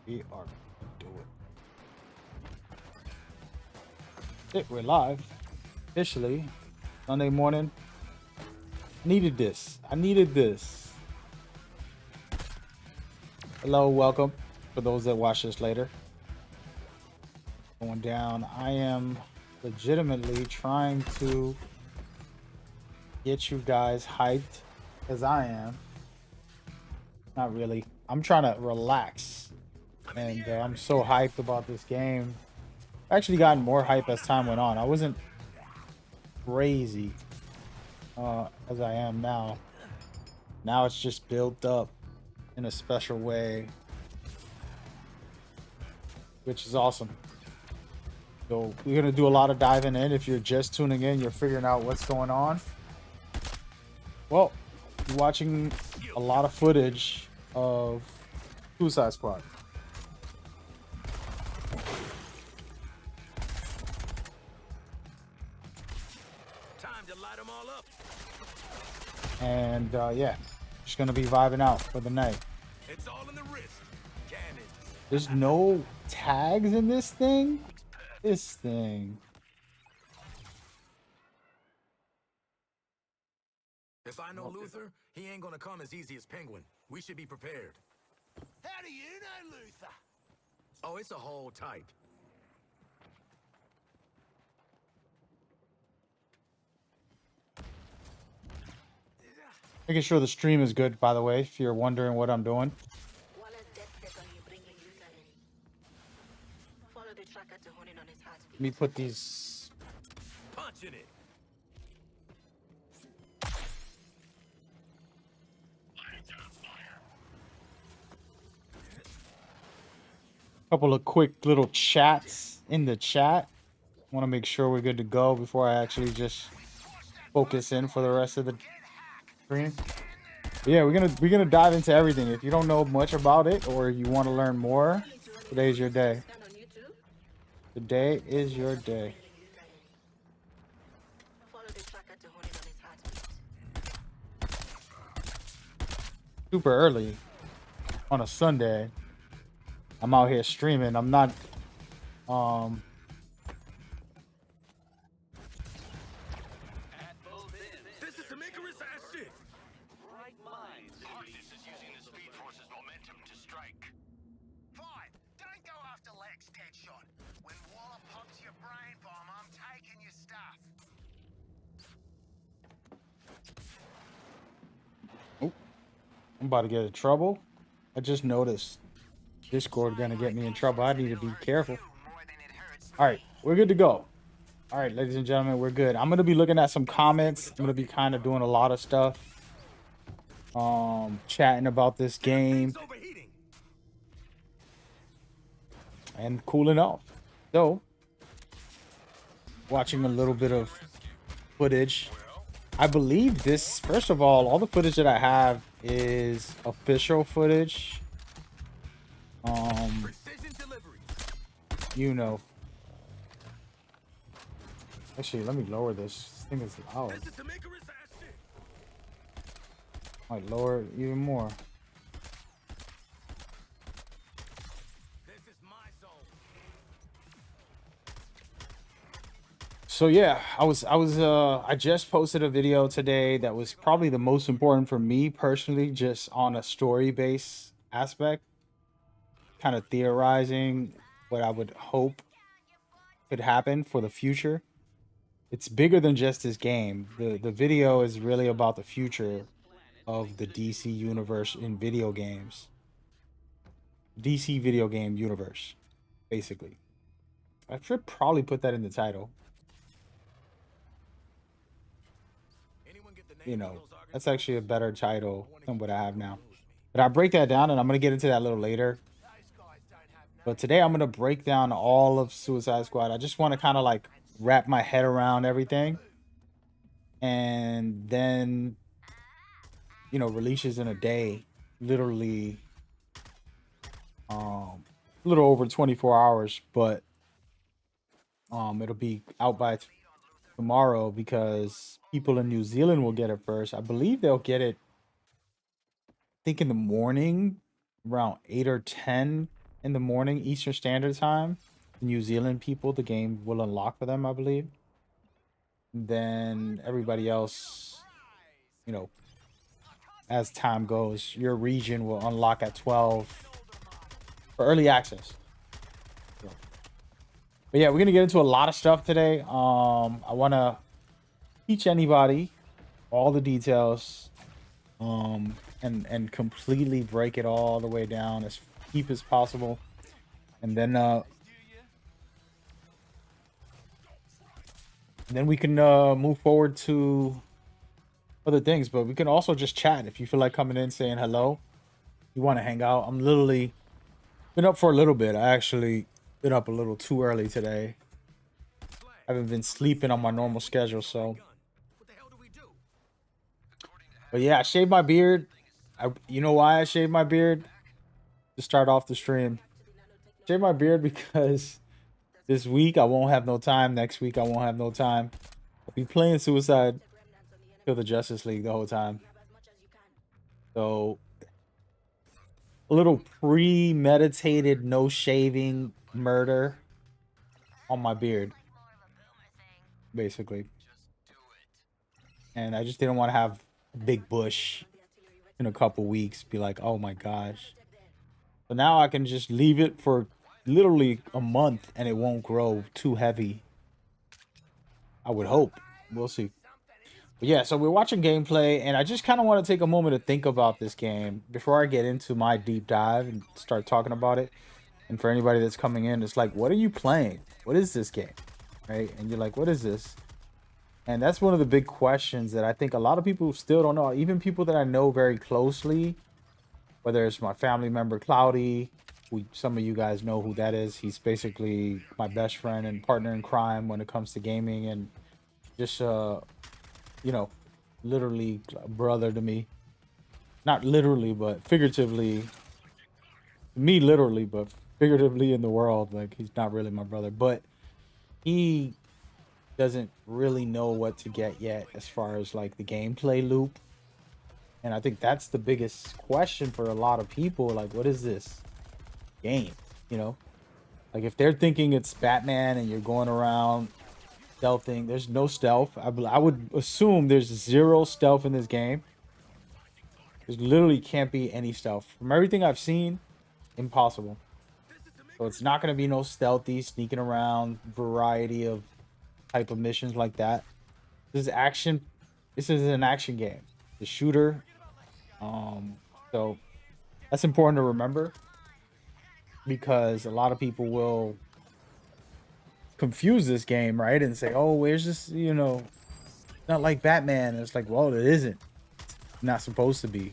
We are doing it. We're live officially Sunday morning. Needed this. I needed this. Hello, welcome for those that watch this later. Going down. I am legitimately trying to get you guys hyped as I am. Not really. I'm trying to relax, and I'm so hyped about this game. I actually gotten more hype as time went on. I wasn't crazy as I am now. Now it's just built up in a special way, which is awesome. So we're gonna do a lot of diving in. If you're just tuning in, you're figuring out what's going on. Well, you're watching a lot of footage of Suicide Squad. Time to light them all up. And yeah, just gonna be vibing out for the night. It's all in the wrist. Cannons. There's no tags in this thing. This thing. If I know Luther, he ain't gonna come as easy as Penguin. We should be prepared. How do you know Luther? Oh, it's a whole type. Making sure the stream is good, by the way, if you're wondering what I'm doing. Let me put these. Punching it. Couple of quick little chats in the chat. Want to make sure we're good to go before I actually just focus in for the rest of the stream. Yeah, we're gonna dive into everything. If you don't know much about it or you want to learn more, today's your day. Today is your day. Super early on a Sunday. I'm out here streaming. I'm not This is Tamika's ass shit. Right minds. Harkness is using the Speed Force's momentum to strike. Fine. Don't go after Lex, DeadShot. When Waller pops your brain bomb, I'm taking your stuff. I'm about to get in trouble. I just noticed Discord gonna get me in trouble. I need to be careful. All right, we're good to go. All right, ladies and gentlemen, we're good. I'm gonna be looking at some comments. I'm gonna be kind of doing a lot of stuff, chatting about this game Things overheating. and cooling off. So, watching a little bit of footage. I believe this. First of all the footage that I have is official footage. Precision delivery. You know. Actually, let me lower this. This thing is loud. This is Tamika's ass shit. Might lower it even more. This is my zone. So yeah, I just posted a video today that was probably the most important for me personally, just on a story-based aspect, kind of theorizing what I would hope could happen for the future. It's bigger than just this game. The video is really about the future of the DC universe in video games. DC video game universe, basically. I should probably put that in the title. Anyone get the You names of know, those Arkham that's actually a better title than what I have now. But I break that down, and I'm gonna get into that a little later. But today I'm gonna break down all of Suicide Squad. I just want to kind of like wrap my head around everything, and then releases in a day, literally, a little over 24 hours, but it'll be out by tomorrow because people in New Zealand will get it first. I believe they'll get it, I think, in the morning around 8 or 10 in the morning Eastern Standard Time. New Zealand people, the game will unlock for them, I believe. Then everybody else, you know, as time goes, your region will unlock at 12 for early access. So, but yeah, we're gonna get into a lot of stuff today. I want to teach anybody all the details, and completely break it all the way down as deep as possible, and then we can move forward to other things. But we can also just chat if you feel like coming in, saying hello. You want to hang out? I'm literally been up for a little bit. I actually been up a little too early today. I haven't been sleeping on my normal schedule, so. But yeah, I shaved my beard. You know why I shaved my beard? To start off the stream. Shaved my beard because this week I won't have no time. Next week I won't have no time. I'll be playing Suicide Kill the Justice League the whole time. So a little premeditated no shaving murder on my beard, basically. And I just didn't want to have a big bush in a couple weeks. Be like, oh my gosh. So now I can just leave it for literally a month and it won't grow too heavy. I would hope. We'll see. But yeah, so we're watching gameplay, and I just kind of want to take a moment to think about this game before I get into my deep dive and start talking about it. And for anybody that's coming in, it's like, what are you playing? What is this game? Right? And you're like, what is this? And that's one of the big questions that I think a lot of people still don't know. Even people that I know very closely, whether it's my family member, Cloudy, who some of you guys know who that is. He's basically my best friend and partner in crime when it comes to gaming, and just, you know, literally a brother to me. Not literally, but figuratively. Me literally, but figuratively in the world. Like, he's not really my brother, but he doesn't really know what to get yet as far as like the gameplay loop. And I think that's the biggest question for a lot of people. Like, what is this game? You know, like if they're thinking it's Batman and you're going around stealthing, there's no stealth. I would assume there's zero stealth in this game. There literally can't be any stealth. From everything I've seen, impossible. So it's not going to be no stealthy, sneaking around variety of type of missions like that. This is action. This is an action game. The shooter. So that's important to remember, because a lot of people will confuse this game, right? And say, oh, where's this, you know, not like Batman. And it's like, well, it isn't. It's not supposed to be.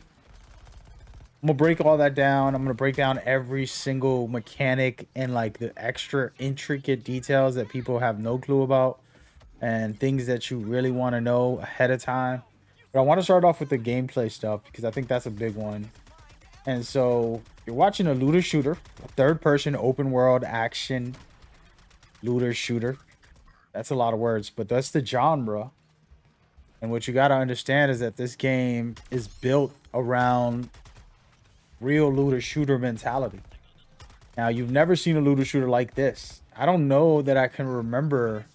I'm gonna break all that down. I'm gonna break down every single mechanic and like the extra intricate details that people have no clue about, and things that you really want to know ahead of time. But I want to start off with the gameplay stuff because I think that's a big one. And so you're watching a looter shooter, a third person open world action looter shooter. That's a lot of words, but that's the genre. And what you got to understand is that this game is built around real looter shooter mentality. Now, you've never seen a looter shooter like this. I don't know that I can remember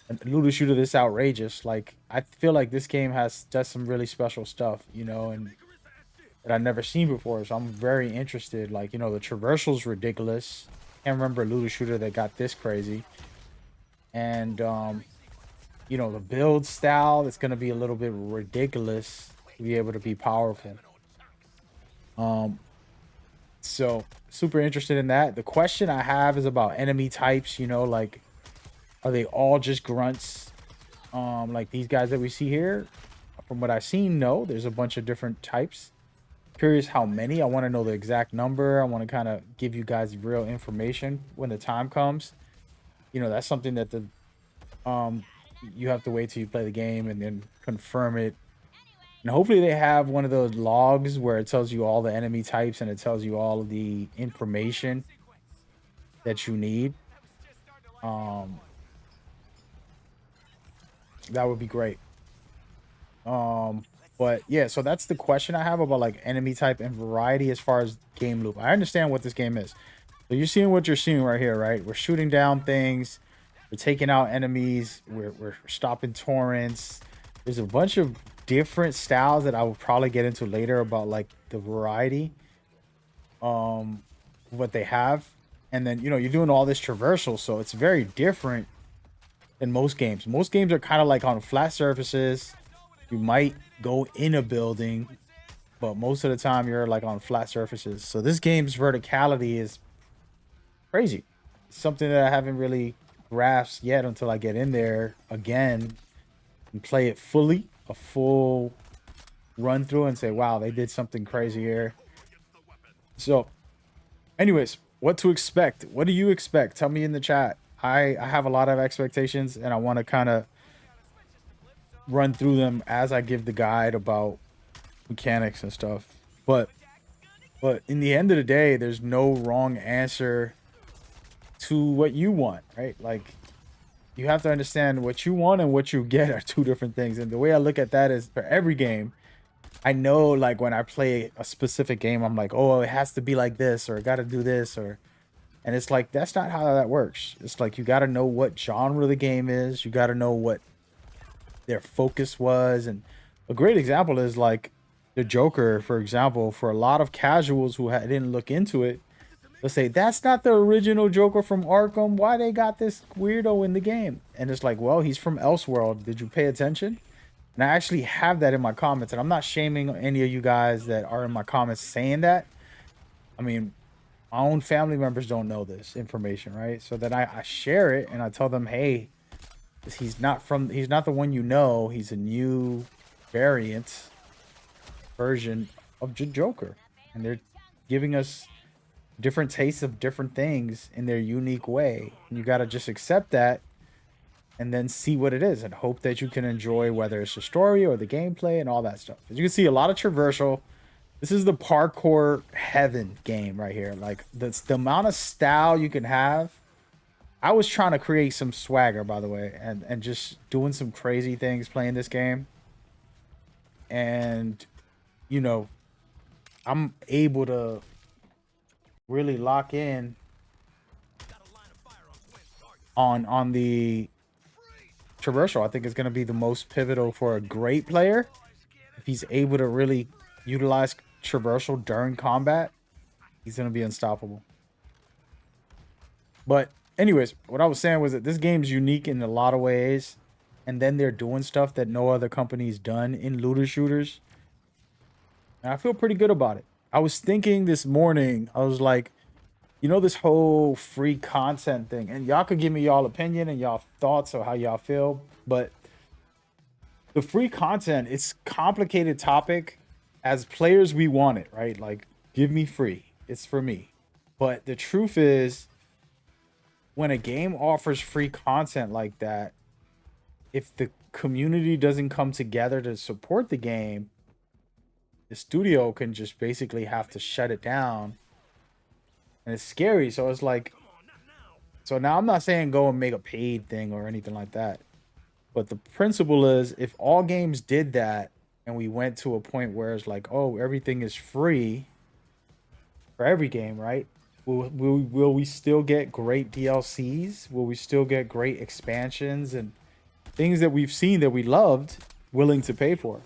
a looter shooter this outrageous. Like, I feel like this game does some really special stuff, you know, and that I've never seen before. So I'm very interested. Like, you know, the traversal's ridiculous. Can't remember a looter shooter that got this crazy. And you know, the build style, it's gonna be a little bit ridiculous to be able to be powerful. So super interested in that. The question I have is about enemy types. You know, like, are they all just grunts, like these guys that we see here? From what I've seen, no, there's a bunch of different types. Curious how many. I want to know the exact number. I want to kind of give you guys real information when the time comes. You know, that's something that the you have to wait till you play the game and then confirm it. And hopefully they have one of those logs where it tells you all the enemy types and it tells you all of the information that you need. That would be great. But yeah, so that's the question I have about like enemy type and variety as far as game loop. I understand what this game is. So you're seeing what you're seeing right here, right? We're shooting down things. We're taking out enemies. We're stopping torrents. There's a bunch of different styles that I will probably get into later about like the variety, what they have. And then, you know, you're doing all this traversal, so it's very different than most games. Most games are kind of like on flat surfaces. You might go in a building, but most of the time you're like on flat surfaces. So this game's verticality is crazy. It's something that I haven't really grasped yet until I get in there again and play it fully, a full run through and say, wow, they did something crazy here. So anyways, what to expect? What do you expect? Tell me in the chat. I have a lot of expectations and I want to kind of run through them as I give the guide about mechanics and stuff. But in the end of the day, there's no wrong answer to what you want, right? Like, you have to understand what you want and what you get are two different things. And the way I look at that is for every game, I know like when I play a specific game, I'm like, oh, it has to be like this, or I got to do this, or, and it's like, that's not how that works. It's like, you got to know what genre the game is. You got to know what their focus was. And a great example is like the Joker, for example, for a lot of casuals who didn't look into it, they'll say, that's not the original Joker from Arkham. Why they got this weirdo in the game? And it's like, well, he's from Elseworld. Did you pay attention? And I actually have that in my comments. And I'm not shaming any of you guys that are in my comments saying that. I mean, my own family members don't know this information, right? So then I share it and I tell them, hey, he's not the one you know. He's a new variant version of Joker. And they're giving us different tastes of different things in their unique way. And you got to just accept that and then see what it is and hope that you can enjoy whether it's the story or the gameplay and all that stuff. As you can see, a lot of traversal. This is the parkour heaven game right here. Like, that's the amount of style you can have. I was trying to create some swagger, by the way, and just doing some crazy things playing this game. And, you know, I'm able to really lock in on the traversal. I think it's going to be the most pivotal for a great player. If he's able to really utilize traversal during combat, he's going to be unstoppable. But anyways, what I was saying was that this game's unique in a lot of ways. And then they're doing stuff that no other company's done in looter shooters. And I feel pretty good about it. I was thinking this morning, I was like, you know, this whole free content thing, and y'all could give me y'all opinion and y'all thoughts or how y'all feel, but the free content, it's complicated topic. As players, we want it, right? Like, give me free. It's for me. But the truth is, when a game offers free content like that, if the community doesn't come together to support the game, the studio can just basically have to shut it down. And it's scary. So it's like, so now I'm not saying go and make a paid thing or anything like that. But the principle is, if all games did that and we went to a point where it's like, oh, everything is free for every game, right? Will we still get great DLCs? Will we still get great expansions and things that we've seen that we loved, willing to pay for?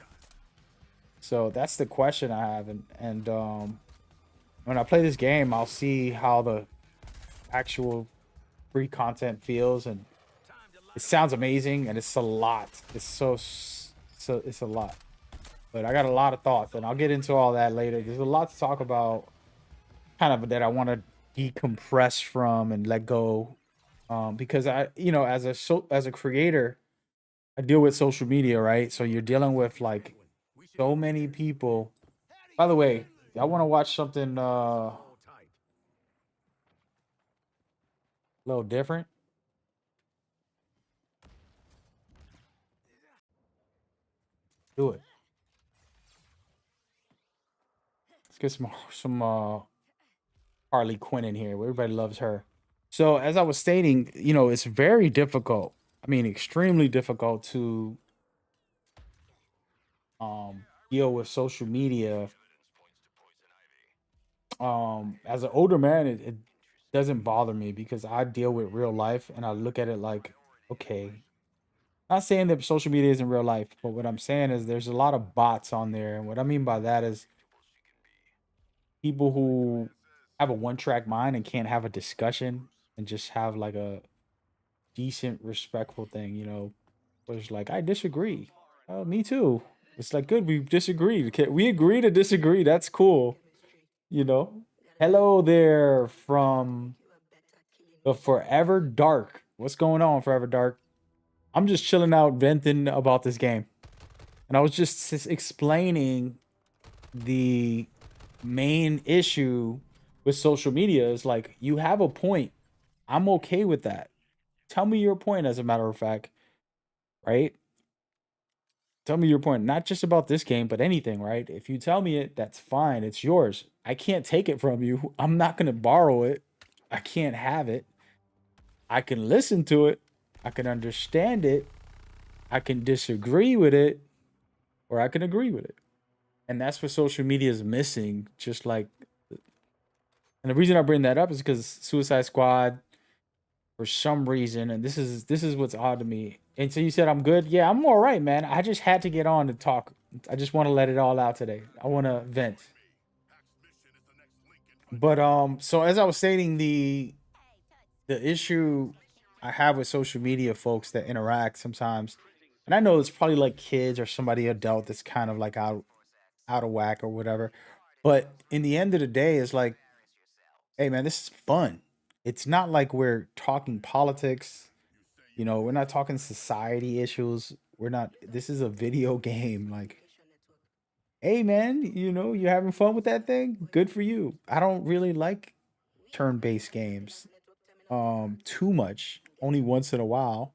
So that's the question I have. And when I play this game, I'll see how the actual free content feels, and it sounds amazing, and it's a lot. It's it's a lot. But I got a lot of thoughts, and I'll get into all that later. There's a lot to talk about, kind of, that I want to decompress from and let go, because I, you know, as a creator, I deal with social media, right? So you're dealing with like so many people. By the way, y'all want to watch something a little different? Do it. Let's get some Harley Quinn in here. Everybody loves her. So as I was stating, you know, it's very difficult. I mean, extremely difficult to deal with social media. As an older man, it doesn't bother me because I deal with real life and I look at it like, okay, not saying that social media isn't real life, but what I'm saying is there's a lot of bots on there. And what I mean by that is people who have a one-track mind and can't have a discussion and just have like a decent, respectful thing, you know, where it's like, I disagree. Oh, me too. It's like, good, we disagreed. Okay, we agree to disagree. That's cool, you know. Hello there from the Forever Dark. What's going on, Forever Dark? I'm just chilling out, venting about this game. And I was just explaining the main issue with social media is like, you have a point. I'm okay with that. Tell me your point, as a matter of fact, right? Tell me your point, not just about this game, but anything, right? If you tell me it, that's fine. It's yours. I can't take it from you. I'm not going to borrow it. I can't have it. I can listen to it. I can understand it. I can disagree with it, or I can agree with it. And that's what social media is missing. Just like, and the reason I bring that up is because Suicide Squad, for some reason, and this is what's odd to me. And so you said I'm good. Yeah, I'm all right, man. I just had to get on to talk. I just want to let it all out today. I want to vent. But so as I was stating, the issue I have with social media folks that interact sometimes, and I know it's probably like kids or somebody adult that's kind of like out of whack or whatever. But in the end of the day, it's like, hey man, this is fun. It's not like we're talking politics. You know, we're not talking society issues. We're not. This is a video game. Like, hey man, you know, you're having fun with that thing. Good for you. I don't really like turn-based games too much. Only once in a while.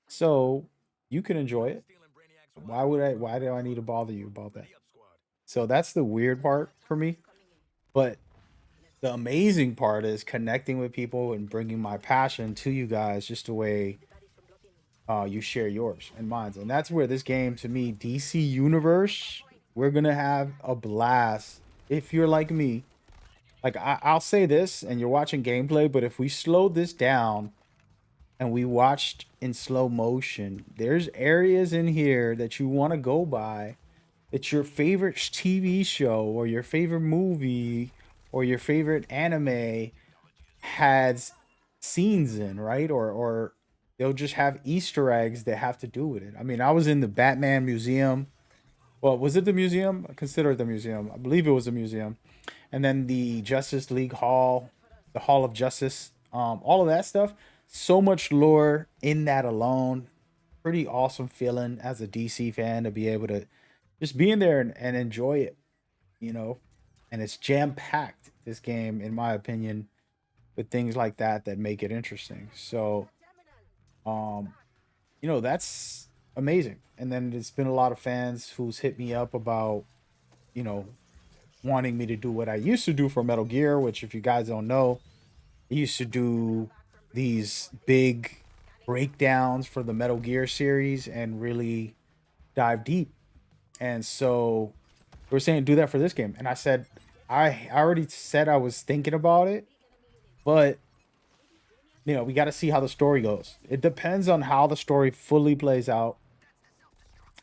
So you can enjoy it. Why do I need to bother you about that? So that's the weird part for me. But the amazing part is connecting with people and bringing my passion to you guys just the way you share yours and mine. And that's where this game, to me, DC Universe, we're going to have a blast. If you're like me, like I'll say this and you're watching gameplay, but if we slow this down and we watched in slow motion, there's areas in here that you want to go by. It's your favorite TV show or your favorite movie or your favorite anime has scenes in, right? Or they'll just have Easter eggs that have to do with it. I mean, I was in the Batman museum. Well, was it the museum? I consider it the museum. I believe it was a museum. And then the Justice League Hall, the Hall of Justice, all of that stuff. So much lore in that alone. Pretty awesome feeling as a DC fan to be able to just be in there and enjoy it, you know. And it's jam packed, this game, in my opinion, with things like that that make it interesting. So, um, you know, that's amazing. And then there's been a lot of fans who's hit me up about, you know, wanting me to do what I used to do for Metal Gear, which, if you guys don't know, I used to do these big breakdowns for the Metal Gear series and really dive deep. And so we're saying do that for this game. And I said, I already said I was thinking about it, but you know, we got to see how the story goes. It depends on how the story fully plays out.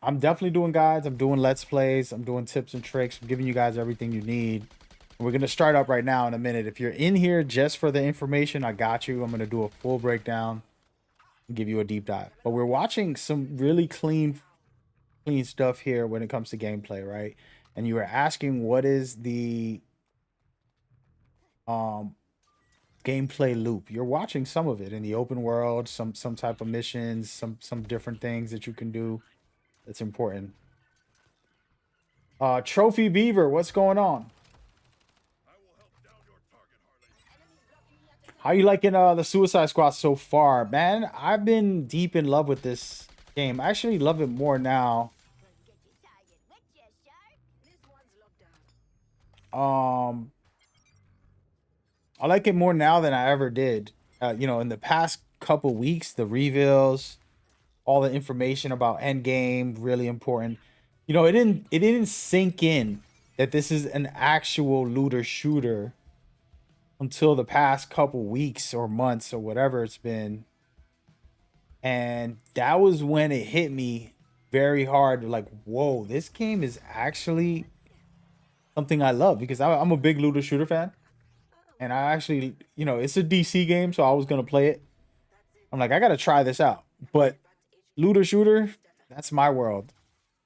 I'm definitely doing guides. I'm doing let's plays. I'm doing tips and tricks. I'm giving you guys everything you need. And we're going to start up right now in a minute. If you're in here just for the information, I got you. I'm going to do a full breakdown and give you a deep dive. But we're watching some really clean stuff here when it comes to gameplay, right? And you were asking what is the gameplay loop. You're watching some of it in the open world, some type of missions, some different things that you can do. That's important. Trophy Beaver, what's going on? How you liking the Suicide Squad so far? Man, I've been deep in love with this game. I actually love it more now. I like it more now than I ever did. You know, in the past couple weeks, the reveals, all the information about Endgame, really important. You know, it didn't sink in that this is an actual looter shooter until the past couple weeks or months or whatever it's been. And that was when it hit me very hard. Like, whoa, this game is actually something I love, because I'm a big looter shooter fan. And I actually, you know, it's a DC game, so I was going to play it. I'm like, I got to try this out. But looter shooter, that's my world.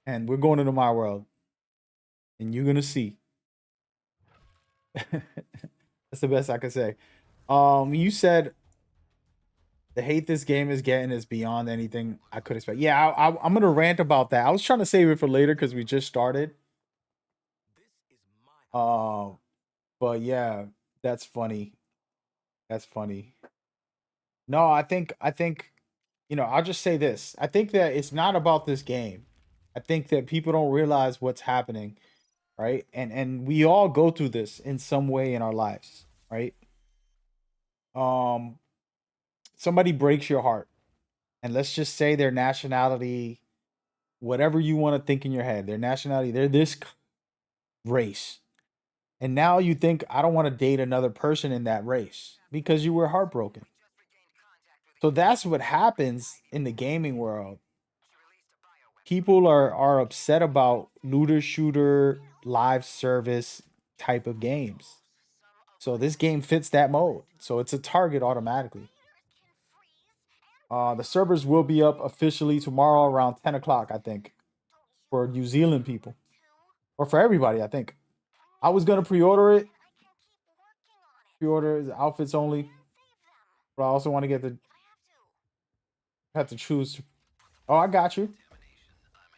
And we're going into my world. And you're going to see. That's the best I can say. You said the hate this game is getting is beyond anything I could expect. Yeah, I'm gonna rant about that. I was trying to save it for later because we just started. But yeah, that's funny. That's funny. No, I think, you know, I'll just say this. I think that it's not about this game. I think that people don't realize what's happening, right? And we all go through this in some way in our lives, right? Um, Somebody breaks your heart, and let's just say their nationality, whatever you want to think in your head, their nationality, they're this race. And now you think, I don't want to date another person in that race because you were heartbroken. So that's what happens in the gaming world. People are upset about looter shooter live service type of games. So this game fits that mode. So it's a target automatically. The servers will be up officially tomorrow around 10 o'clock, I think, for New Zealand people. Or for everybody, I think. I was gonna pre-order it. Pre-order is outfits only. But I also want to get the have to choose. Oh, I got you.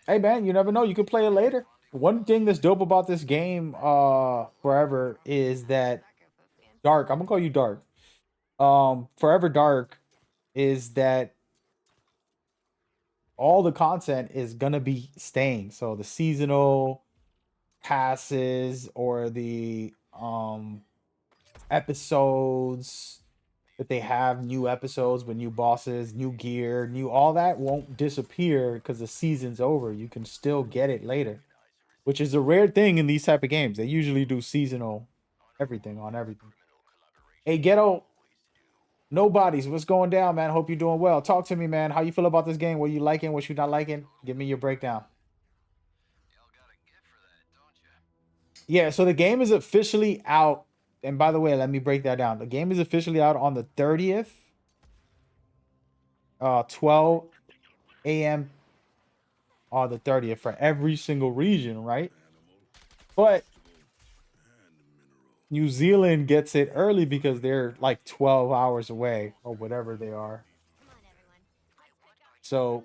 Hey man, you never know. You could play it later. One thing that's dope about this game, forever, is that Dark. I'm gonna call you Dark. Forever Dark is that all the content is gonna be staying. So the seasonal passes or the episodes that they have, new episodes with new bosses, new gear, new all that won't disappear because the season's over. You can still get it later, which is a rare thing in these type of games. They usually do seasonal everything on everything. Hey, Ghetto, Nobodies, what's going down, man? Hope you're doing well. Talk to me, man. How you feel about this game? What you liking? What you not liking? Give me your breakdown. Yeah, so the game is officially out. And by the way, let me break that down. The game is officially out on the 30th, 12 a.m. on the 30th for every single region, right? But New Zealand gets it early because they're like 12 hours away or whatever they are. So,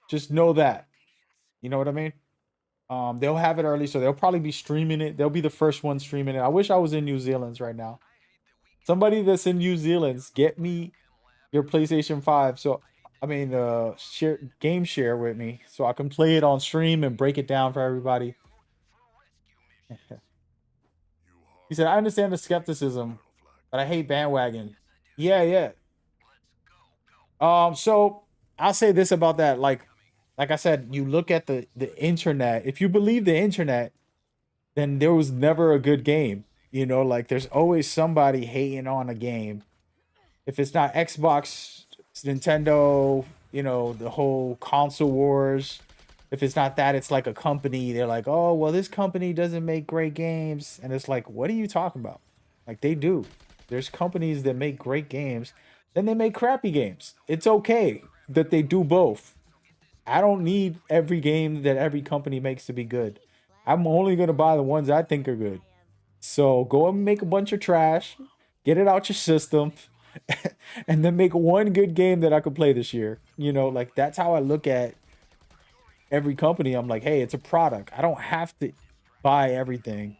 just know that. You know what I mean? They'll have it early, so they'll probably be streaming it. They'll be the first one streaming it. I wish I was in New Zealand right now. Somebody that's in New Zealand, get me your PlayStation 5. So, I mean, game share with me so I can play it on stream and break it down for everybody. He said, I understand the skepticism, but I hate bandwagon. Yeah, yeah. So I'll say this about that. Like I said, you look at the internet. If you believe the internet, then there was never a good game. You know, like there's always somebody hating on a game. If it's not Xbox, it's Nintendo, you know, the whole console wars. If it's not that, it's like a company. They're like, oh, well, this company doesn't make great games. And it's like, what are you talking about? Like, they do. There's companies that make great games, then they make crappy games. It's okay that they do both. I don't need every game that every company makes to be good. I'm only going to buy the ones I think are good. So go and make a bunch of trash, get it out your system, and then make one good game that I could play this year. You know, like that's how I look at every company. I'm like, hey, it's a product. I don't have to buy everything.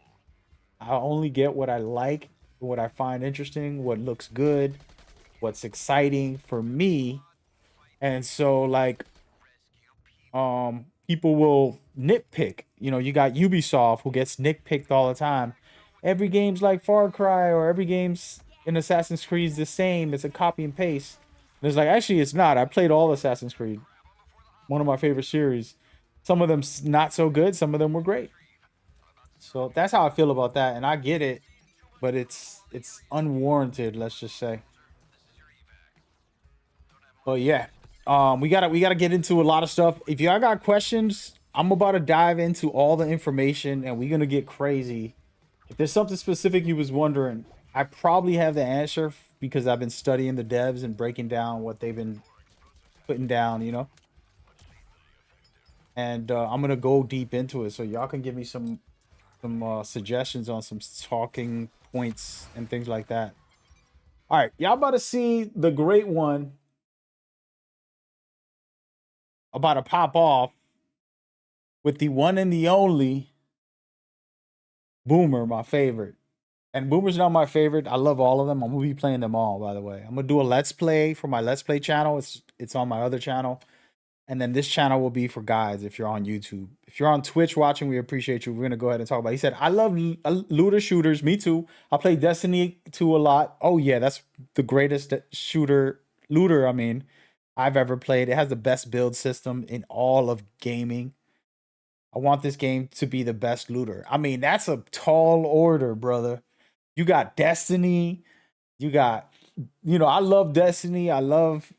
I only get what I like, what I find interesting, what looks good, what's exciting for me. And so like people will nitpick. You know, you got Ubisoft who gets nitpicked all the time. Every game's like Far Cry, or every game's in Assassin's Creed is the same. It's a copy and paste. And it's like, actually, it's not. I played all Assassin's Creed. One of my favorite series. Some of them not so good. Some of them were great. So that's how I feel about that, and I get it, but it's unwarranted, let's just say. But yeah, we gotta get into a lot of stuff. If y'all got questions, I'm about to dive into all the information, and we're gonna get crazy. If there's something specific you was wondering, I probably have the answer because I've been studying the devs and breaking down what they've been putting down, you know. And I'm gonna go deep into it, so y'all can give me some suggestions on some talking points and things like that. All right, y'all about to see the great one about to pop off with the one and the only Boomer, my favorite. And Boomer's not my favorite. I love all of them. I'm gonna be playing them all, by the way. I'm gonna do a Let's Play for my Let's Play channel. It's on my other channel. And then this channel will be for guys if you're on YouTube. If you're on Twitch watching, we appreciate you. We're going to go ahead and talk about it. He said, I love looter shooters. Me too. I play Destiny 2 a lot. Oh, yeah, that's the greatest looter, I mean, I've ever played. It has the best build system in all of gaming. I want this game to be the best looter. I mean, that's a tall order, brother. You got Destiny. You got, I love Destiny. I love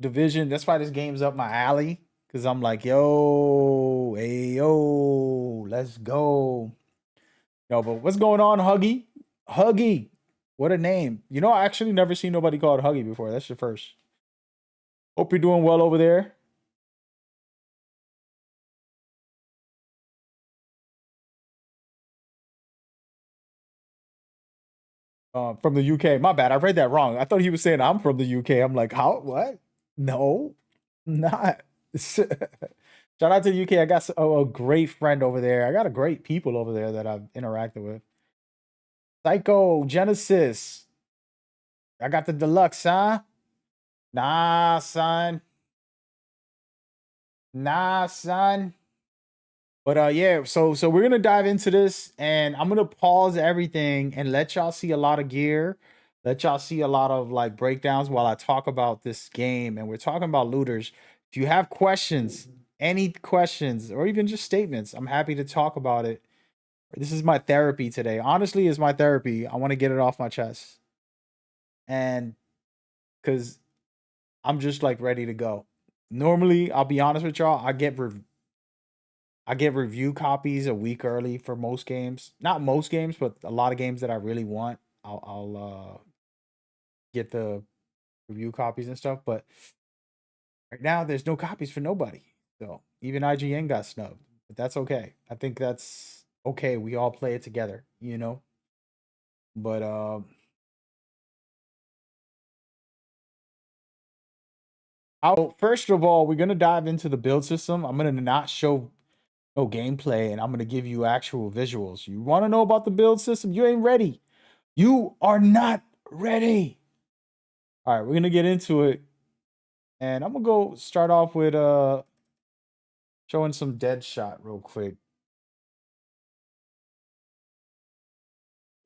Division. That's why this game's up my alley. Cause I'm like, yo, hey, yo, let's go. No, but what's going on, Huggy? Huggy. What a name. I actually never seen nobody called Huggy before. That's your first. Hope you're doing well over there. From the UK. My bad. I read that wrong. I thought he was saying I'm from the UK. I'm like, how? What? No, not. Shout out to the UK. I got a great friend over there. I got a great people over there that I've interacted with. Psycho Genesis. I got the deluxe, huh? Nah, son. Nah, son. But yeah, so we're gonna dive into this, and I'm gonna pause everything and let y'all see a lot of gear, let y'all see a lot of like breakdowns while I talk about this game. And we're talking about looters. If you have questions, any questions, or even just statements, I'm happy to talk about it. This is my therapy today. Honestly, it's my therapy. I want to get it off my chest, and because I'm just like ready to go. Normally, I'll be honest with y'all, I get review copies a week early for most games. Not most games, but a lot of games that I really want. I'll get the review copies and stuff. But right now, there's no copies for nobody. So even IGN got snubbed, but that's okay. I think that's okay. We all play it together, But first of all, we're gonna dive into the build system. I'm gonna not show no gameplay, and I'm gonna give you actual visuals. You want to know about the build system? You ain't ready. You are not ready. All right, we're gonna get into it, and I'm gonna go start off with showing some DeadShot real quick.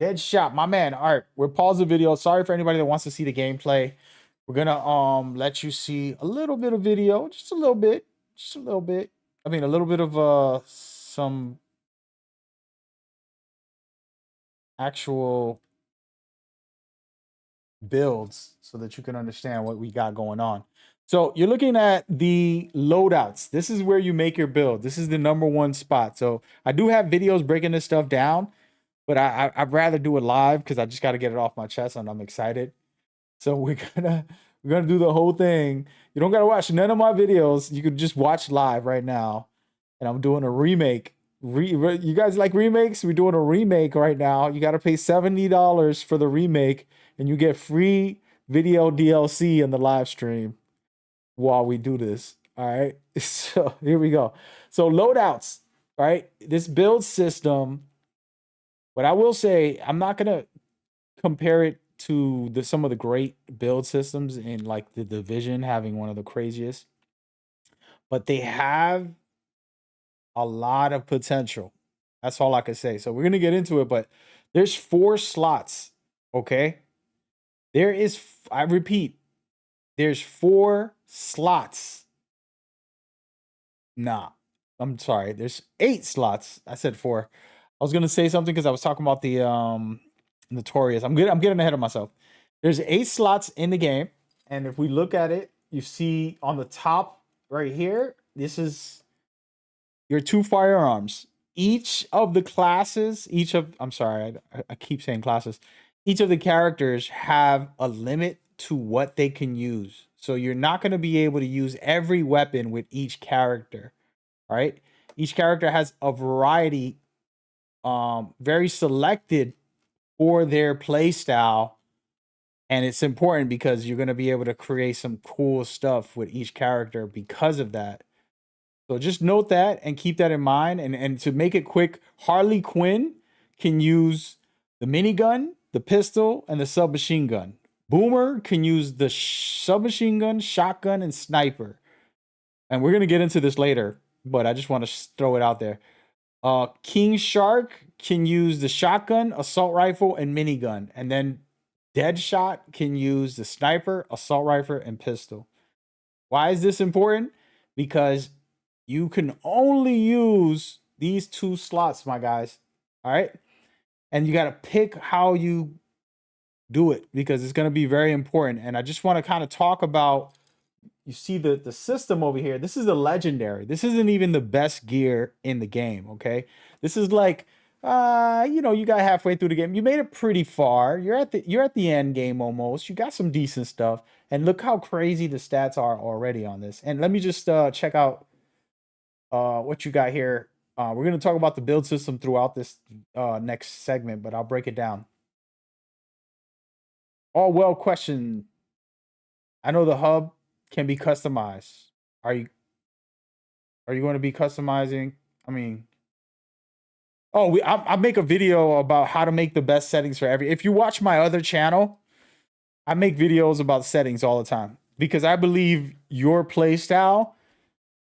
DeadShot, my man. All right, we're pause the video. Sorry for anybody that wants to see the gameplay. We're gonna let you see a little bit of video, just a little bit, just a little bit. I mean, a little bit of some actual builds so that you can understand what we got going on. So you're looking at the loadouts. This is where you make your build. This is the #1 spot. So I do have videos breaking this stuff down, but I'd rather do it live because I just got to get it off my chest and I'm excited. So we're gonna do the whole thing. You don't gotta watch none of my videos. You could just watch live right now. And I'm doing a remake. You guys like remakes? We're doing a remake right now. You got to pay $70 for the remake, and you get free video DLC in the live stream while we do this. All right. So here we go. So loadouts. All right. This build system. But I will say, I'm not gonna compare it to some of the great build systems in like the Division having one of the craziest. But they have a lot of potential. That's all I can say. So we're gonna get into it, but there's 4 slots. Okay. I repeat, there's 4 slots. Nah, I'm sorry. There's 8 slots. I said 4. I was gonna say something because I was talking about the notorious. I'm getting ahead of myself. There's 8 slots in the game, and if we look at it, you see on the top right here, this is your 2 firearms. Each of the classes, I keep saying classes. Each of the characters have a limit to what they can use. So you're not going to be able to use every weapon with each character, right? Each character has a variety, very selected for their play style. And it's important because you're going to be able to create some cool stuff with each character because of that. So just note that and keep that in mind. And to make it quick, Harley Quinn can use the minigun, the pistol, and the submachine gun. Boomer can use the submachine gun, shotgun, and sniper. And we're going to get into this later, but I just want to throw it out there. King Shark can use the shotgun, assault rifle, and minigun. And then DeadShot can use the sniper, assault rifle, and pistol. Why is this important? Because you can only use these 2 slots, my guys. All right. And you got to pick how you do it because it's going to be very important. And I just want to kind of talk about, you see the system over here. This is a legendary. This isn't even the best gear in the game. Okay. This is like, you got halfway through the game. You made it pretty far. You're at the end game almost. You got some decent stuff. And look how crazy the stats are already on this. And let me just check out what you got here. We're going to talk about the build system throughout this next segment, but I'll break it down. All well question. I know the hub can be customized. Are you going to be customizing? I mean, I make a video about how to make the best settings for every. If you watch my other channel, I make videos about settings all the time because I believe your play style.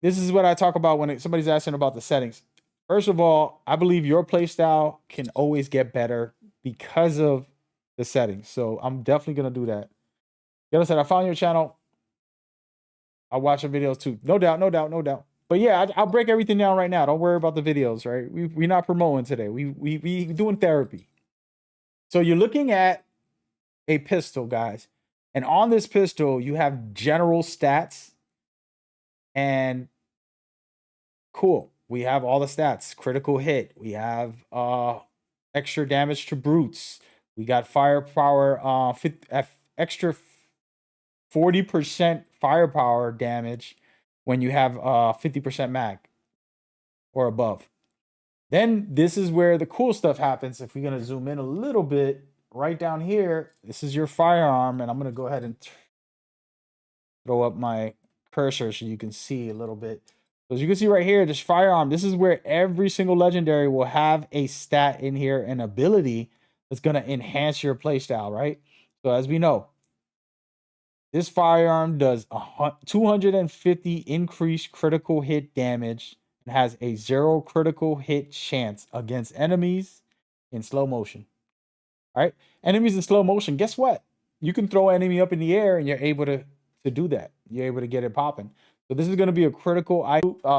This is what I talk about when somebody's asking about the settings. First of all, I believe your play style can always get better because of the settings. So I'm definitely going to do that. The other side, I found your channel. I watch the videos too. No doubt, no doubt, no doubt. But yeah, I'll break everything down right now. Don't worry about the videos, right? We're not promoting today. We doing therapy. So you're looking at a pistol, guys. And on this pistol, you have general stats. And cool. We have all the stats. Critical hit. We have extra damage to brutes. We got firepower, extra 40% firepower damage when you have 50% mag or above. Then this is where the cool stuff happens. If we're going to zoom in a little bit, right down here, this is your firearm. And I'm going to go ahead and throw up my cursor so you can see a little bit. So as you can see right here, this firearm, this is where every single legendary will have a stat in here, an ability that's going to enhance your playstyle, right? So as we know, this firearm does 250 increased critical hit damage and has a 0 critical hit chance against enemies in slow motion. All right, enemies in slow motion. Guess what? You can throw an enemy up in the air and you're able to do that. You're able to get it popping. So this is going to be a critical.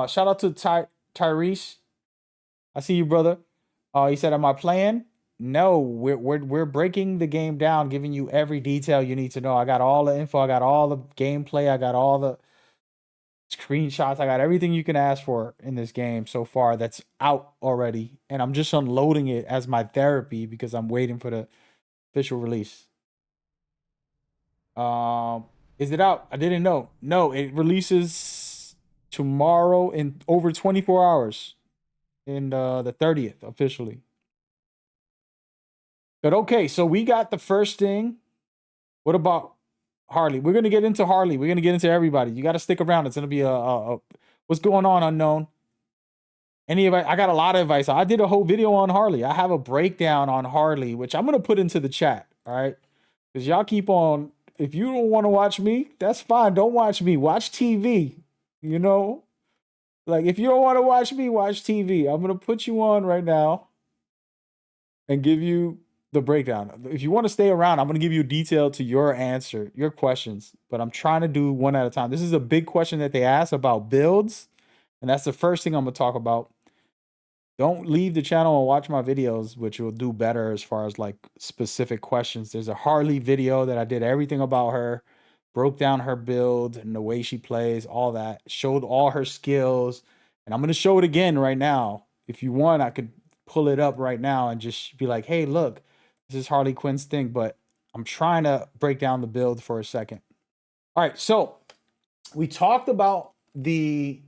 Shout out to Tyrese. I see you, brother. He said, "Am I playing?" No, we're breaking the game down, giving you every detail you need to know. I got all the info. I got all the gameplay. I got all the screenshots. I got everything you can ask for in this game so far that's out already. And I'm just unloading it as my therapy because I'm waiting for the official release. Is it out? I didn't know. No, it releases tomorrow in over 24 hours in the 30th officially. But okay, so we got the first thing. What about Harley? We're going to get into Harley. We're going to get into everybody. You got to stick around. It's going to be a what's going on, unknown. I got a lot of advice. I did a whole video on Harley. I have a breakdown on Harley, which I'm going to put into the chat. All right. Because y'all keep on. If you don't want to watch me, that's fine. Don't watch me. Watch TV. You know, like if you don't want to watch me, watch TV. I'm going to put you on right now and give you the breakdown. If you want to stay around, I'm going to give you detail to your answer, your questions, but I'm trying to do one at a time. This is a big question that they ask about builds, and that's the first thing I'm going to talk about. don't leave the channel and watch my videos, which will do better as far as like specific questions. There's a Harley video that I did everything about her, broke down her build and the way she plays, all that, showed all her skills. And I'm going to show it again right now. If you want, I could pull it up right now and just be like, hey, look, this is Harley Quinn's thing. But I'm trying to break down the build for a second. All right, so we talked about the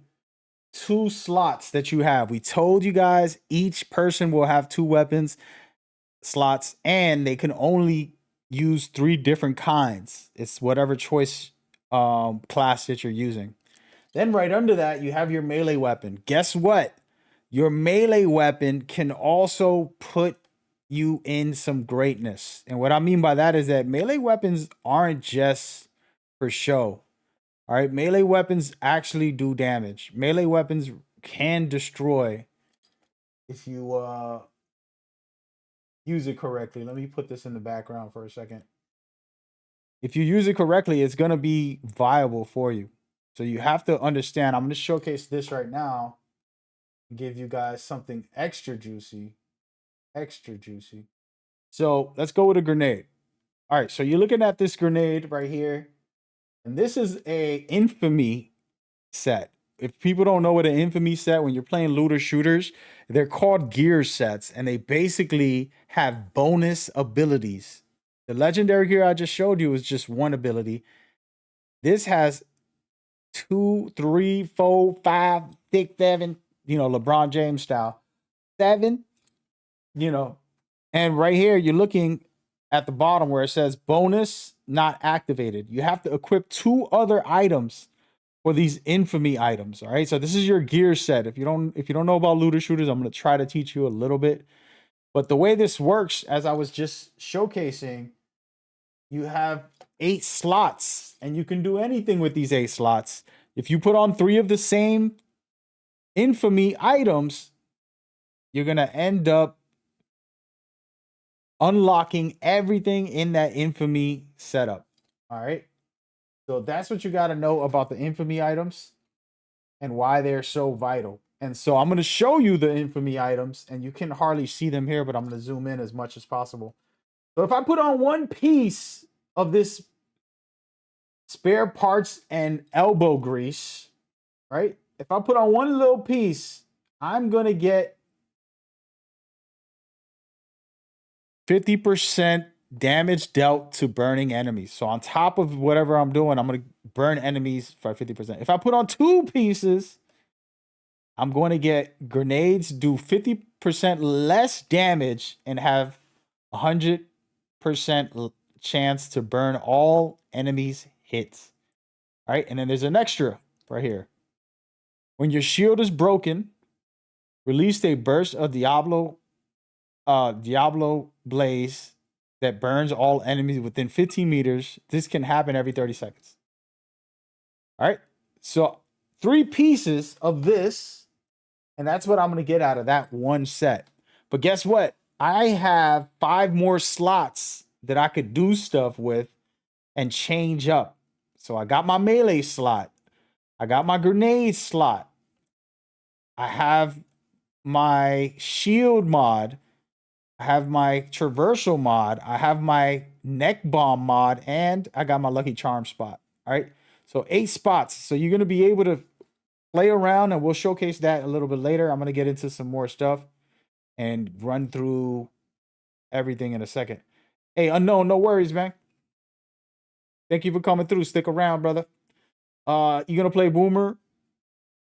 2 slots that you have. We told you guys each person will have 2 weapons slots and they can only use 3 different kinds. It's whatever choice class that you're using. Then right under that, you have your melee weapon. Guess what? Your melee weapon can also put you in some greatness. And what I mean by that is that melee weapons aren't just for show. All right, melee weapons actually do damage. Melee weapons can destroy if you use it correctly. Let me put this in the background for a second. If you use it correctly, it's going to be viable for you. So you have to understand. I'm going to showcase this right now and give you guys something extra juicy. Extra juicy. So let's go with a grenade. All right, so you're looking at this grenade right here. And this is a Infamy set. If people don't know what an Infamy set, when you're playing looter shooters, they're called gear sets, and they basically have bonus abilities. The legendary gear I just showed you is just one ability. This has 2, 3, 4, 5, 6, 7, you know, LeBron James style. 7, you know, and right here you're looking at the bottom where it says bonus not activated. You have to equip 2 other items for these Infamy items. All right, so this is your gear set. If you don't know about looter shooters, I'm going to try to teach you a little bit. But the way this works, as I was just showcasing, you have 8 slots and you can do anything with these 8 slots. If you put on 3 of the same Infamy items, you're going to end up unlocking everything in that Infamy setup. All right. So that's what you got to know about the Infamy items and why they're so vital. And so I'm going to show you the Infamy items, and you can hardly see them here, but I'm going to zoom in as much as possible. So if I put on one piece of this spare parts and elbow grease, right? If I put on one little piece, I'm going to get 50% damage dealt to burning enemies. So on top of whatever I'm doing, I'm going to burn enemies by 50%. If I put on 2 pieces, I'm going to get grenades do 50% less damage and have 100% chance to burn all enemies' hits. All right, and then there's an extra right here. When your shield is broken, release a burst of Diablo Blaze that burns all enemies within 15 meters. This can happen every 30 seconds. All right. So 3 pieces of this, and that's what I'm going to get out of that one set. But guess what? I have 5 more slots that I could do stuff with and change up. So I got my melee slot. I got my grenade slot. I have my shield mod. I have my traversal mod. I have my neck bomb mod, and I got my lucky charm spot. All right. So 8 spots. So you're going to be able to play around, and we'll showcase that a little bit later. I'm going to get into some more stuff and run through everything in a second. Hey, Unknown, no worries, man. Thank you for coming through. Stick around, brother. You going to play Boomer?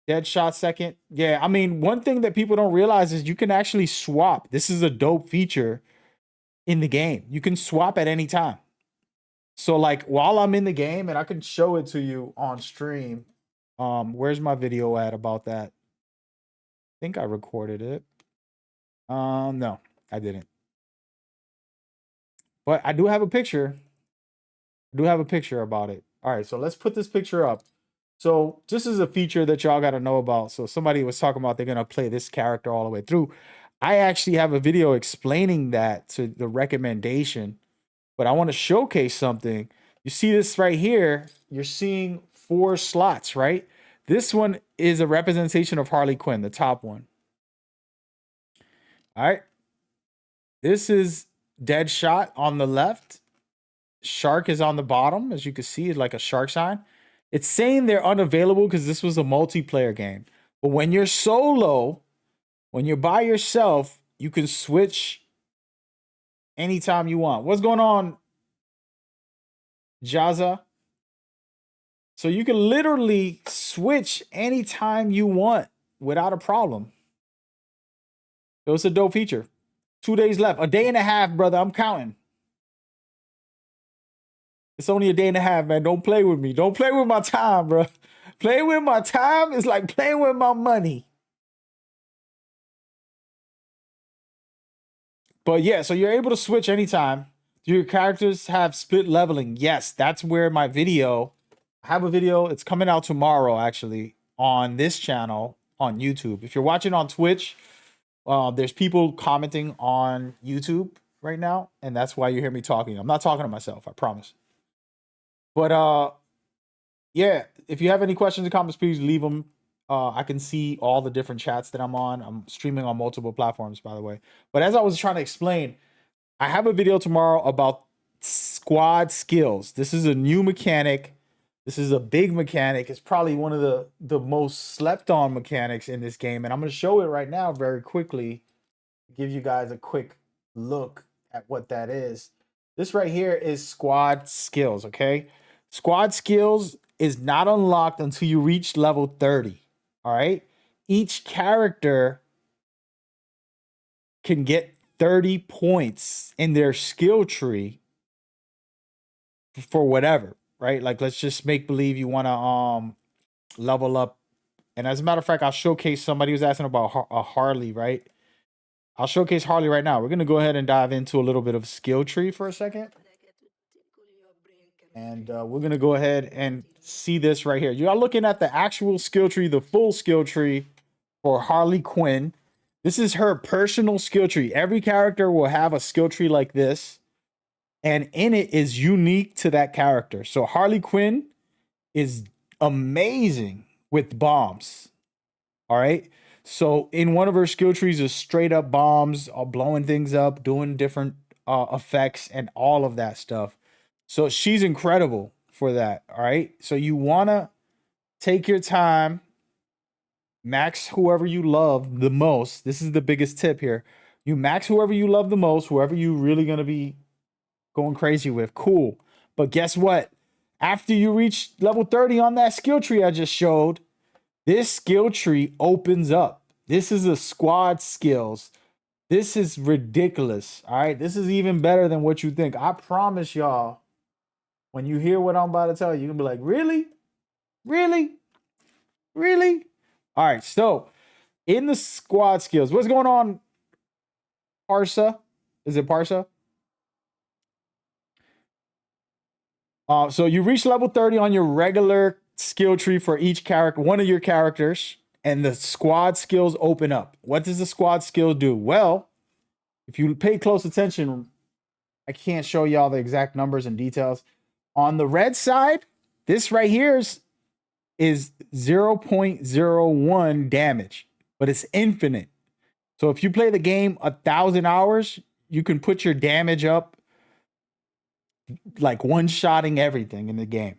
DeadShot second. Yeah, I mean, one thing that people don't realize is you can actually swap. This is a dope feature in the game. You can swap at any time. So like while I'm in the game, and I can show it to you on stream. Where's my video at about that? I think I recorded it. No, I didn't. But I do have a picture. I do have a picture about it. All right, so let's put this picture up. So this is a feature that y'all got to know about. So somebody was talking about they're going to play this character all the way through. I actually have a video explaining that to the recommendation, but I want to showcase something. You see this right here. You're seeing 4 slots, right? This one is a representation of Harley Quinn, the top one. All right. This is DeadShot on the left. Shark is on the bottom. As you can see, it's like a shark sign. It's saying they're unavailable because this was a multiplayer game. But when you're solo, when you're by yourself, you can switch anytime you want. What's going on, Jaza? So you can literally switch anytime you want without a problem. So it's a dope feature. 2 days left. A day and a half, brother. I'm counting. It's only a day and a half, man. Don't play with me. Don't play with my time, bro. Playing with my time is like playing with my money. But yeah, so you're able to switch anytime. Do your characters have split leveling? Yes, that's where my video, I have a video, it's coming out tomorrow actually on this channel on YouTube. If you're watching on Twitch, there's people commenting on YouTube right now, and that's why you hear me talking. I'm not talking to myself, I promise. But yeah, if you have any questions or comments, please leave them. I can see all the different chats that I'm on. I'm streaming on multiple platforms, by the way. But as I was trying to explain, I have a video tomorrow about squad skills. This is a new mechanic. This is a big mechanic. It's probably one of the most slept on mechanics in this game. And I'm going to show it right now very quickly. Give you guys a quick look at what that is. This right here is squad skills, okay? Squad skills is not unlocked until you reach level 30. All right. Each character can get 30 points in their skill tree for whatever, right? Like, let's just make believe you want to level up. And as a matter of fact, I'll showcase somebody who's asking about a Harley, right? I'll showcase Harley right now. We're going to go ahead and dive into a little bit of skill tree for a second. And we're going to go ahead and see this right here. You are looking at the actual skill tree, the full skill tree for Harley Quinn. This is her personal skill tree. Every character will have a skill tree like this. And in it is unique to that character. So Harley Quinn is amazing with bombs. All right. So in one of her skill trees is straight up bombs, blowing things up, doing different effects and all of that stuff. So she's incredible for that, all right? So you want to take your time, max whoever you love the most. This is the biggest tip here. You max whoever you love the most, whoever you really going to be going crazy with. Cool. But guess what? After you reach level 30 on that skill tree I just showed, this skill tree opens up. This is a squad skills. This is ridiculous, all right? This is even better than what you think. I promise y'all. When you hear what I'm about to tell you, you're going to be like, really? Really? Really? All right, so in the squad skills, what's going on, Parsa? Is it Parsa? So you reach level 30 on your regular skill tree for each character, one of your characters, and the squad skills open up. What does the squad skill do? Well, if you pay close attention, I can't show y'all the exact numbers and details. On the red side, this right here is 0.01 damage, but it's infinite. So if you play the game 1,000 hours, you can put your damage up like one-shotting everything in the game.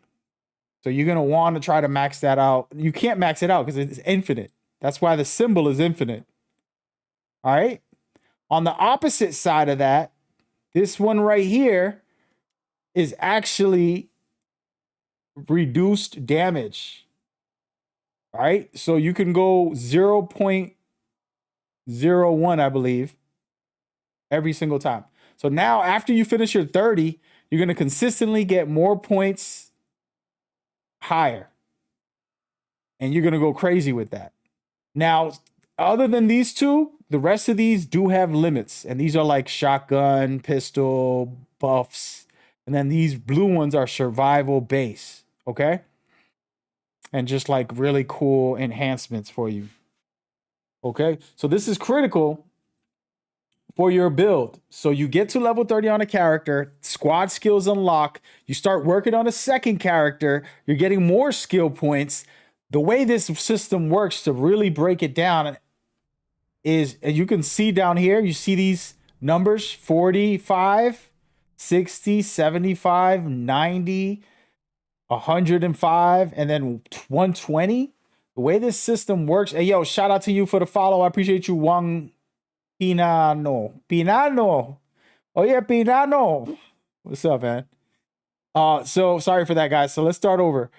So you're going to want to try to max that out. You can't max it out because it's infinite. That's why the symbol is infinite. All right. On the opposite side of that, this one right here is actually reduced damage. All right. So you can go 0.01, I believe, every single time. So now after you finish your 30, you're going to consistently get more points higher. And you're going to go crazy with that. Now, other than these two, the rest of these do have limits. And these are like shotgun, pistol, buffs. And then these blue ones are survival base, okay? And just like really cool enhancements for you, okay? So this is critical for your build. So you get to level 30 on a character, squad skills unlock, you start working on a second character, you're getting more skill points. The way this system works, to really break it down, is, and you can see down here, you see these numbers 45, 60, 75, 90, 105, and then 120. The way this system works, hey, yo, shout out to you for the follow. I appreciate you, Wang Pinano. Pinano. Oh, yeah, Pinano. What's up, man? So sorry for that, guys. So let's start over.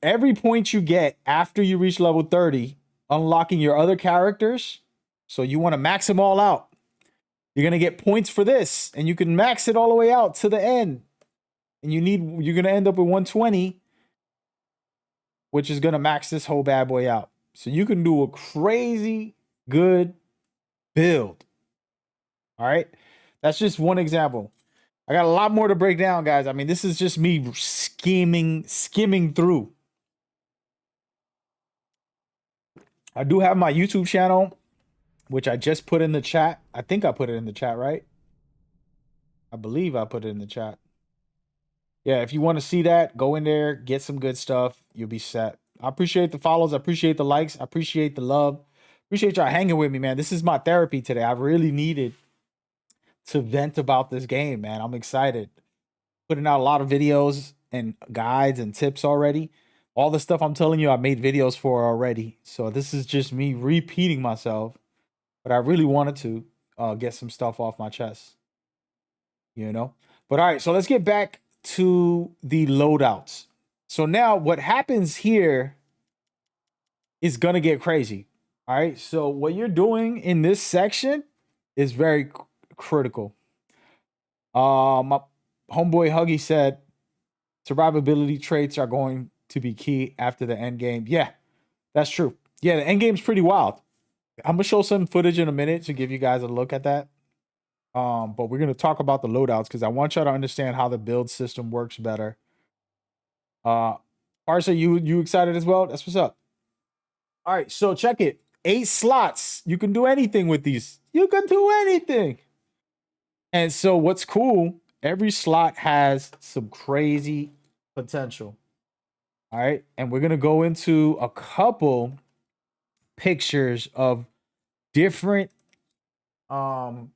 Every point you get after you reach level 30, unlocking your other characters. So you want to max them all out. You're going to get points for this, and you can max it all the way out to the end. And you're going to end up with 120, which is going to max this whole bad boy out. So you can do a crazy good build. All right. That's just one example. I got a lot more to break down, guys. I mean, this is just me skimming through. I do have my YouTube channel, which I just put in the chat. I think I put it in the chat, right? I believe I put it in the chat. Yeah, if you want to see that, go in there, get some good stuff. You'll be set. I appreciate the follows. I appreciate the likes. I appreciate the love. Appreciate y'all hanging with me, man. This is my therapy today. I really needed to vent about this game, man. I'm excited. Putting out a lot of videos and guides and tips already. All the stuff I'm telling you, I made videos for already. So this is just me repeating myself. But I really wanted to get some stuff off my chest. You know? But all right, so let's get back to the loadouts. So now what happens here is going to get crazy. All right, so what you're doing in this section is very critical. My homeboy Huggy said survivability traits are going to be key after the end game. Yeah, that's true. Yeah, the end game's pretty wild. I'm gonna show some footage in a minute to give you guys a look at that. But we're gonna talk about the loadouts because I want y'all to understand how the build system works better. Parsa, you excited as well? That's what's up. All right, so check it. 8 slots. You can do anything with these. You can do anything. And so what's cool, every slot has some crazy potential. All right. And we're going to go into a couple pictures of different top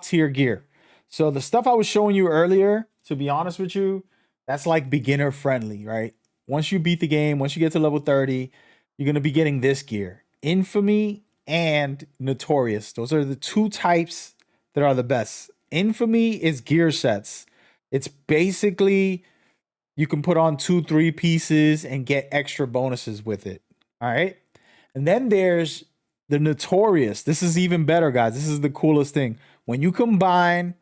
tier gear. So the stuff I was showing you earlier, to be honest with you, that's like beginner friendly, right? Once you beat the game, once you get to level 30, you're going to be getting this gear. Infamy and Notorious. Those are the two types that are the best. Infamy is gear sets. It's basically you can put on 2-3 pieces and get extra bonuses with it. All right. And then there's the Notorious. This is even better, guys. This is the coolest thing. When you combine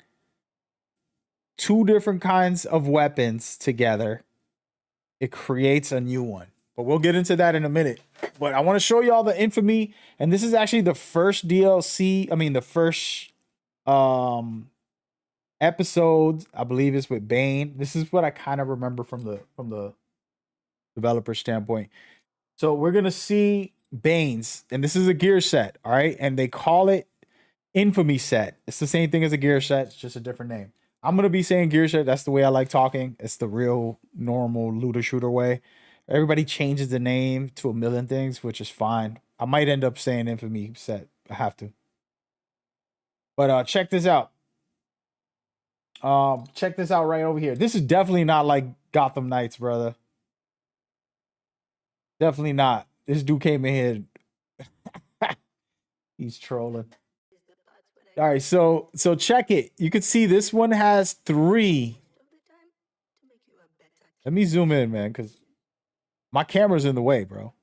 2 different kinds of weapons together, it creates a new one. But we'll get into that in a minute. But I want to show y'all the Infamy. And this is actually the first DLC. I mean, the first episode, I believe, is with Bane. This is what I kind of remember from the developer standpoint. So we're gonna see Bane's, and this is a gear set, all right? And they call it Infamy set. It's the same thing as a gear set, it's just a different name. I'm gonna be saying gear set. That's the way I like talking. It's the real normal looter shooter way. Everybody changes the name to a million things, which is fine. I might end up saying Infamy set. I have to. But check this out. Check this out right over here. This is definitely not like Gotham Knights, brother. Definitely not. This dude came in here. He's trolling. All right, so check it. You can see this one has 3. Let me zoom in, man, because my camera's in the way, bro.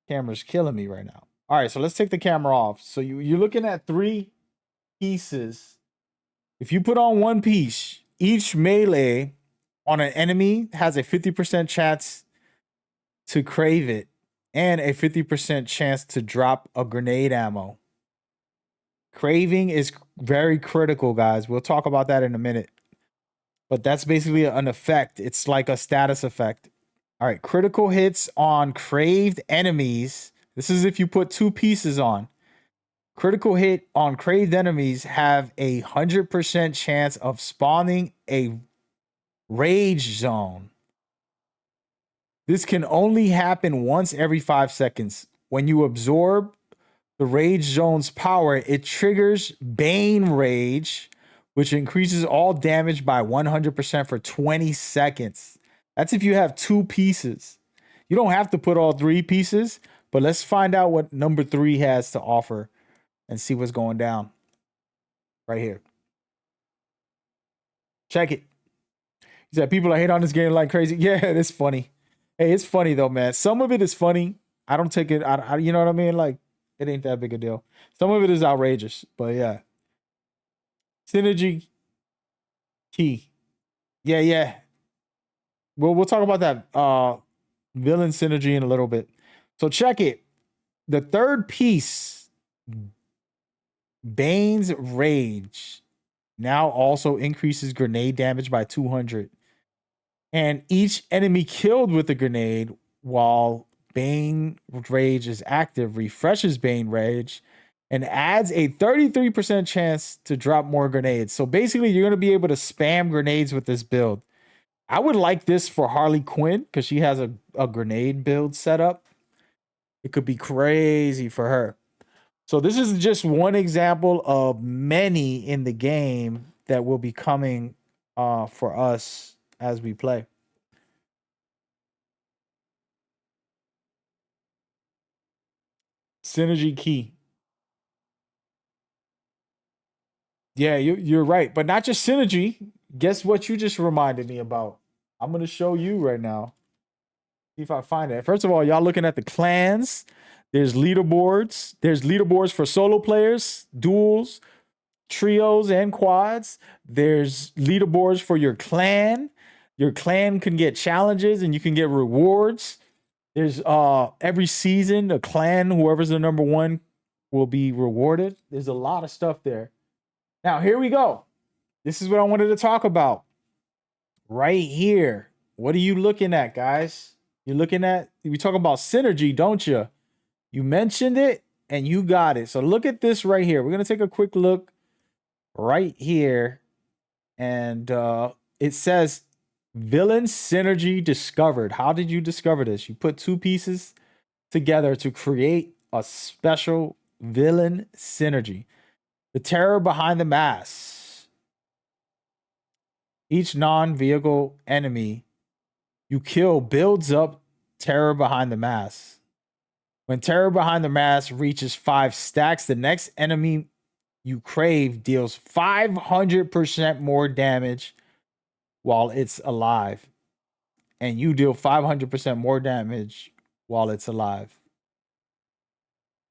Camera's killing me right now. All right, so let's take the camera off. So you're looking at 3 pieces. If you put on 1 piece, each melee on an enemy has a 50% chance to crave it and a 50% chance to drop a grenade ammo. Craving is very critical, guys. We'll talk about that in a minute. But that's basically an effect. It's like a status effect. All right, critical hits on craved enemies. This is if you put 2 pieces on. Critical hit on craved enemies have a 100% chance of spawning a rage zone. This can only happen once every 5 seconds. When you absorb the rage zone's power, it triggers Bane Rage, which increases all damage by 100% for 20 seconds. That's if you have 2 pieces. You don't have to put all 3 pieces, but let's find out what number 3 has to offer and see what's going down right here. Check it. He said people are hating on this game like crazy. Yeah, it's funny. Hey, it's funny though, man. Some of it is funny. I don't take it. You know what I mean? Like, it ain't that big a deal. Some of it is outrageous, but yeah. Synergy key. Yeah. We'll talk about that villain synergy in a little bit. So check it. The third piece, Bane's Rage, now also increases grenade damage by 200. And each enemy killed with a grenade while Bane Rage is active refreshes Bane Rage and adds a 33% chance to drop more grenades. So basically, you're going to be able to spam grenades with this build. I would like this for Harley Quinn because she has a grenade build set up. It could be crazy for her. So this is just one example of many in the game that will be coming for us as we play. Synergy key. Yeah, you're right. But not just synergy. Guess what you just reminded me about? I'm going to show you right now. See if I find it. First of all, y'all looking at the clans. There's leaderboards. There's leaderboards for solo players, duels, trios, and quads. There's leaderboards for your clan. Your clan can get challenges and you can get rewards. There's every season, a clan, whoever's the number 1 will be rewarded. There's a lot of stuff there. Now, here we go. This is what I wanted to talk about. Right here. What are you looking at, guys? You're looking at, we talk about synergy, don't you? You mentioned it and you got it. So look at this right here. We're going to take a quick look right here. And it says villain synergy discovered. How did you discover this? You put 2 pieces together to create a special villain synergy. The terror behind the mask. Each non-vehicle enemy you kill builds up terror behind the mask. When terror behind the mask reaches 5 stacks, the next enemy you crave deals 500% more damage while it's alive. And you deal 500% more damage while it's alive.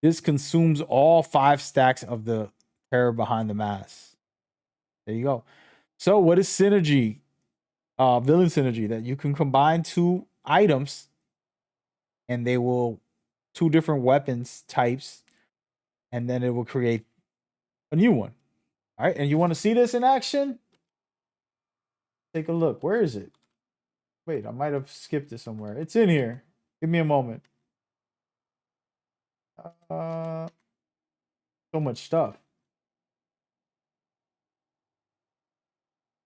This consumes all 5 stacks of the terror behind the mask. There you go. So what is synergy? Villain synergy, that you can combine 2 items and they will 2 different weapons types, and then it will create a new one. All right, and you want to see this in action? Take a look. Where is it? Wait, I might have skipped it somewhere. It's in here. Give me a moment. So much stuff.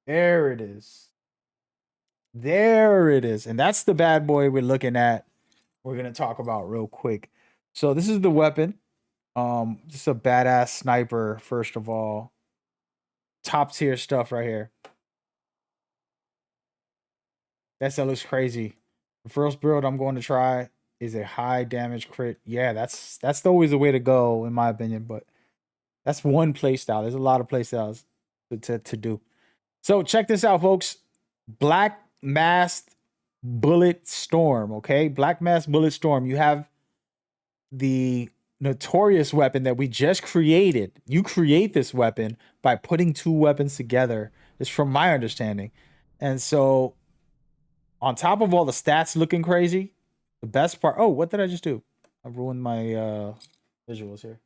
There it is. There it is. And that's the bad boy we're looking at. We're going to talk about real quick. So this is the weapon. This is a badass sniper, first of all. Top tier stuff right here. That looks crazy. The first build I'm going to try is a high damage crit. Yeah, that's always the way to go, in my opinion. But that's one playstyle. There's a lot of playstyles to do. So check this out, folks. Black Masked Bullet Storm. Okay, Black Masked Bullet Storm. You have the notorious weapon that we just created. You create this weapon by putting 2 weapons together. It's from my understanding. And so on top of all the stats looking crazy, the best part, oh, what did I just do? I ruined my visuals here.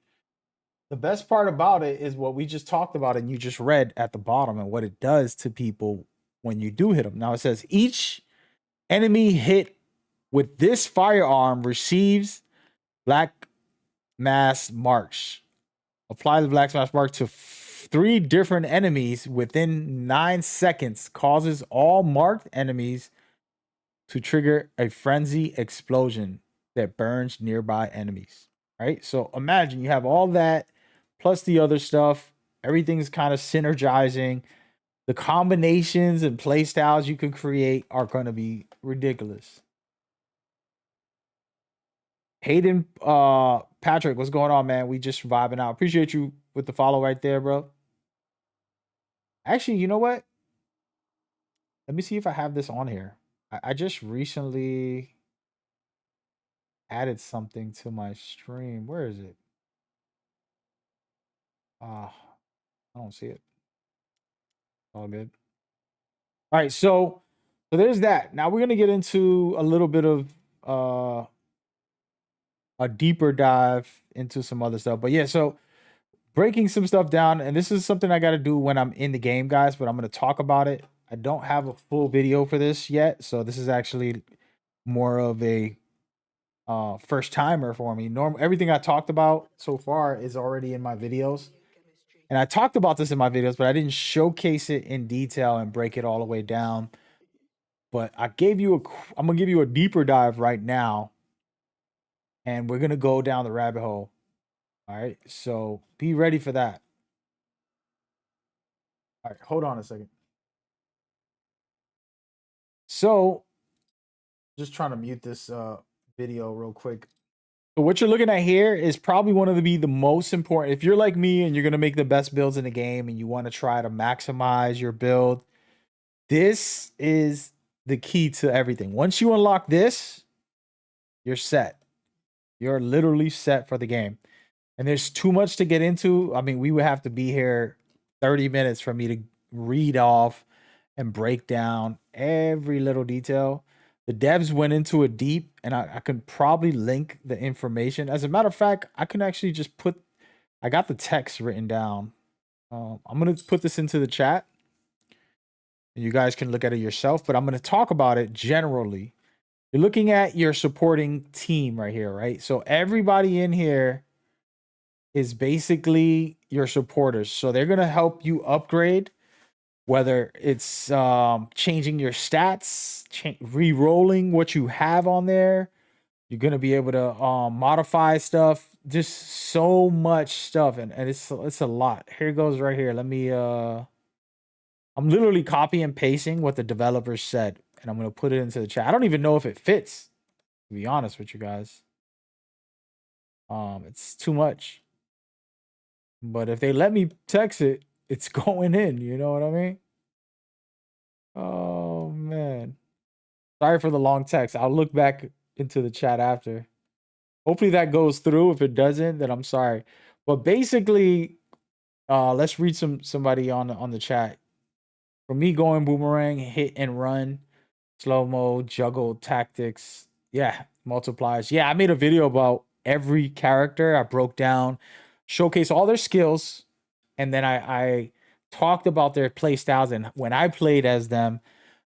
The best part about it is what we just talked about and you just read at the bottom, and what it does to people when you do hit them. Now it says each enemy hit with this firearm receives Black Mass marks. Apply the Black Mass mark to 3 different enemies within 9 seconds. Causes all marked enemies to trigger a frenzy explosion that burns nearby enemies. Right? So imagine you have all that plus the other stuff. Everything's kind of synergizing. The combinations and play styles you can create are going to be ridiculous. Hayden Patrick, what's going on, man? We just vibing out. Appreciate you with the follow right there, bro. Actually, you know what? Let me see if I have this on here. I just recently added something to my stream. Where is it? I don't see it. All good. All right, so there's that. Now we're gonna get into a little bit of a deeper dive into some other stuff. But yeah, so breaking some stuff down, and this is something I got to do when I'm in the game, guys. But I'm gonna talk about it. I don't have a full video for this yet, so this is actually more of a first timer for me. Everything I talked about so far is already in my videos. And I talked about this in my videos, but I didn't showcase it in detail and break it all the way down. But I'm gonna give you a deeper dive right now. And we're gonna go down the rabbit hole. All right. So be ready for that. All right, hold on a second. So just trying to mute this video real quick. So what you're looking at here is probably one of the most important. If you're like me and you're going to make the best builds in the game and you want to try to maximize your build, this is the key to everything. Once you unlock this, you're set. You're literally set for the game. And there's too much to get into. I mean, we would have to be here 30 minutes for me to read off and break down every little detail. The devs went into it deep, and I can probably link the information. As a matter of fact, I can actually just I got the text written down. I'm going to put this into the chat. And you guys can look at it yourself, but I'm going to talk about it generally. You're looking at your supporting team right here, right? So everybody in here is basically your supporters. So they're going to help you upgrade, whether it's changing your stats, re-rolling what you have on there. You're going to be able to modify stuff. Just so much stuff. And it's a lot. Here goes right here. Let me... I'm literally copy and pasting what the developers said. And I'm going to put it into the chat. I don't even know if it fits, to be honest with you guys. It's too much. But if they let me text it, it's going in. You know what I mean? Oh, man. Sorry for the long text. I'll look back into the chat after. Hopefully that goes through. If it doesn't, then I'm sorry. But basically, let's read somebody on the chat. For me, going Boomerang, hit and run, slow-mo, juggle tactics. Yeah, multipliers. Yeah, I made a video about every character. I broke down, showcased all their skills, and then I talked about their play styles and when I played as them,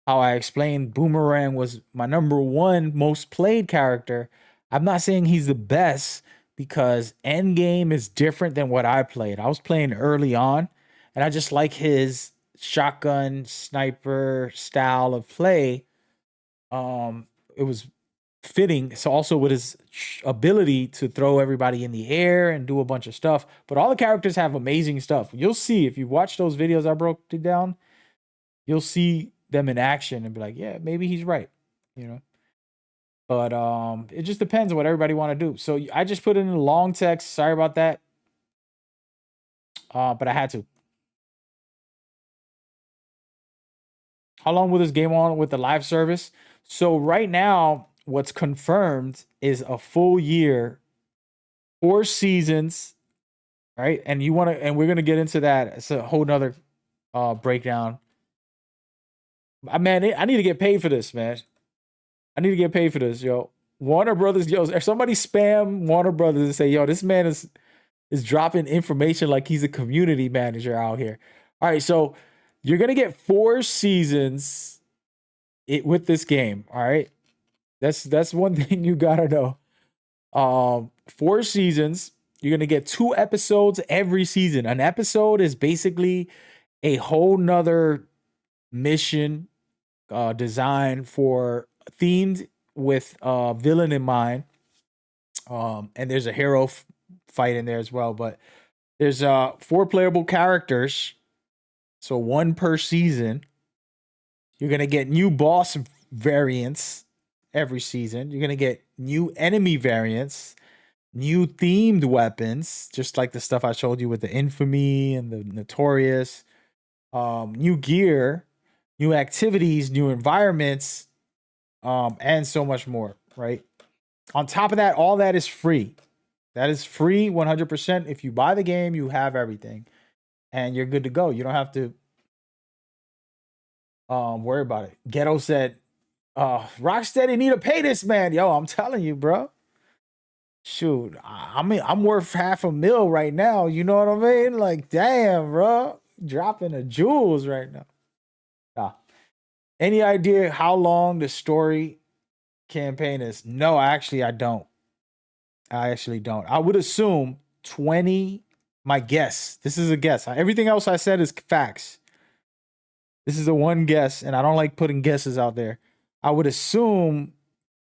how I explained Boomerang was my #1 most played character. I'm not saying he's the best because Endgame is different than what I played. I was playing early on, and I just like his shotgun sniper style of play. It was fitting. So also with his ability to throw everybody in the air and do a bunch of stuff. But all the characters have amazing stuff. You'll see if you watch those videos I broke it down, you'll see them in action and be like, yeah, maybe he's right, you know. But it just depends on what everybody want to do. So I just put it in a long text. Sorry about that. But I had to. How long will this game on with the live service? So right now, what's confirmed is a full year, 4 seasons, right? And we're gonna get into that. It's a whole nother breakdown. Man, I need to get paid for this, man. I need to get paid for this, yo. Warner Brothers, yo, if somebody spam Warner Brothers and say, yo, this man is dropping information like he's a community manager out here. All right, so you're gonna get 4 seasons with this game. All right, that's one thing you gotta know. 4 seasons. You're gonna get 2 episodes every season. An episode is basically a whole nother mission designed for themed with a villain in mind. And there's a hero fight in there as well. But there's 4 playable characters, so 1 per season. You're gonna get new boss variants every season. You're gonna get new enemy variants, new themed weapons, just like the stuff I showed you with the Infamy and the Notorious. New gear, new activities, new environments, and so much more, right? On top of that, all that is free. That is free 100%. If you buy the game, you have everything and you're good to go. You don't have to worry about it. Ghetto said, Rocksteady need to pay this man. Yo, I'm telling you, bro. Shoot, I mean, I'm worth $500,000 right now. You know what I mean? Like, damn, bro. Dropping the jewels right now. Any idea how long the story campaign is? No, actually, I don't. I would assume 20. My guess. This is a guess. Everything else I said is facts. This is a one guess, and I don't like putting guesses out there. I would assume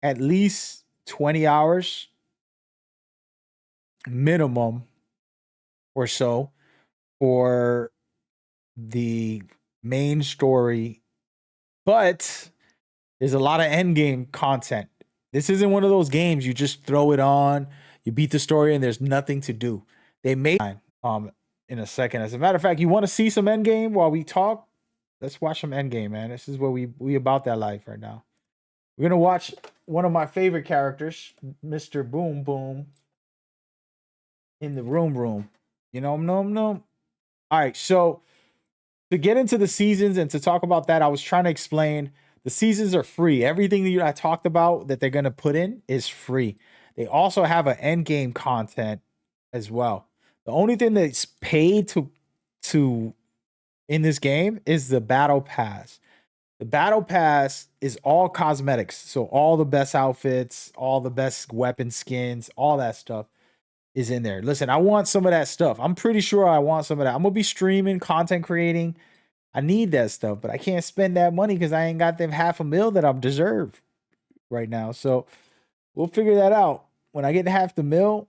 at least 20 hours minimum or so for the main story, but there's a lot of endgame content. This isn't one of those games you just throw it on, you beat the story, and there's nothing to do. They made in a second. As a matter of fact, you want to see some endgame while we talk? Let's watch some endgame, man. This is what we about that life right now. We're gonna watch one of my favorite characters, Mr. Boom Boom, in the room. You know, no. All right, so to get into the seasons and to talk about that, I was trying to explain the seasons are free. Everything that I talked about that they're going to put in is free. They also have an end game content as well. The only thing that's paid to in this game is the battle pass. The battle pass is all cosmetics. So all the best outfits, all the best weapon skins, all that stuff is in there. Listen, I want some of that stuff. I'm pretty sure I want some of that. I'm gonna be streaming, content creating. I need that stuff, but I can't spend that money because I ain't got them $500,000 that I deserve right now. So we'll figure that out. When I get $500,000,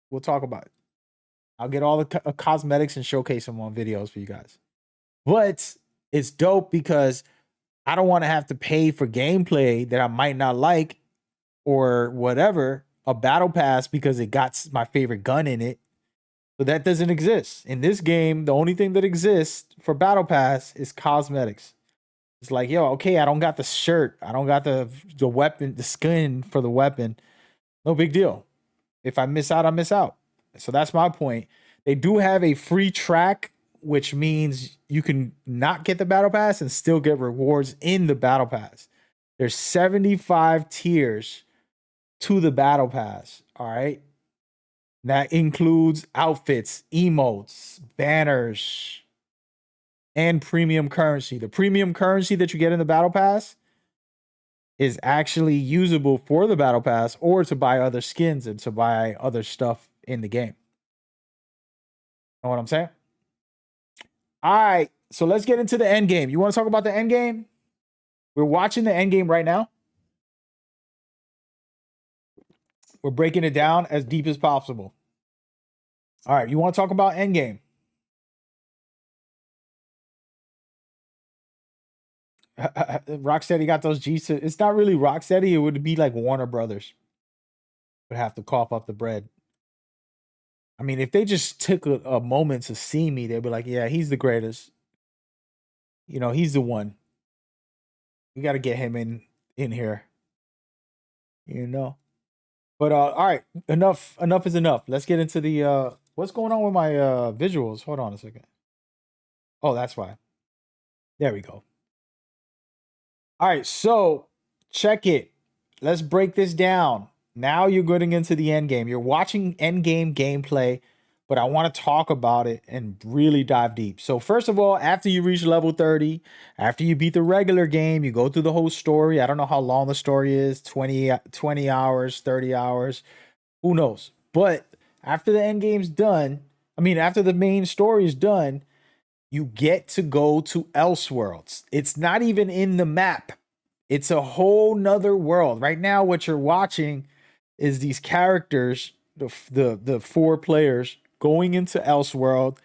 we'll talk about it. I'll get all the cosmetics and showcase them on videos for you guys. But it's dope because I don't want to have to pay for gameplay that I might not like or whatever. A battle pass because it got my favorite gun in it. So that doesn't exist. In this game, the only thing that exists for battle pass is cosmetics. It's like, yo, okay, I don't got the shirt. I don't got the weapon, the skin for the weapon. No big deal. If I miss out, I miss out. So that's my point. They do have a free track, which means you can not get the battle pass and still get rewards in the battle pass. There's 75 tiers to the battle pass. All right. That includes outfits, emotes, banners, and premium currency. The premium currency that you get in the battle pass is actually usable for the battle pass or to buy other skins and to buy other stuff in the game. Know what I'm saying? All right. So let's get into the end game. You want to talk about the end game? We're watching the end game right now. We're breaking it down as deep as possible. All right, you want to talk about Endgame? Rocksteady got those G's. It's not really Rocksteady. It would be like Warner Brothers. Would have to cough up the bread. I mean, if they just took a moment to see me, they'd be like, yeah, he's the greatest. You know, he's the one. We got to get him in here. You know? But all right, enough is enough. Let's get into the what's going on with my visuals. Hold on a second. Oh, that's why. There we go. All right, so check it. Let's break this down. Now you're getting into the end game. You're watching end game gameplay, but I want to talk about it and really dive deep. So first of all, after you reach level 30, after you beat the regular game, you go through the whole story. I don't know how long the story is, 20 hours, 30 hours, who knows? But after the end game's done, after the main story is done, you get to go to Elseworlds. It's not even in the map. It's a whole nother world. Right now, what you're watching is these characters, the four players going into Elseworld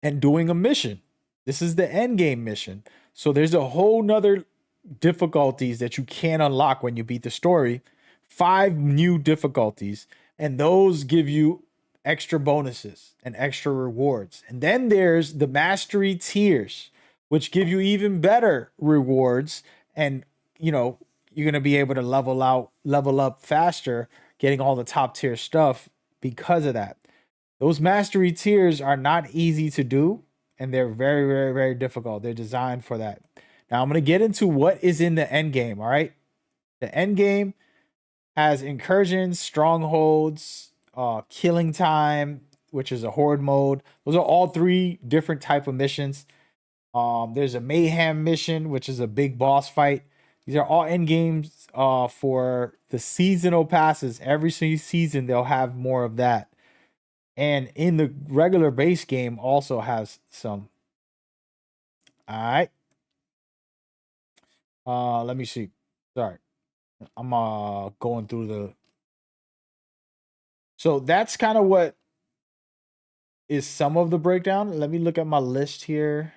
and doing a mission. This is the end game mission. So there's a whole nother difficulties that you can't unlock when you beat the story. 5 new difficulties, and those give you extra bonuses and extra rewards. And then there's the mastery tiers, which give you even better rewards. And you're gonna be able to level up faster, getting all the top tier stuff because of that. Those mastery tiers are not easy to do, and they're very, very, very difficult. They're designed for that. Now I'm going to get into what is in the end game, all right? The end game has incursions, strongholds, killing time, which is a horde mode. Those are all 3 different type of missions. There's a mayhem mission, which is a big boss fight. These are all end games for the seasonal passes. Every season they'll have more of that. And in the regular base game also has some. All right. Let me see. Sorry. I'm going through the. So that's kind of what is some of the breakdown. Let me look at my list here.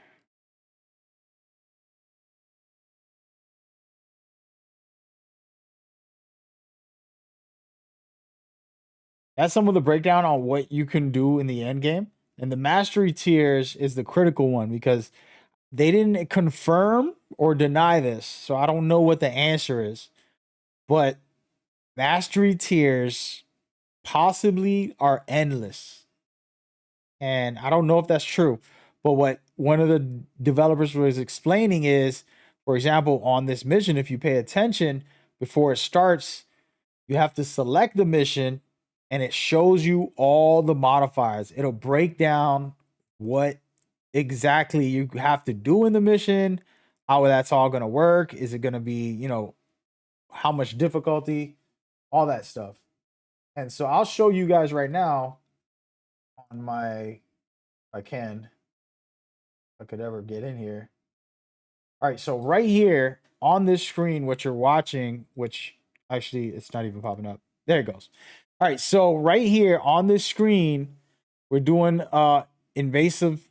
That's some of the breakdown on what you can do in the end game. And the mastery tiers is the critical one because they didn't confirm or deny this. So I don't know what the answer is. But mastery tiers possibly are endless. And I don't know if that's true. But what one of the developers was explaining is, for example, on this mission, if you pay attention before it starts, you have to select the mission and it shows you all the modifiers. It'll break down what exactly you have to do in the mission, how that's all going to work. Is it going to be, how much difficulty, all that stuff. And so I'll show you guys right now on my, if I could ever get in here. All right, so right here on this screen, what you're watching, which actually it's not even popping up. There it goes. All right, so right here on this screen, we're doing invasive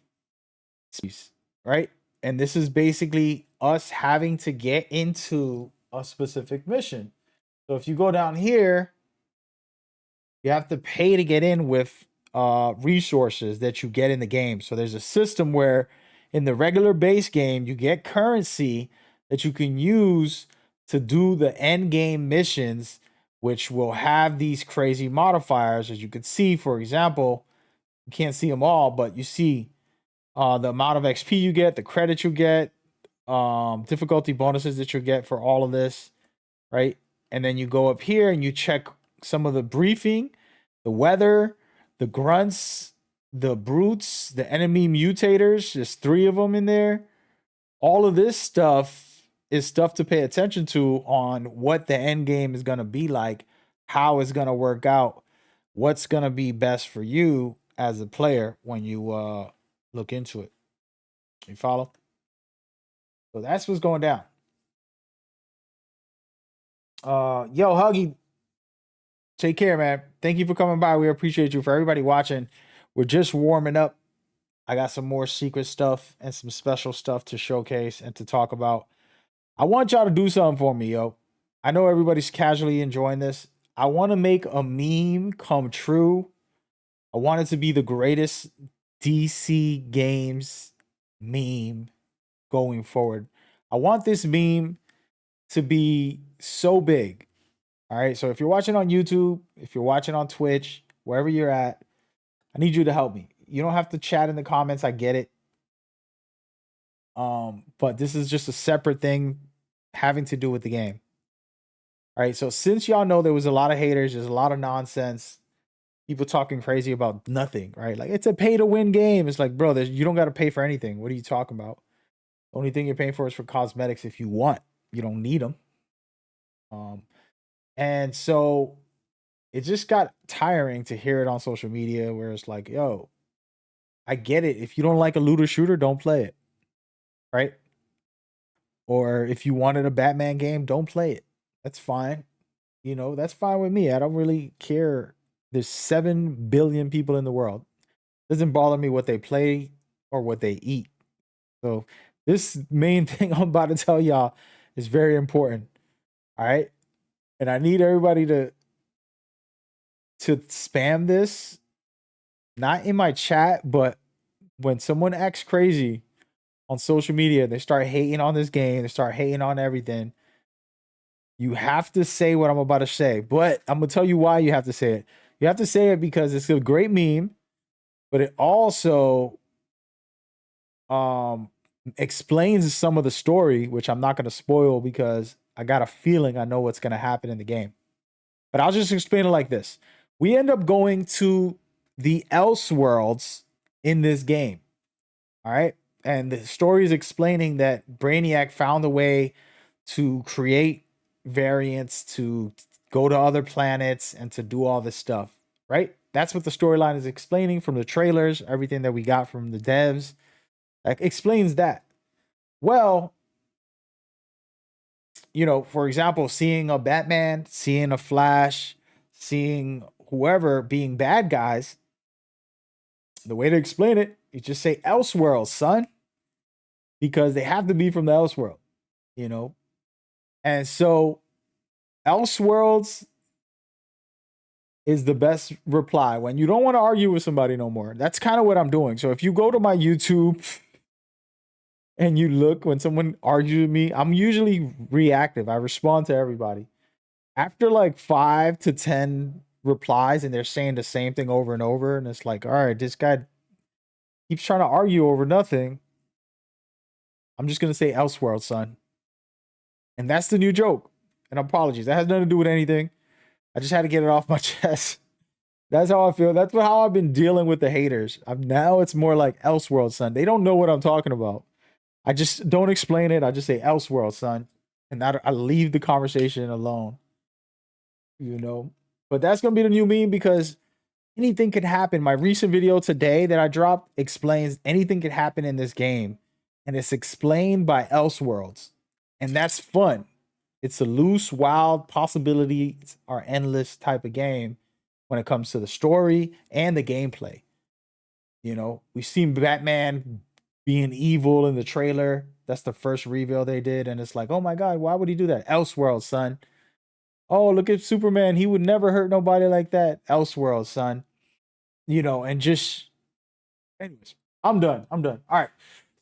species, right? And this is basically us having to get into a specific mission. So if you go down here, you have to pay to get in with resources that you get in the game. So there's a system where in the regular base game, you get currency that you can use to do the end game missions, which will have these crazy modifiers. As you can see, for example, you can't see them all, but you see the amount of XP you get, the credit you get, difficulty bonuses that you get for all of this, right? And then you go up here and you check some of the briefing, the weather, the grunts, the brutes, the enemy mutators. There's 3 of them in there. All of this stuff is stuff to pay attention to on what the end game is going to be like, how it's going to work out, what's going to be best for you as a player when you look into it. You follow? So that's what's going down. Yo, Huggy, take care, man. Thank you for coming by. We appreciate you. For everybody watching, we're just warming up. I got some more secret stuff and some special stuff to showcase and to talk about. I want y'all to do something for me, yo. I know everybody's casually enjoying this. I want to make a meme come true. I want it to be the greatest DC games meme going forward. I want this meme to be so big. All right. So if you're watching on YouTube, if you're watching on Twitch, wherever you're at, I need you to help me. You don't have to chat in the comments. I get it. But this is just a separate thing having to do with the game. All right. So since y'all know there was a lot of haters, there's a lot of nonsense, people talking crazy about nothing, right? Like, it's a pay to win game. It's like, bro, you don't got to pay for anything. What are you talking about? The only thing you're paying for is for cosmetics if you want. You don't need them. And so it just got tiring to hear it on social media where it's like, yo, I get it. If you don't like a looter shooter, don't play it. Right? Or if you wanted a Batman game, don't play it. That's fine. You know, that's fine with me. I don't really care. There's 7 billion people in the world. Doesn't bother me what they play or what they eat. So this main thing I'm about to tell y'all is very important. All right. And I need everybody to spam this, not in my chat, but when someone acts crazy on social media, they start hating on this game, they start hating on everything. You have to say what I'm about to say, but I'm gonna tell you why you have to say it. You have to say it because it's a great meme, but it also explains some of the story, which I'm not gonna spoil because I got a feeling I know what's gonna happen in the game. But I'll just explain it like this. We end up going to the Elseworlds in this game. All right. And the story is explaining that Brainiac found a way to create variants, to go to other planets, and to do all this stuff. Right. That's what the storyline is explaining from the trailers, everything that we got from the devs. That explains that. Well, you know, for example, seeing a Batman, seeing a Flash, seeing whoever being bad guys, the way to explain it, you just say Elseworlds, son, because they have to be from the Elseworld, you know? And so Elseworlds is the best reply when you don't want to argue with somebody no more. That's kind of what I'm doing. So if you go to my YouTube and you look when someone argues with me, I'm usually reactive. I respond to everybody. After like 5 to 10 replies and they're saying the same thing over and over, and it's like, all right, this guy keeps trying to argue over nothing. I'm just gonna say Elseworld, son. And that's the new joke. And apologies. That has nothing to do with anything. I just had to get it off my chest. That's how I feel. That's how I've been dealing with the haters. Now it's more like Elseworld, son. They don't know what I'm talking about. I just don't explain it. I just say Elseworld, son. And I leave the conversation alone. You know? But that's gonna be the new meme because anything could happen. My recent video today that I dropped explains anything could happen in this game. And it's explained by Elseworlds. And that's fun. It's a loose, wild, possibilities are endless type of game when it comes to the story and the gameplay. You know, we've seen Batman being evil in the trailer. That's the first reveal they did. And it's like, oh my God, why would he do that? Elseworld, son. Oh, look at Superman. He would never hurt nobody like that. Elseworld, son. You know, and just, anyways, I'm done. All right.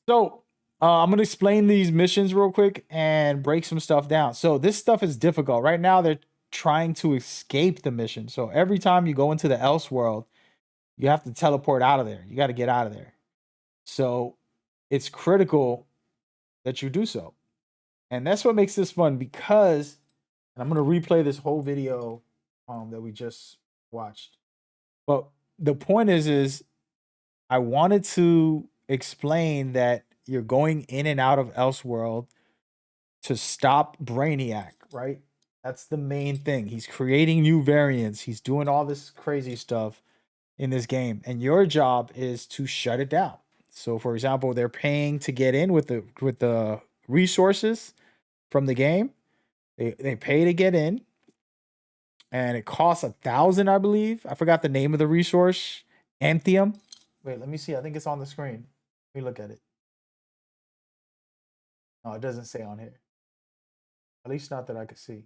So I'm going to explain these missions real quick and break some stuff down. So this stuff is difficult. Right now, they're trying to escape the mission. So every time you go into the Elseworld, you have to teleport out of there. You got to get out of there. So it's critical that you do so. And that's what makes this fun because, and I'm going to replay this whole video that we just watched. But the point is I wanted to explain that you're going in and out of Elseworld to stop Brainiac, right? That's the main thing. He's creating new variants. He's doing all this crazy stuff in this game. And your job is to shut it down. So for example, they're paying to get in with the resources from the game. They pay to get in. And it costs 1,000, I believe. I forgot the name of the resource. Anthium. Wait, let me see. I think it's on the screen. Let me look at it. No, it doesn't say on here. At least not that I could see.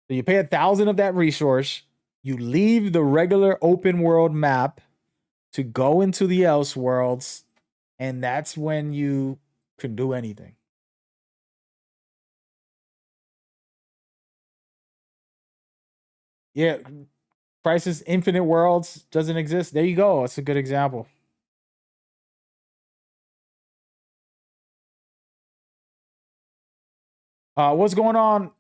So you pay 1,000 of that resource. You leave the regular open world map to go into the Elseworlds. And that's when you can do anything. Yeah. Crisis Infinite Worlds doesn't exist. There you go. That's a good example. What's going on,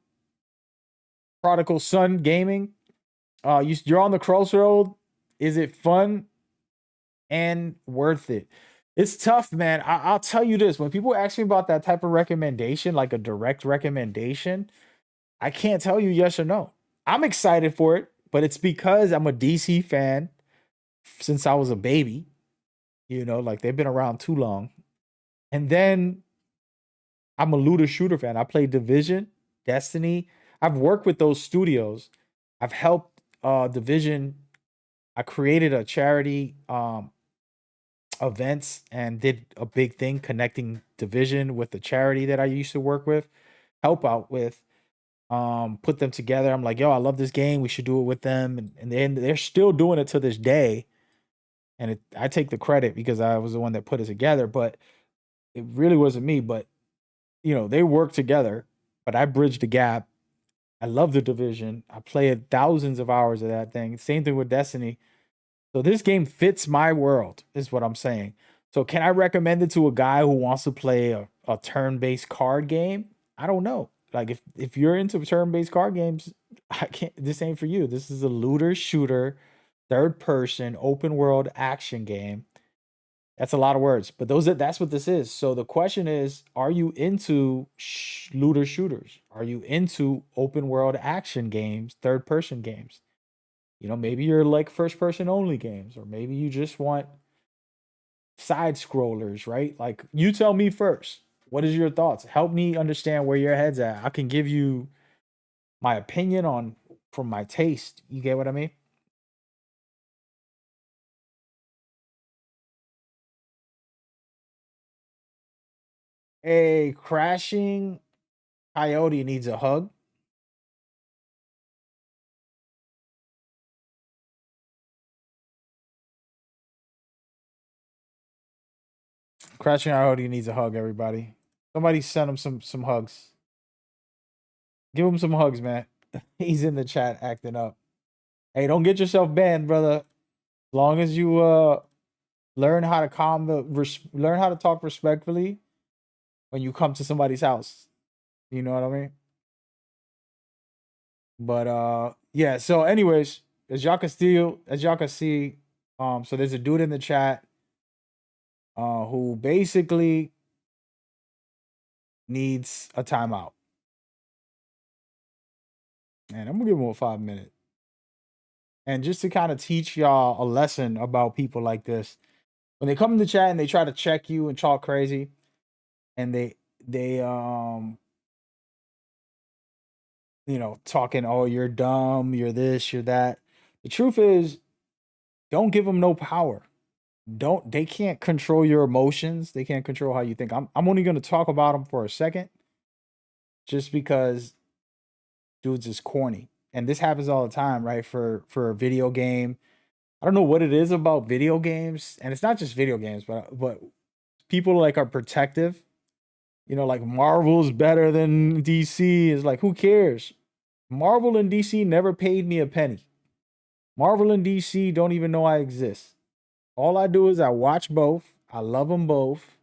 Prodigal Son Gaming? You're on the crossroad. Is it fun and worth it? It's tough, man. I'll tell you this. When people ask me about that type of recommendation, like a direct recommendation, I can't tell you yes or no. I'm excited for it, but it's because I'm a DC fan since I was a baby. You know, like they've been around too long. And then I'm a looter shooter fan. I play Division, Destiny. I've worked with those studios. I've helped Division. I created a charity events and did a big thing connecting Division with the charity that I used to work with, help out with. Put them together. I'm like, yo, I love this game. We should do it with them, and they're still doing it to this day. And I take the credit because I was the one that put it together, but it really wasn't me. But they work together. But I bridged the gap. I love the Division. I played thousands of hours of that thing. Same thing with Destiny. So this game fits my world, is what I'm saying. So can I recommend it to a guy who wants to play a turn-based card game? I don't know. Like if you're into turn-based card games, I can't. This ain't for you. This is a looter shooter, third-person open world action game. That's a lot of words, but that's what this is. So the question is, are you into looter shooters? Are you into open world action games, third-person games? Maybe you're like first-person only games, or maybe you just want side scrollers, right? Like, you tell me first. What is your thoughts? Help me understand where your head's at. I can give you my opinion from my taste. You get what I mean? A crashing coyote needs a hug. Crashing coyote needs a hug, everybody. Somebody send him some hugs. Give him some hugs, man. He's in the chat acting up. Hey, don't get yourself banned, brother. As long as you learn how to learn how to talk respectfully when you come to somebody's house. You know what I mean? But yeah, so anyways, as y'all can see, so there's a dude in the chat who basically needs a timeout. And I'm gonna give him a 5 minute. And just to kind of teach y'all a lesson about people like this, when they come in the chat and they try to check you and talk crazy, and they talking, oh, you're dumb, you're this, you're that. The truth is, don't give them no power. They can't control your emotions. They can't control how you think. I'm only going to talk about them for a second, just because dudes is corny. And this happens all the time, right? For a video game. I don't know what it is about video games, and it's not just video games, but people like are protective. Like Marvel's better than DC. Is like, who cares? Marvel and DC never paid me a penny. Marvel and DC don't even know I exist. All I do is I watch both. I love them both.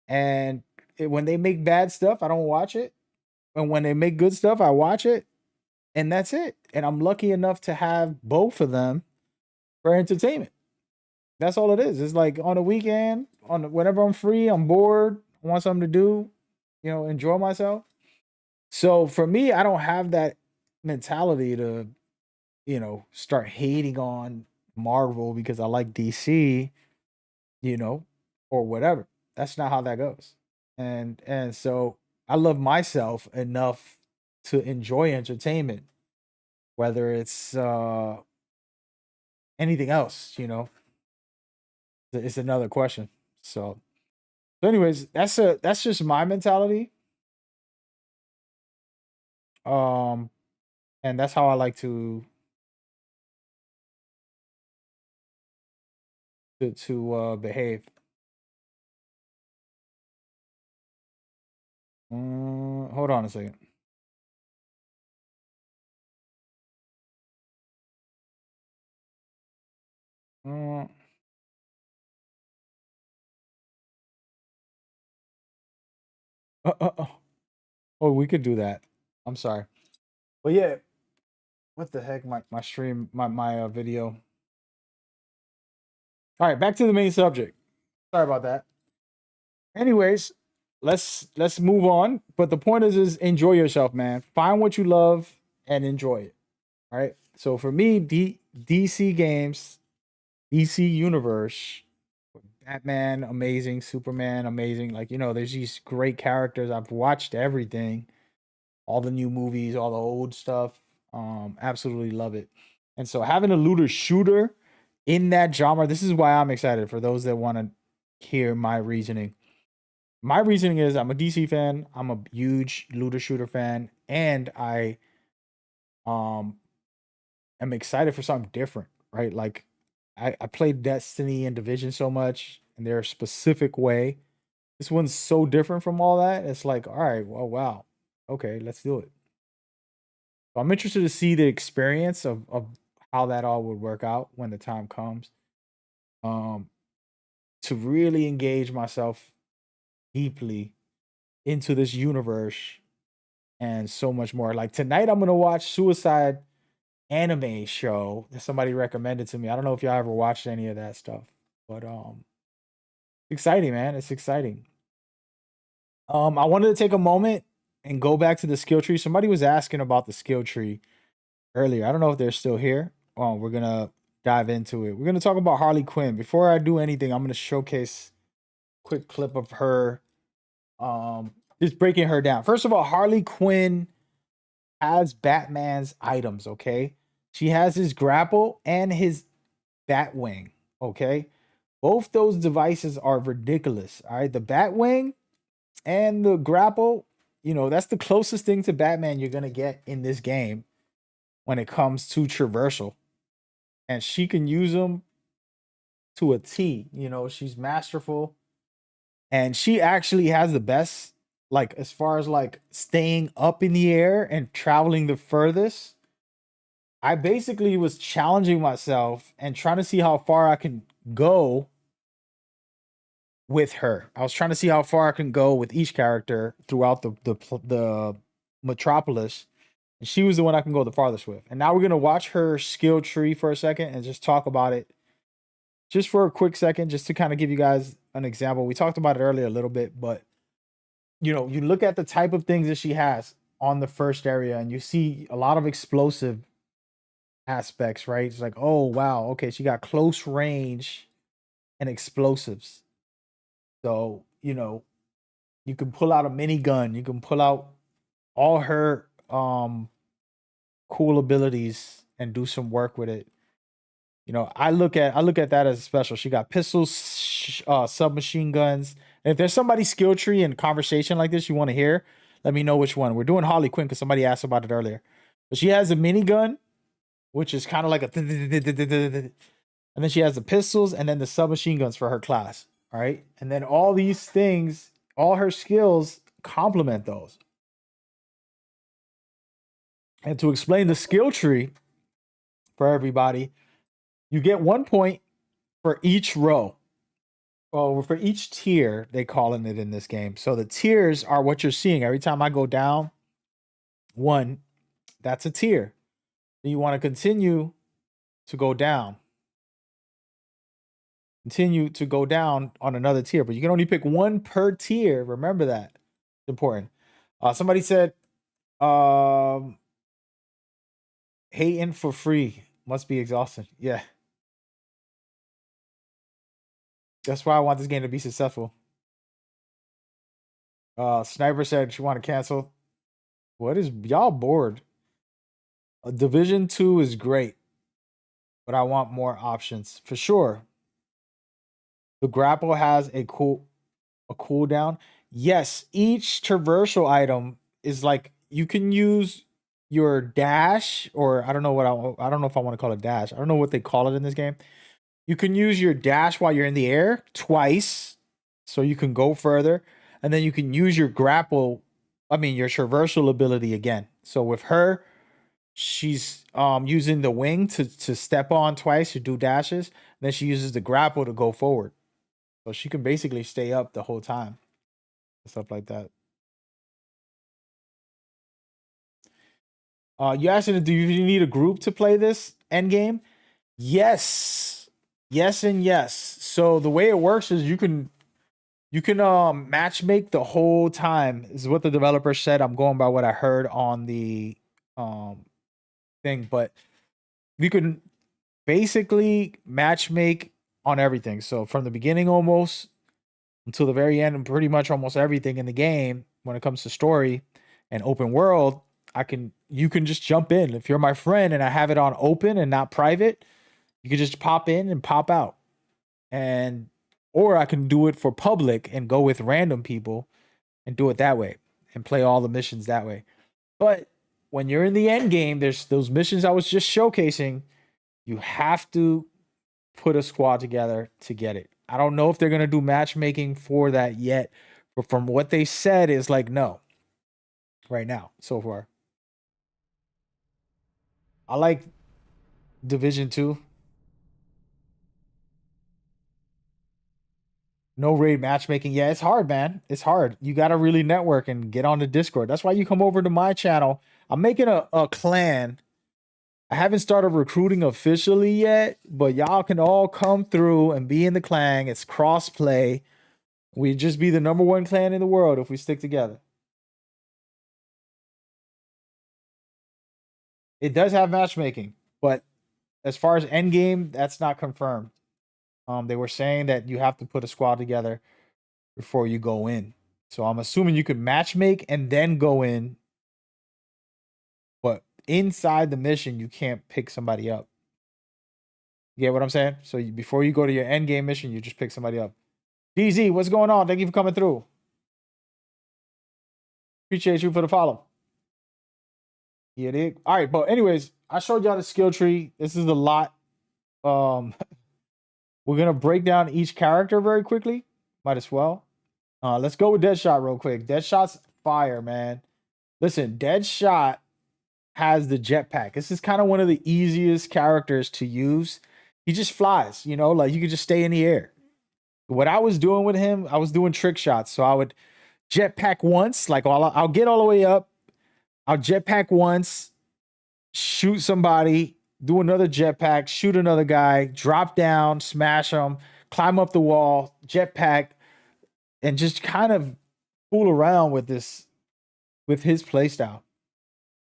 And when they make bad stuff, I don't watch it. And when they make good stuff, I watch it. And that's it. And I'm lucky enough to have both of them for entertainment. That's all it is. It's like on a weekend, whenever I'm free, I'm bored, I want something to do, enjoy myself. So for me, I don't have that mentality to, start hating on Marvel because I like DC, or whatever. That's not how that goes. And so I love myself enough to enjoy entertainment, whether it's anything else, it's another question. So anyways, that's just my mentality. And that's how I like to behave. Hold on a second. Oh, we could do that. I'm sorry. But yeah, what the heck? My stream, my video. All right, back to the main subject. Sorry about that. Anyways, let's move on. But the point is enjoy yourself, man. Find what you love and enjoy it. All right. So for me, DC games, DC universe, Batman, amazing. Superman, amazing. Like, you know, there's these great characters. I've watched everything, all the new movies, all the old stuff. Absolutely love it. And so having a looter shooter in that genre, this is why I'm excited for those that want to hear my reasoning. My reasoning is I'm a DC fan, I'm a huge looter shooter fan, and I um am excited for something different, right? Like I played Destiny and Division so much in their specific way. This one's so different from all that. It's like, all right, well, wow. Okay, let's do it. So I'm interested to see the experience of how that all would work out when the time comes. Um, to really engage myself deeply into this universe and so much more. Like tonight, I'm gonna watch Suicide anime show that somebody recommended to me. I don't know if y'all ever watched any of that stuff, but exciting, man. It's exciting. I wanted to take a moment and go back to the skill tree. Somebody was asking about the skill tree earlier. I don't know if they're still here. We're gonna dive into it. We're gonna talk about Harley Quinn. Before I do anything, I'm gonna showcase a quick clip of her just breaking her down. First of all, Harley Quinn has Batman's items, okay? She has his grapple and his Batwing, okay? Both those devices are ridiculous, all right? The Batwing and the grapple, you know, that's the closest thing to Batman you're going to get in this game when it comes to traversal. And she can use them to a T, you know, she's masterful. And she actually has the best, like, as far as like staying up in the air and traveling the furthest. I basically was challenging myself and trying to see how far I can go with her. I was trying to see how far I can go with each character throughout the metropolis. And she was the one I can go the farthest with. And now we're gonna watch her skill tree for a second and just talk about it just for a quick second, just to kind of give you guys an example. We talked about it earlier a little bit, but you know, you look at the type of things that she has on the first area, and you see a lot of explosive aspects, right? It's like, oh wow, okay, she got close range and explosives. So, you know, you can pull out a minigun, you can pull out all her cool abilities and do some work with it. You know, I look at that as special. She got pistols, submachine guns. And if there's somebody skill tree and conversation like this you want to hear, let me know which one. We're doing Harley Quinn because somebody asked about it earlier. But she has a minigun, which is kind of like a and then she has the pistols and then the submachine guns for her class. All right. And then all these things, all her skills complement those. And to explain the skill tree for everybody, you get 1 point for each row. Well, for each tier, they calling it in this game. So the tiers are what you're seeing. Every time I go down one, that's a tier. Then you want to continue to go down. Continue to go down on another tier, but you can only pick one per tier. Remember that. It's important. Somebody said, hating for free must be exhausting. Yeah. That's why I want this game to be successful. Sniper said she want to cancel. What is y'all bored? Division 2 is great, but I want more options for sure. The grapple has a cooldown. Yes, each traversal item is like you can use your dash, or I don't know I don't know if I want to call it dash. I don't know what they call it in this game. You can use your dash while you're in the air twice, so you can go further, and then you can use your grapple. I mean, your traversal ability again. So with her, she's using the wing to step on twice to do dashes. Then she uses the grapple to go forward. So she can basically stay up the whole time. Stuff like that. You asked me, do you need a group to play this Endgame? Yes. Yes and yes. So the way it works is you can match make the whole time, is what the developer said. I'm going by what I heard on the thing, but you can basically match make on everything. So from the beginning almost until the very end, and pretty much almost everything in the game when it comes to story and open world, you can just jump in. If you're my friend and I have it on open and not private, you can just pop in and pop out. And or I can do it for public and go with random people and do it that way and play all the missions that way. But when you're in the end game, there's those missions I was just showcasing. You have to put a squad together to get it. I don't know if they're gonna do matchmaking for that yet, but from what they said is like no. Right now, so far. I like Division 2. No raid matchmaking. Yeah, it's hard, man. It's hard. You got to really network and get on the Discord. That's why you come over to my channel. I'm making a clan. I haven't started recruiting officially yet, but y'all can all come through and be in the clan. It's cross play. We just be the #1 clan in the world if we stick together. It does have matchmaking, but as far as endgame, that's not confirmed. They were saying that you have to put a squad together before you go in. So I'm assuming you could matchmake and then go in. But inside the mission, you can't pick somebody up. You get what I'm saying? So before you go to your end game mission, you just pick somebody up. DZ, what's going on? Thank you for coming through. Appreciate you for the follow. Yeah, dig. All right, but anyways, I showed y'all the skill tree. This is a lot. We're gonna break down each character very quickly. Might as well. Let's go with DeadShot real quick. DeadShot's fire, man. Listen, DeadShot has the jetpack. This is kind of one of the easiest characters to use. He just flies, you know, like you could just stay in the air. What I was doing with him, I was doing trick shots. So I would jetpack once, like I'll get all the way up. I'll jetpack once, shoot somebody, do another jetpack, shoot another guy, drop down, smash them, climb up the wall, jetpack, and just kind of fool around with his playstyle.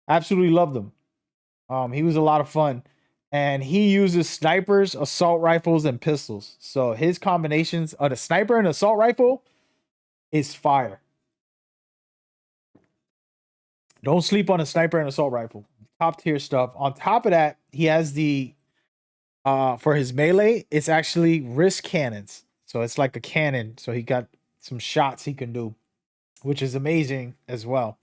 Absolutely loved him. He was a lot of fun. And he uses snipers, assault rifles, and pistols. So his combinations of the sniper and assault rifle is fire. Don't sleep on a sniper and assault rifle. Top tier stuff. On top of that, he has the for his melee, it's actually wrist cannons. So it's like a cannon. So he got some shots he can do, which is amazing as well.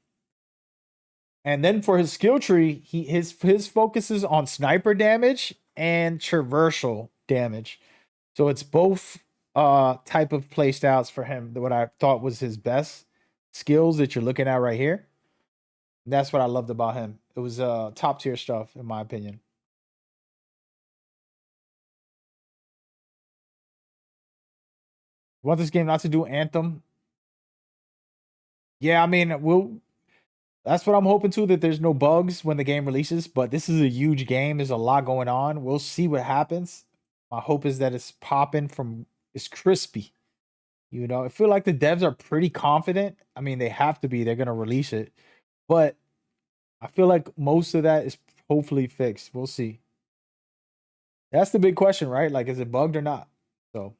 And then for his skill tree, his focus is on sniper damage and traversal damage. So it's both type of playstyles for him. What I thought was his best skills that you're looking at right here. And that's what I loved about him. It was top tier stuff in my opinion. Want this game not to do Anthem? Yeah, I mean, that's what I'm hoping to, that there's no bugs when the game releases, but this is a huge game. There's a lot going on. We'll see what happens. My hope is that it's popping it's crispy. You know, I feel like the devs are pretty confident. I mean, they have to be. They're going to release it. But I feel like most of that is hopefully fixed. We'll see. That's the big question, right? Like, is it bugged or not? So.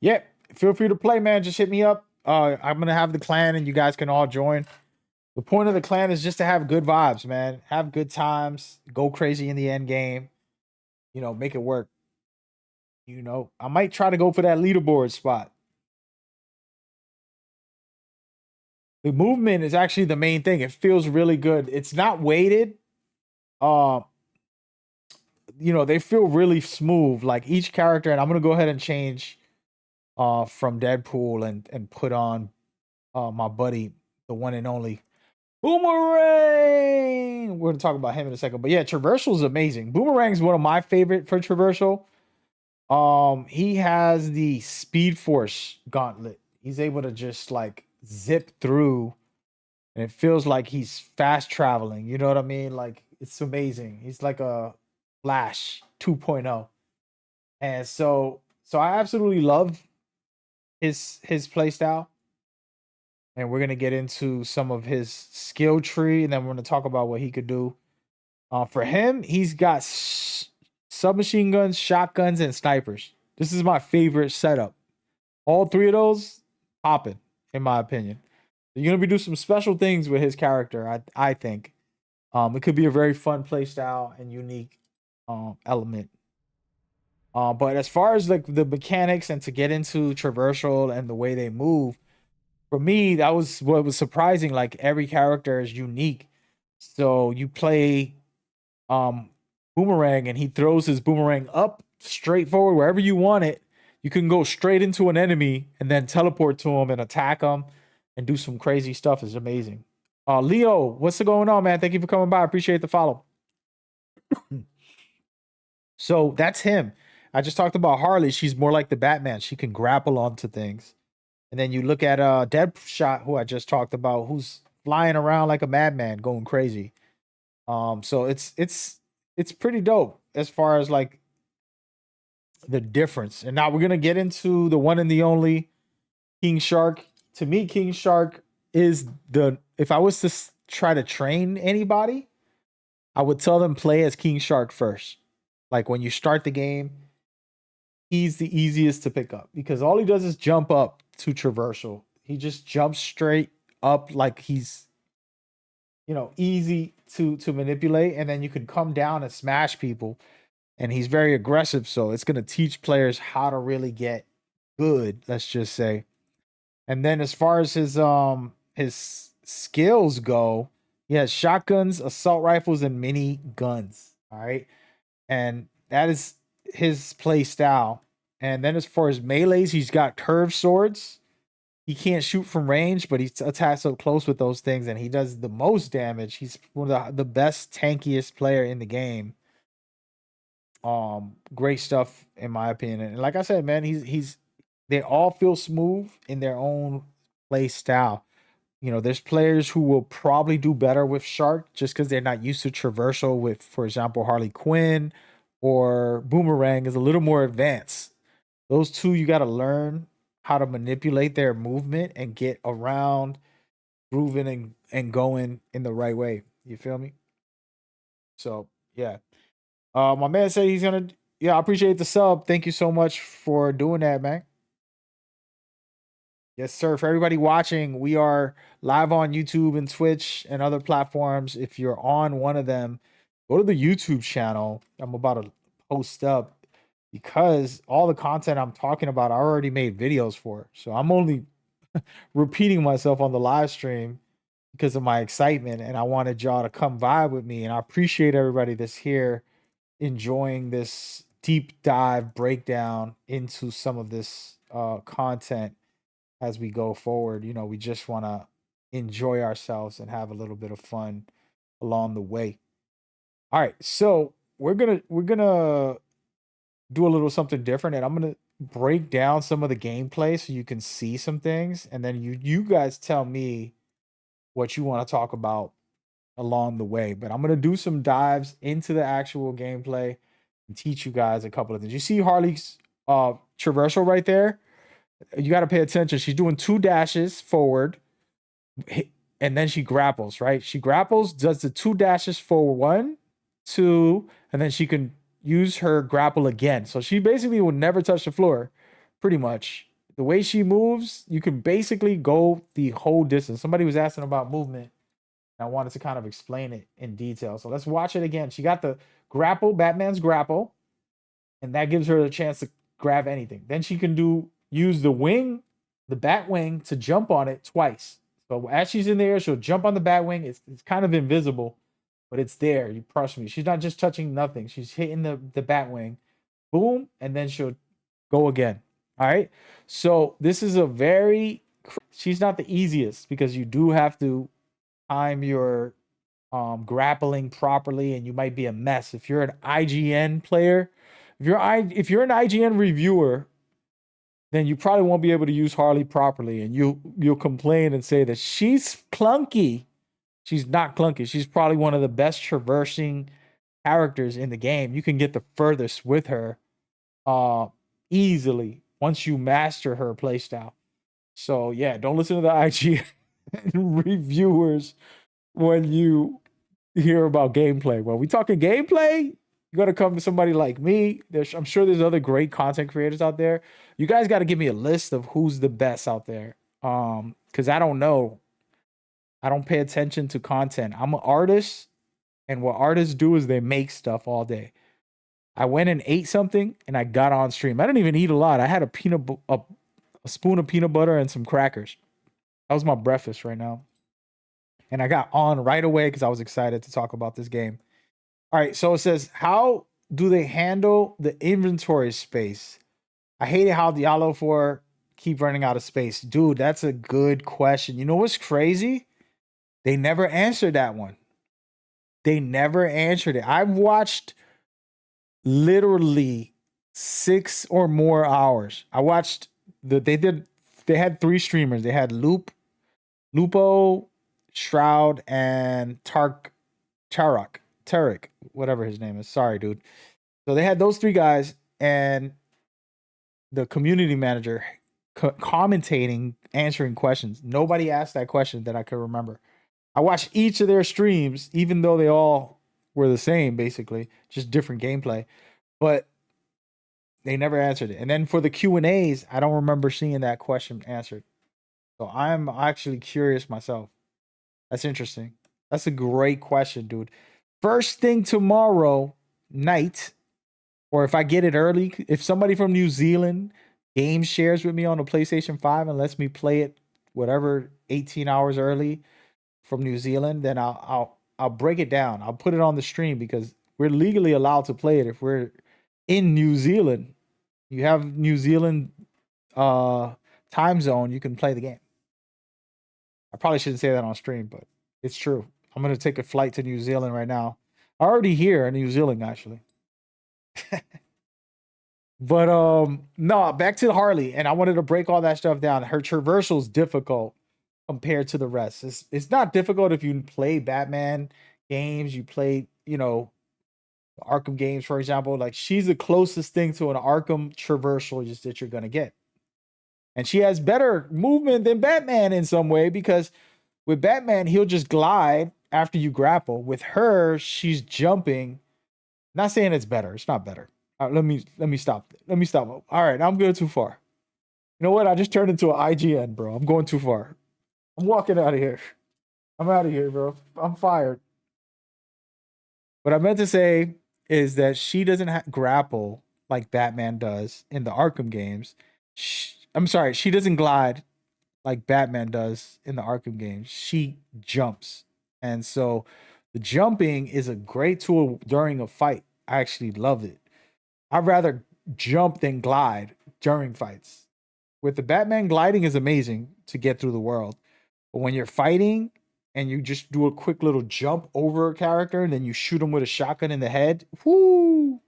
Yeah, feel free to play, man. Just hit me up. I'm going to have the clan and you guys can all join. The point of the clan is just to have good vibes, man. Have good times. Go crazy in the end game. You know, make it work. You know, I might try to go for that leaderboard spot. The movement is actually the main thing. It feels really good. It's not weighted. You know, they feel really smooth. Like each character, and I'm gonna go ahead and change from Deadpool and put on my buddy, the one and only Boomerang. We're gonna talk about him in a second. But yeah, traversal is amazing. Boomerang is one of my favorite for traversal. He has the Speed Force gauntlet. He's able to just like zip through, and it feels like he's fast traveling. You know what I mean? Like it's amazing. He's like a Flash 2.0. And so I absolutely love his play style. and we're gonna get into some of his skill tree, and then we're gonna talk about what he could do. For him, he's got submachine guns, shotguns, and snipers. This is my favorite setup. All three of those popping, in my opinion. You're gonna be doing some special things with his character. I think. It could be a very fun play style and unique element. But as far as like the mechanics and to get into traversal and the way they move, for me, that was what was surprising. Like every character is unique. So you play Boomerang and he throws his boomerang up straight forward wherever you want it. You can go straight into an enemy and then teleport to him and attack him and do some crazy stuff. It's amazing. Leo, what's going on, man? Thank you for coming by. I appreciate the follow. So that's him. I just talked about Harley. She's more like the Batman. She can grapple onto things. And then you look at DeadShot, who I just talked about, who's flying around like a madman, going crazy. So it's pretty dope as far as like the difference. And now we're gonna get into the one and the only King Shark. To me, King Shark is the, if I was to try to train anybody, I would tell them play as King Shark first. Like when you start the game, he's the easiest to pick up because all he does is jump up to traversal. He just jumps straight up like he's, easy to manipulate, and then you can come down and smash people. And he's very aggressive, so it's going to teach players how to really get good, let's just say. And then as far as his skills go, he has shotguns, assault rifles, and mini guns. All right. And that is his play style. And then as far as melees, he's got curved swords. He can't shoot from range, but he attacks up close with those things, and he does the most damage. He's one of the best, tankiest player in the game. Great stuff in my opinion. And like I said, man, they all feel smooth in their own play style. There's players who will probably do better with Shark just because they're not used to traversal with, for example, Harley Quinn or Boomerang is a little more advanced. Those two, you got to learn how to manipulate their movement and get around, grooving and going in the right way. You feel me? So, yeah. My man said he's going to, I appreciate the sub. Thank you so much for doing that, man. Yes, sir. For everybody watching, we are live on YouTube and Twitch and other platforms. If you're on one of them, go to the YouTube channel. I'm about to post up because all the content I'm talking about, I already made videos for. So I'm only repeating myself on the live stream because of my excitement. And I wanted y'all to come vibe with me. And I appreciate everybody that's here enjoying this deep dive breakdown into some of this content. As we go forward, we just want to enjoy ourselves and have a little bit of fun along the way. All right, so we're gonna do a little something different, and I'm gonna break down some of the gameplay so you can see some things, and then you guys tell me what you want to talk about along the way. But I'm gonna do some dives into the actual gameplay and teach you guys a couple of things. You see Harley's traversal right there? You got to pay attention. She's doing 2 dashes forward, and then she grapples, right? She grapples, does the 2 dashes forward, 1, 2, and then she can use her grapple again. So she basically will never touch the floor, pretty much. The way she moves, you can basically go the whole distance. Somebody was asking about movement, and I wanted to kind of explain it in detail. So let's watch it again. She got the grapple, Batman's grapple, and that gives her a chance to grab anything. Then she can use the wing, the bat wing, to jump on it twice. So as she's in the air, she'll jump on the bat wing. It's kind of invisible, but it's there. You trust me. She's not just touching nothing. She's hitting the bat wing. Boom, and then she'll go again. All right. So this is she's not the easiest because you do have to time your grappling properly, and you might be a mess. If you're an IGN player, if you're an IGN reviewer, then you probably won't be able to use Harley properly, and you'll complain and say that she's clunky. She's not clunky. She's probably one of the best traversing characters in the game. You can get the furthest with her easily once you master her playstyle. So yeah, don't listen to the IGN and reviewers when you hear about gameplay. When we talking gameplay, you got to come to somebody like me. I'm sure there's other great content creators out there. You guys got to give me a list of who's the best out there. Because I don't know. I don't pay attention to content. I'm an artist, and what artists do is they make stuff all day. I went and ate something, and I got on stream. I didn't even eat a lot. I had a spoon of peanut butter and some crackers. That was my breakfast right now. And I got on right away because I was excited to talk about this game. All right, so it says, how do they handle the inventory space? I hated how Diablo 4 keep running out of space. Dude, that's a good question. You know what's crazy? They never answered that one. They never answered it. I've watched literally 6 or more hours. I watched they had 3 streamers. They had Lupo, Shroud, and Tarek, whatever his name is. Sorry, dude. So they had those 3 guys and the community manager commentating, answering questions. Nobody asked that question that I could remember. I watched each of their streams, even though they all were the same, basically, just different gameplay. But they never answered it. And then for the Q&As, I don't remember seeing that question answered. So I'm actually curious myself. That's interesting. That's a great question, dude. First thing tomorrow night, or if I get it early, if somebody from New Zealand game shares with me on the PlayStation 5 and lets me play it whatever 18 hours early from New Zealand, then I'll break it down. I'll put it on the stream because we're legally allowed to play it if we're in New Zealand. You have New Zealand time zone, you can play the game. I probably shouldn't say that on stream, but it's true. I'm going to take a flight to New Zealand right now. Already here in New Zealand, actually. But no, back to Harley, and I wanted to break all that stuff down. Her traversal is difficult compared to the rest. It's not difficult if you play Batman games, you play, Arkham games, for example. Like, she's the closest thing to an Arkham traversal just that you're gonna get. And she has better movement than Batman in some way, because with Batman, he'll just glide after you grapple. With her, she's jumping. Not saying it's better. It's not better. All right, let me stop. Let me stop. All right, I'm going too far. You know what? I just turned into an IGN, bro. I'm going too far. I'm walking out of here. I'm out of here, bro. I'm fired. What I meant to say is that she doesn't grapple like Batman does in the Arkham games. I'm sorry, she doesn't glide like Batman does in the Arkham games. She jumps. And so the jumping is a great tool during a fight. I actually love it. I'd rather jump than glide during fights. With the Batman, gliding is amazing to get through the world. But when you're fighting and you just do a quick little jump over a character and then you shoot him with a shotgun in the head, whoo!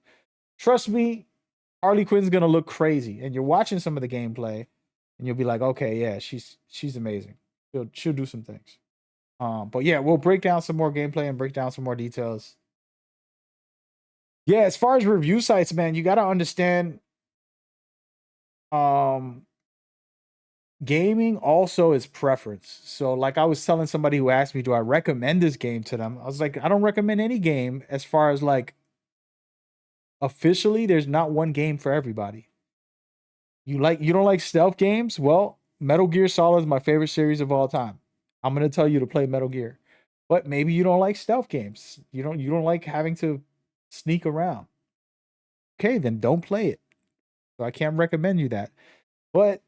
Trust me, Harley Quinn's gonna look crazy. And you're watching some of the gameplay and you'll be like, okay, yeah, she's amazing. She'll do some things. But yeah, we'll break down some more gameplay and break down some more details. Yeah, as far as review sites, man, you gotta understand gaming also is preference. So like I was telling somebody who asked me, do I recommend this game to them? I was like, I don't recommend any game. As far as like officially, there's not one game for everybody. You don't like stealth games? Well, Metal Gear Solid is my favorite series of all time. I'm gonna tell you to play Metal Gear. But maybe you don't like stealth games. You don't like having to sneak around. Okay, then don't play it. So I can't recommend you that. But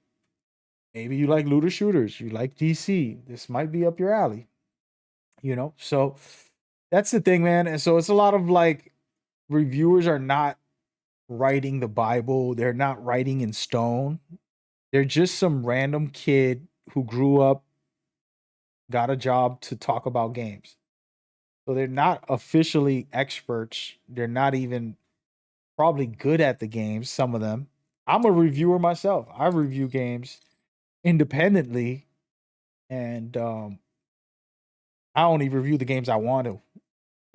maybe you like looter shooters. You like DC. This might be up your alley. So that's the thing, man. And so it's a lot of like reviewers are not writing the Bible. They're not writing in stone. They're just some random kid who grew up, got a job to talk about games. So they're not officially experts. They're not even probably good at the games, some of them. I'm a reviewer myself. I review games independently, and I only review the games I want to.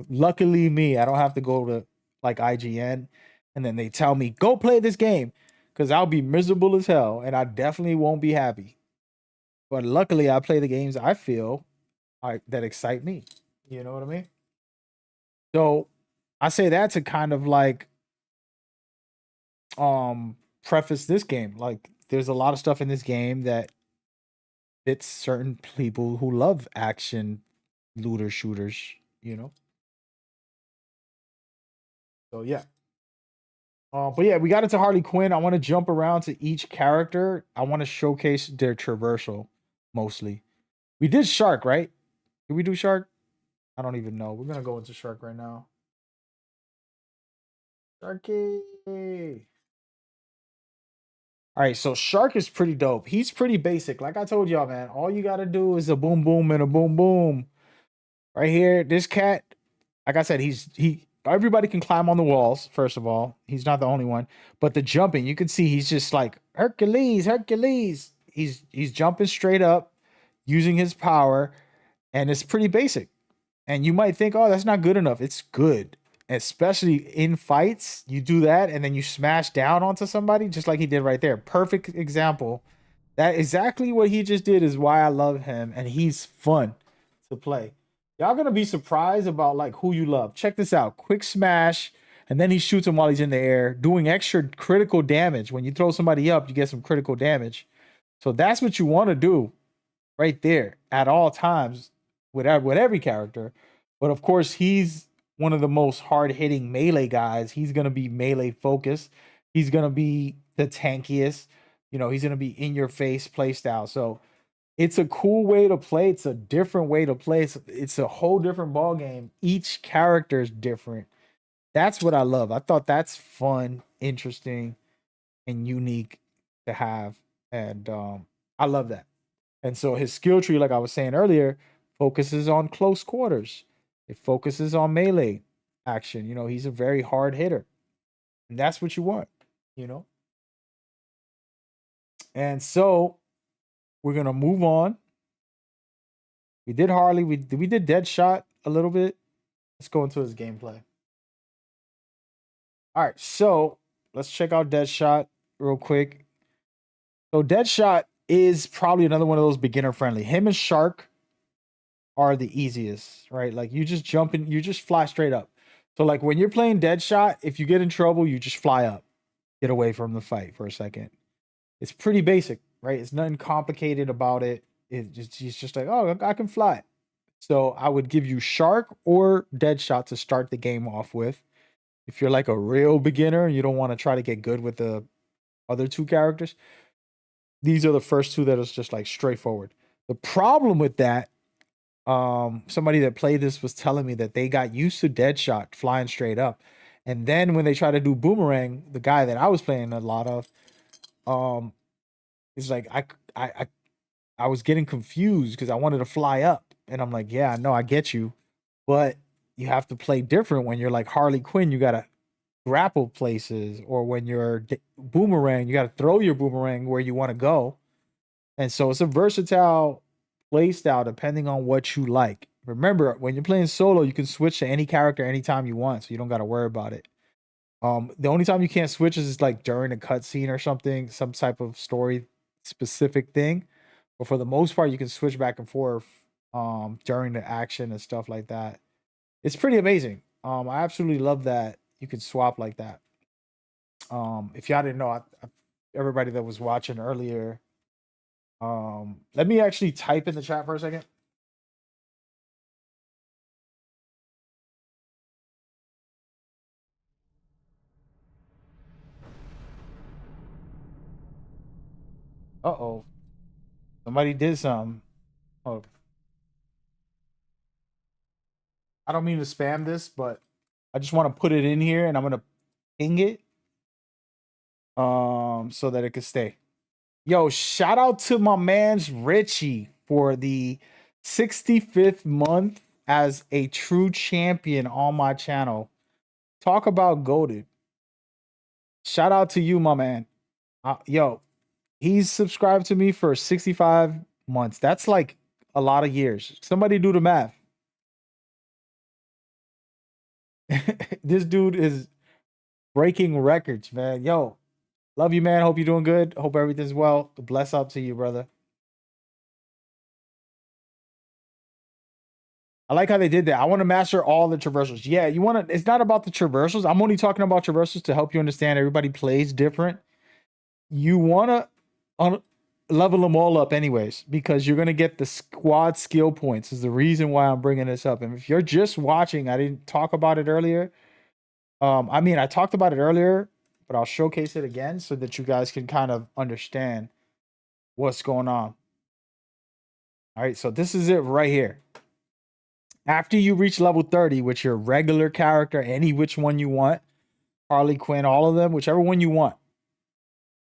Luckily me, I don't have to go to like IGN and then they tell me, go play this game, because I'll be miserable as hell and I definitely won't be happy. But luckily, I play the games I feel that excite me. You know what I mean? So I say that to kind of like preface this game. Like there's a lot of stuff in this game that fits certain people who love action looter shooters, you know. So yeah. But yeah, we got into Harley Quinn. I want to jump around to each character. I want to showcase their traversal mostly. We did Shark, right? Did we do Shark? I don't even know. We're gonna go into Shark right now. Sharky. All right, so Shark is pretty dope. He's pretty basic. Like I told y'all, man, all you gotta do is a boom boom and a boom boom. Right here, this cat, like I said, he everybody can climb on the walls, first of all. He's not the only one. But the jumping, you can see he's just like Hercules, Hercules. He's jumping straight up using his power, and it's pretty basic. And you might think, oh, that's not good enough. It's good. Especially in fights, you do that and then you smash down onto somebody, just like he did right there. Perfect example. That exactly what he just did is why I love him, and he's fun to play. Y'all gonna be surprised about like who you love. Check this out. Quick smash, and then he shoots him while he's in the air, doing extra critical damage. When you throw somebody up, you get some critical damage. So that's what you want to do right there at all times with every character. But of course, he's one of the most hard-hitting melee guys. He's gonna be melee focused. He's gonna be the tankiest. You know, he's gonna be in your face play style. So it's a cool way to play. It's a different way to play. It's a whole different ball game. Each character is different. That's what I love. I thought that's fun, interesting, and unique to have. And I love that. And so his skill tree, like I was saying earlier, focuses on close quarters. It focuses on melee action. You know, he's a very hard hitter. And that's what you want, you know? And so we're gonna move on. We did Harley. We did DeadShot a little bit. Let's go into his gameplay. All right, so let's check out DeadShot real quick. So DeadShot is probably another one of those beginner friendly. Him and Shark are the easiest, right? Like you just jump in, you just fly straight up. So like when you're playing DeadShot, if you get in trouble, you just fly up, get away from the fight for a second. It's pretty basic, right? It's nothing complicated about it. It's just like, oh, I can fly. So I would give you Shark or DeadShot to start the game off with. If you're like a real beginner and you don't want to try to get good with the other two characters, these are the first two that is just like straightforward. The problem with that, somebody that played this was telling me that they got used to DeadShot flying straight up. And then when they try to do Boomerang, the guy that I was playing a lot of, it's like I was getting confused because I wanted to fly up. And I'm like, yeah, no, I get you. But you have to play different when you're like Harley Quinn. You got to grapple places. Or when you're Boomerang, you got to throw your Boomerang where you want to go. And so it's a versatile play style depending on what you like. Remember, when you're playing solo, you can switch to any character anytime you want. So you don't got to worry about it. The only time you can't switch is like during a cutscene or something, some type of story specific thing. But for the most part, you can switch back and forth during the action and stuff like that. It's pretty amazing. I absolutely love that you can swap like that. If y'all didn't know, everybody that was watching earlier, let me actually type in the chat for a second. Uh-oh. Somebody did something. Oh. I don't mean to spam this, but I just want to put it in here and I'm gonna ping it. So that it could stay. Yo, shout out to my man's Richie for the 65th month as a true champion on my channel. Talk about goated. Shout out to you, my man. Yo, he's subscribed to me for 65 months. That's like a lot of years. Somebody do the math. This dude is breaking records, man. Yo, love you, man. Hope you're doing good. Hope everything's well. Bless up to you, brother. I like how they did that. I want to master all the traversals. Yeah, you want to. It's not about the traversals. I'm only talking about traversals to help you understand. Everybody plays different. You want to level them all up, anyways, because you're gonna get the squad skill points. Is the reason why I'm bringing this up. And if you're just watching, I didn't talk about it earlier. I mean, I talked about it earlier, but I'll showcase it again so that you guys can kind of understand what's going on. All right, so this is it right here. After you reach level 30 with your regular character, any which one you want, Harley Quinn, all of them, whichever one you want.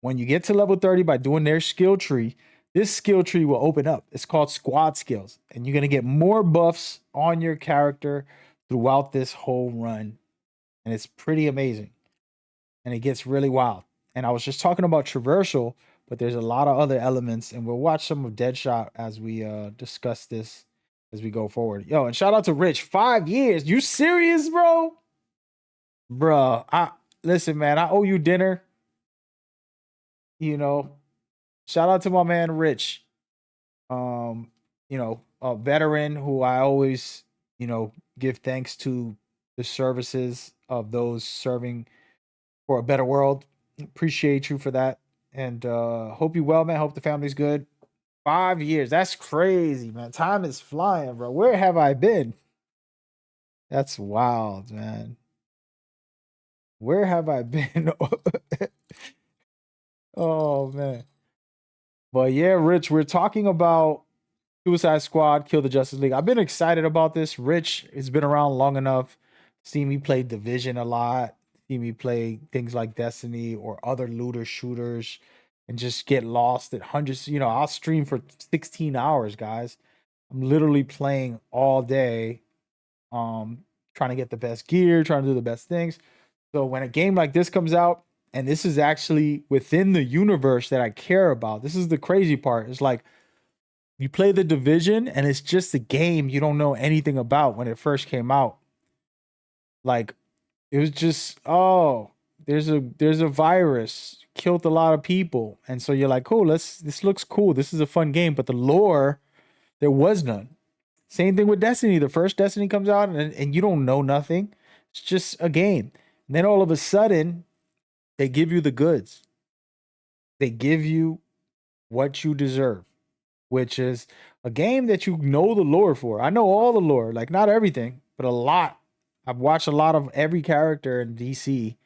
When you get to level 30 by doing their skill tree, this skill tree will open up. It's called squad skills. And you're going to get more buffs on your character throughout this whole run. And it's pretty amazing. And it gets really wild. And I was just talking about traversal, but there's a lot of other elements. And we'll watch some of DeadShot as we discuss this as we go forward. Yo, and shout out to Rich. 5 years. You serious, bro? Bruh, listen, man, I owe you dinner. You know, shout out to my man Rich. You know, a veteran who I always, you know, give thanks to the services of those serving for a better world. Appreciate you for that. And hope you well, man. Hope the family's good. 5 years. That's crazy, man. Time is flying, bro. Where have I been? That's wild, man. Where have I been? Oh, man. But yeah, Rich, we're talking about Suicide Squad, Kill the Justice League. I've been excited about this. Rich has been around long enough. See me play Division a lot. See me play things like Destiny or other looter shooters and just get lost at hundreds. You know, I'll stream for 16 hours, guys. I'm literally playing all day, trying to get the best gear, trying to do the best things. So when a game like this comes out, and this is actually within the universe that I care about, this is the crazy part. It's like you play the Division and it's just a game you don't know anything about when it first came out. Like it was just, oh, there's a virus, killed a lot of people. And so you're like, cool, this looks cool. This is a fun game, but the lore, there was none. Same thing with Destiny. The first Destiny comes out and you don't know nothing. It's just a game. And then all of a sudden, they give you the goods. They give you what you deserve, which is a game that you know the lore for. I know all the lore, like not everything, but a lot. I've watched a lot of every character in DC,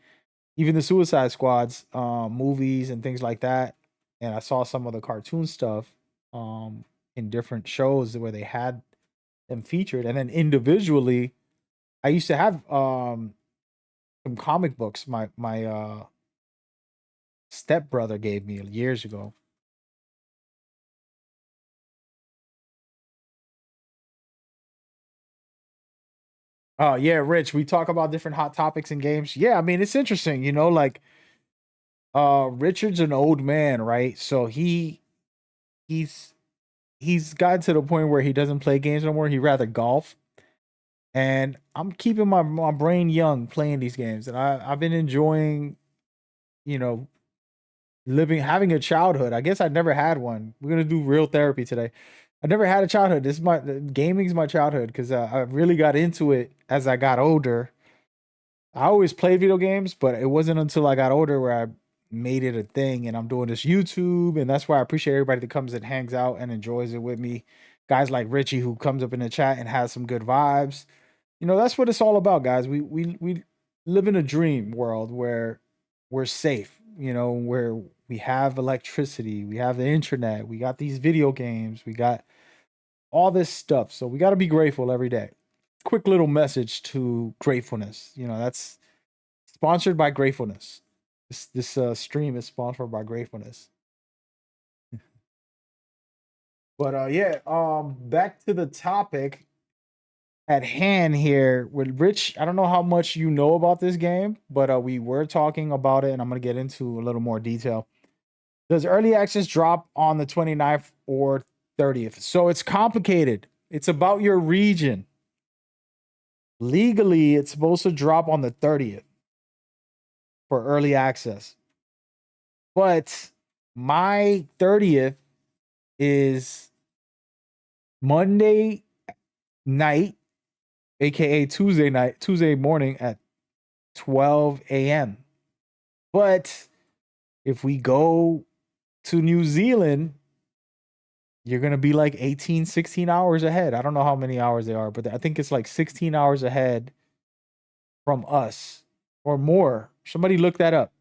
even the Suicide Squads, movies and things like that. And I saw some of the cartoon stuff in different shows where they had them featured. And then individually, I used to have some comic books my stepbrother gave me years ago. Oh yeah, Rich, we talk about different hot topics in games. Yeah, I mean it's interesting, you know, like Richard's an old man, right? So he's he's gotten to the point where he doesn't play games no more. He rather golf. And I'm keeping my brain young playing these games. And I've been enjoying, you know, having a childhood. I guess I never had one. We're gonna do real therapy today. I never had a childhood. Gaming's my childhood because I really got into it as I got older. I always played video games, but it wasn't until I got older where I made it a thing. And I'm doing this YouTube, and that's why I appreciate everybody that comes and hangs out and enjoys it with me. Guys like Richie who comes up in the chat and has some good vibes. You know, that's what it's all about, guys. We live in a dream world where we're safe, you know, where we have electricity, we have the internet, we got these video games, we got all this stuff. So we got to be grateful every day. Quick little message to gratefulness. You know, that's sponsored by gratefulness. This stream is sponsored by gratefulness. But yeah, back to the topic at hand here with Rich. I don't know how much you know about this game, but we were talking about it, and I'm gonna get into a little more detail. Does early access drop on the 29th or 30th? So it's complicated. It's about your region. Legally, it's supposed to drop on the 30th for early access. But my 30th is Monday night aka Tuesday morning at 12 a.m. But if we go to New Zealand, you're going to be like 18, 16 hours ahead. I don't know how many hours they are, but I think it's like 16 hours ahead from us or more. Somebody look that up.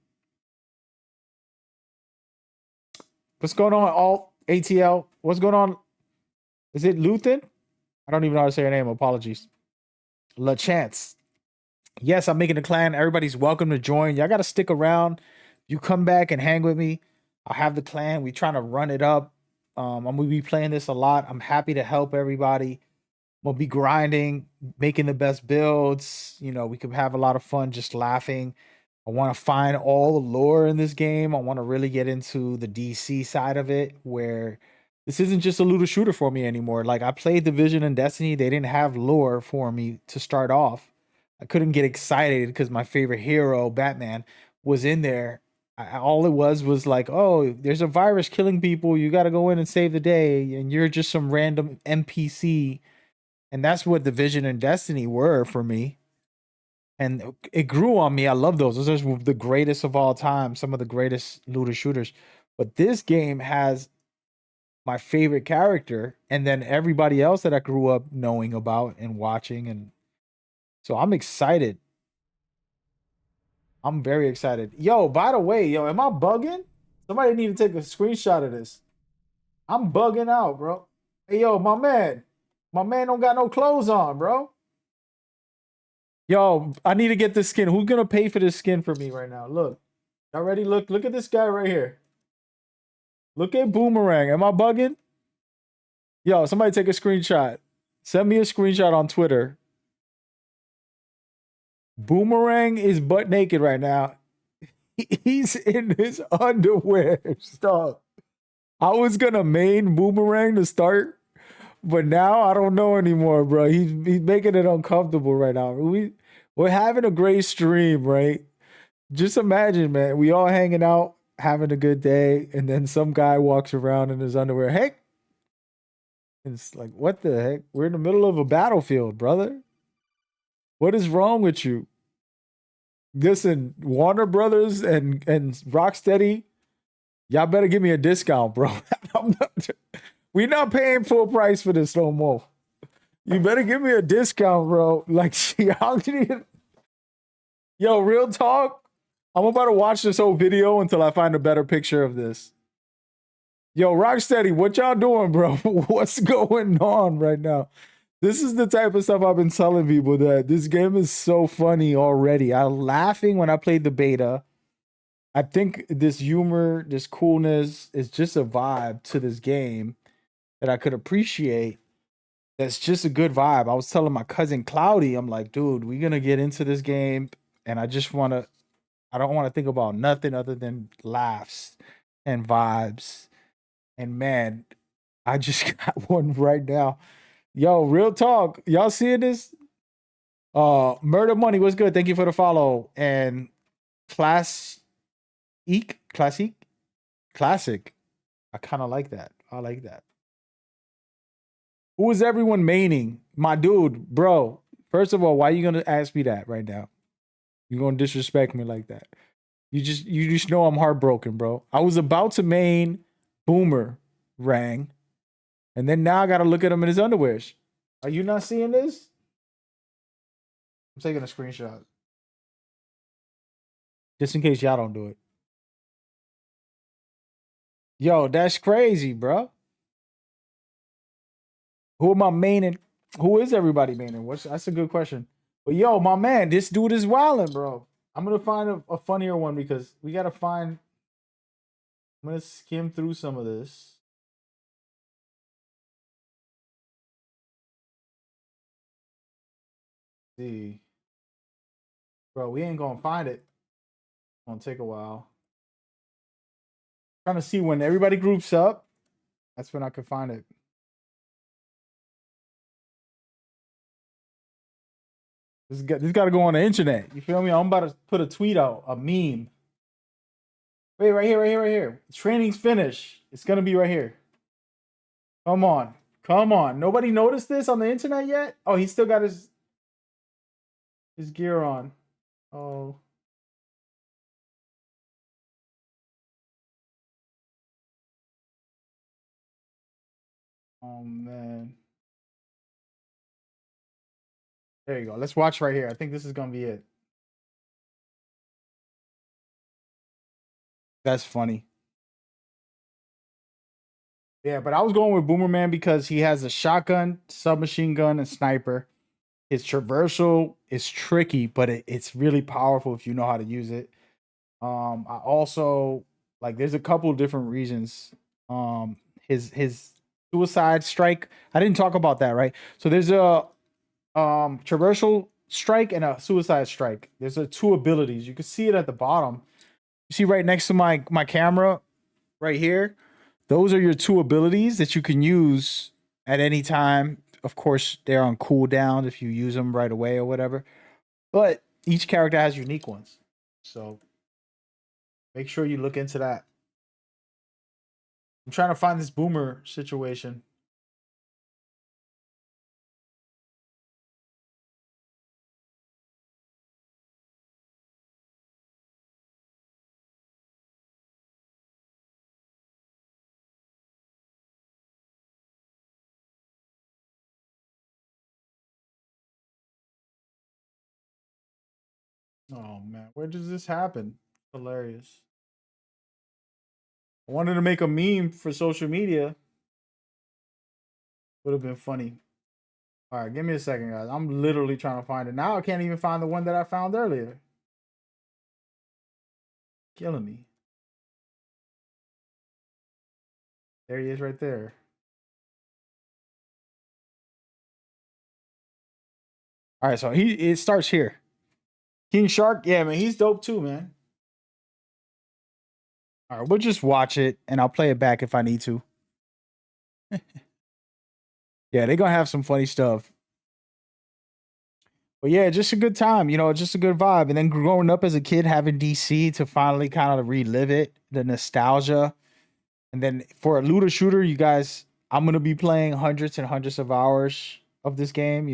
What's going on, Alt ATL? What's going on? Is it Luthen? I don't even know how to say your name. Apologies. La Chance. Yes, I'm making a clan. Everybody's welcome to join. Y'all got to stick around. You come back and hang with me. I'll have the clan. We trying to run it up. I'm going to be playing this a lot. I'm happy to help everybody. We'll be grinding, making the best builds. You know, we could have a lot of fun just laughing. I want to find all the lore in this game. I want to really get into the DC side of it, where this isn't just a looter shooter for me anymore. Like, I played Division and Destiny. They didn't have lore for me to start off. I couldn't get excited because my favorite hero, Batman, was in there. All it was like, oh, there's a virus killing people. You got to go in and save the day. And you're just some random NPC. And that's what Division and Destiny were for me. And it grew on me. I love those. Those are the greatest of all time. Some of the greatest looter shooters. But this game has my favorite character. And then everybody else that I grew up knowing about and watching. And so I'm excited. I'm very excited. Yo, by the way, yo, am I bugging? Somebody need to take a screenshot of this. I'm bugging out, bro. Hey, yo, my man. My man don't got no clothes on, bro. Yo, I need to get this skin. Who's gonna pay for this skin for me right now? Look. Y'all ready? Look at this guy right here. Look at Boomerang. Am I bugging? Yo, somebody take a screenshot. Send me a screenshot on Twitter. Boomerang is butt naked right now. He's in his underwear. Stop. I was gonna main Boomerang to start, but now I don't know anymore, bro. He's making it uncomfortable right now. We're having a great stream, right? Just imagine, man. We all hanging out, having a good day, and then some guy walks around in his underwear. Hey, it's like, what the heck? We're in the middle of a battlefield, brother. What is wrong with you? Listen, Warner Brothers and Rocksteady, y'all better give me a discount, bro. We're not paying full price for this no more. You better give me a discount, bro. Like, yo, real talk. I'm about to watch this whole video until I find a better picture of this. Yo, Rocksteady, what y'all doing, bro? What's going on right now? This is the type of stuff I've been telling people, that this game is so funny already. I'm laughing when I played the beta. I think this humor, this coolness is just a vibe to this game that I could appreciate. That's just a good vibe. I was telling my cousin Cloudy, I'm like, dude, we're going to get into this game. And I don't want to think about nothing other than laughs and vibes. And man, I just got one right now. Yo, real talk. Y'all seeing this? Murder Money, what's good? Thank you for the follow. And Classic. I kind of like that. I like that. Who is everyone maining? My dude, bro. First of all, why are you gonna ask me that right now? You're gonna disrespect me like that. You just know I'm heartbroken, bro. I was about to main Boomerang. And then now I gotta look at him in his underwears. Are you not seeing this? I'm taking a screenshot. Just in case y'all don't do it. Yo, that's crazy, bro. Who am I maining? Who is everybody maining? That's a good question. But yo, my man, this dude is wilding, bro. I'm gonna find a funnier one because we gotta find. I'm gonna skim through some of this. See, bro, we ain't gonna find it. It's gonna take a while. Trying to see when everybody groups up. That's when I can find it. This got to go on the internet. You feel me? I'm about to put a tweet out, a meme. Wait, right here. Training's finished. It's gonna be right here. Come on. Nobody noticed this on the internet yet? Oh, he still got his. his gear on. Oh. Oh man. There you go. Let's watch right here. I think this is gonna be it. That's funny. Yeah, but I was going with Boomerang because he has a shotgun, submachine gun, and sniper. His traversal is tricky, but it's really powerful if you know how to use it. I also like there's a couple of different reasons. His suicide strike. I didn't talk about that, right? So there's a traversal strike and a suicide strike. There's two abilities. You can see it at the bottom. You see right next to my camera right here. Those are your two abilities that you can use at any time. Of course, they're on cooldown if you use them right away or whatever. But each character has unique ones. So make sure you look into that. I'm trying to find this boomer situation. Oh man, where does this happen? Hilarious. I wanted to make a meme for social media. Would have been funny. All right, give me a second, guys. I'm literally trying to find it. Now I can't even find the one that I found earlier. Killing me. There he is right there. All right, so it starts here. King Shark, yeah, man, he's dope too, man. All right, we'll just watch it and I'll play it back if I need to. Yeah, they're gonna have some funny stuff. But yeah, just a good time, just a good vibe. And then growing up as a kid, having DC to finally kind of relive it, the nostalgia. And then for a looter shooter, you guys, I'm gonna be playing hundreds and hundreds of hours of this game,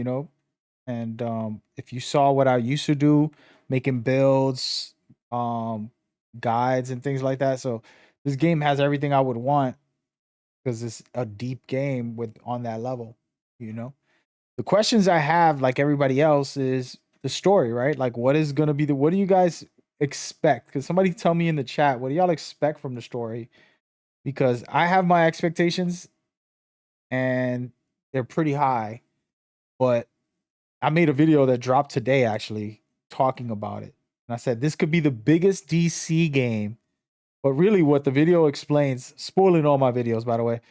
And if you saw what I used to do, making builds, guides and things like that. So this game has everything I would want because it's a deep game with on that level, The questions I have, like everybody else, is the story, right? Like what is gonna be what do you guys expect? Because somebody tell me in the chat, what do y'all expect from the story? Because I have my expectations and they're pretty high, but I made a video that dropped today actually talking about it. And I said this could be the biggest DC game. But really what the video explains, spoiling all my videos by the way,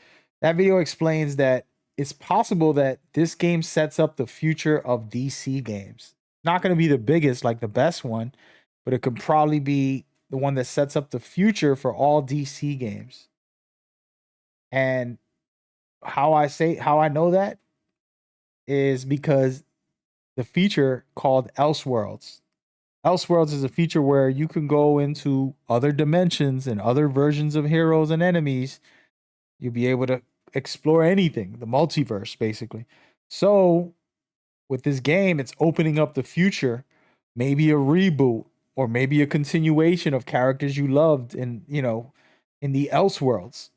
that video explains that it's possible that this game sets up the future of DC games. Not going to be the biggest, like the best one, but it could probably be the one that sets up the future for all DC games. And how I know that is because the feature called Elseworlds. Elseworlds is a feature where you can go into other dimensions and other versions of heroes and enemies. You'll be able to explore anything, the multiverse, basically. So with this game, it's opening up the future, maybe a reboot or maybe a continuation of characters you loved in the Elseworlds.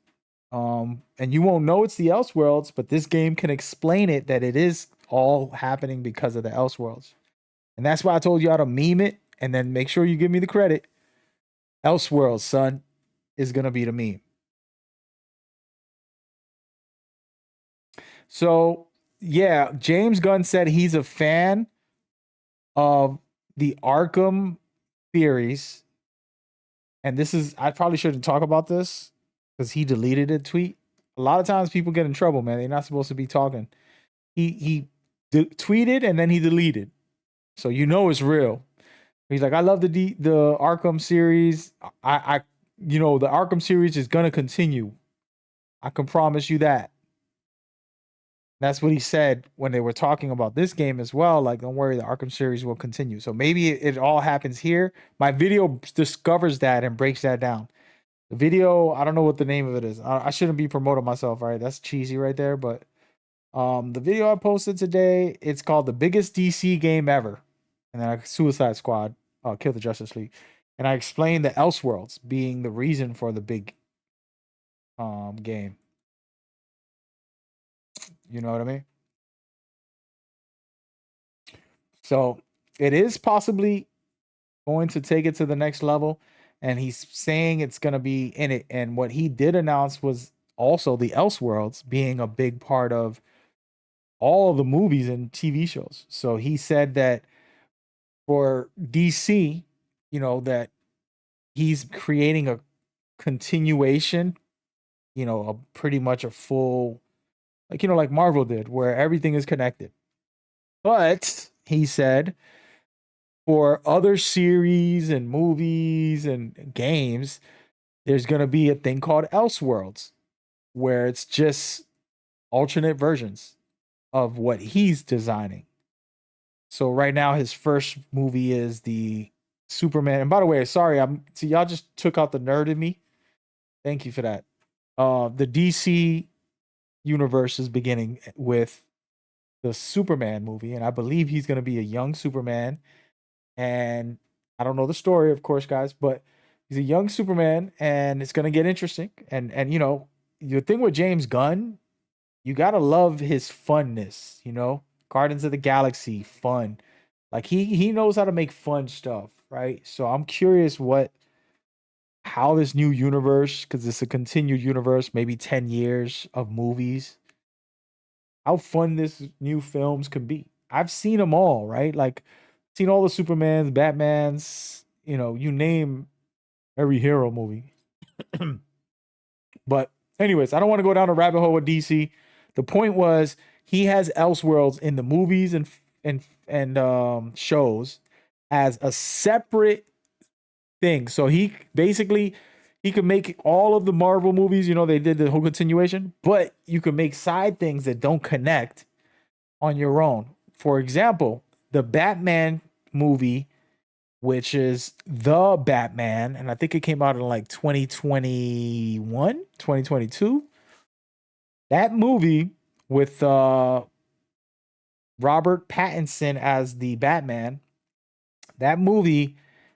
And you won't know it's the Elseworlds, but this game can explain it that it is all happening because of the Elseworlds. And that's why I told you how to meme it and then make sure you give me the credit. Elseworlds, son, is going to be the meme. So, yeah, James Gunn said he's a fan of the Arkham theories. And this is, I probably shouldn't talk about this because he deleted a tweet. A lot of times people get in trouble, man. They're not supposed to be talking. He tweeted and then he deleted. So it's real. He's like, I love the Arkham series. The Arkham series is gonna continue. I can promise you that. That's what he said when they were talking about this game as well. Like, don't worry, the Arkham series will continue. So maybe it all happens here. My video discovers that and breaks that down. The video, I don't know what the name of it is. I shouldn't be promoting myself, right? That's cheesy right there. But the video I posted today, it's called The Biggest DC Game Ever. and then Suicide Squad, Kill the Justice League, and I explained the Elseworlds being the reason for the big game. You know what I mean? So it is possibly going to take it to the next level, and he's saying it's going to be in it. And what he did announce was also the Elseworlds being a big part of all the movies and TV shows. So he said that for DC, you know, that he's creating a continuation, you know, a pretty much a full, like, you know, like Marvel did, where everything is connected. But he said for other series and movies and games, there's going to be a thing called Elseworlds, where it's just alternate versions of what he's designing. So right now, his first movie is the Superman. And by the way, sorry, y'all just took out the nerd in me. Thank you for that. The DC universe is beginning with the Superman movie, and I believe he's going to be a young Superman. And I don't know the story, of course, guys, but he's a young Superman, and it's going to get interesting. And you know, the thing with James Gunn, you gotta love his funness. You know, Guardians of the Galaxy, fun. Like he knows how to make fun stuff, right? So I'm curious how this new universe, because it's a continued universe, maybe 10 years of movies, how fun this new films can be. I've seen them all, right? Like, seen all the Supermans, Batmans, you know, you name every hero movie. But anyways, I don't want to go down a rabbit hole with DC. The point was he has Elseworlds in the movies and shows as a separate thing. So he basically he could make all of the Marvel movies, you know, they did the whole continuation, but you can make side things that don't connect on your own. For example, the Batman movie, which is The Batman, and I think it came out in like 2021, 2022. That movie with Robert Pattinson as the Batman, that movie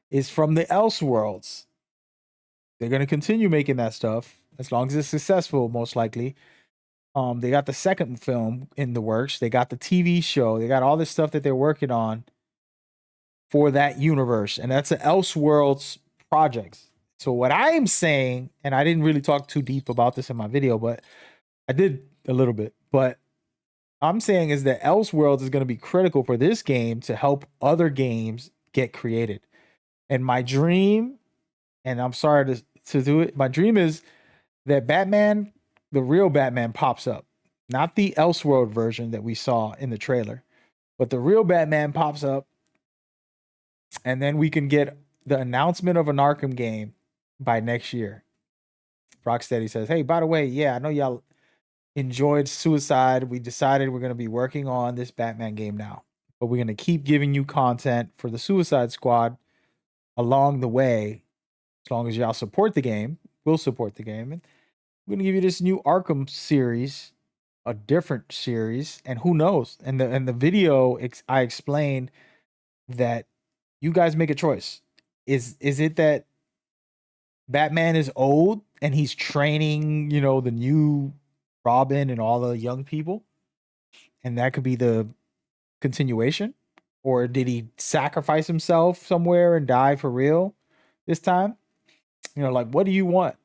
is from the Elseworlds. They're going to continue making that stuff as long as it's successful, most likely. They got the second film in the works. They got the TV show. They got all this stuff that they're working on for that universe, and that's an Elseworlds projects. So what I am saying, and I didn't really talk too deep about this in my video, but I did a little bit. But I'm saying is that Elseworlds is going to be critical for this game to help other games get created. And my dream, and I'm sorry to do it, my dream is that Batman, the real Batman, pops up. Not the Elseworld version that we saw in the trailer, but the real Batman pops up. And then we can get the announcement of an Arkham game by next year. Rocksteady says, hey, by the way, yeah, I know y'all enjoyed Suicide. We decided we're going to be working on this Batman game now. But we're going to keep giving you content for the Suicide Squad along the way. As long as y'all support the game, we'll support the game. And we're going to give you this new Arkham series, a different series. And who knows? And the video, I explained that you guys make a choice. Is it that Batman is old and he's training, you know, the new Robin and all the young people, and that could be the continuation? Or did he sacrifice himself somewhere and die for real this time? You know, like, what do you want?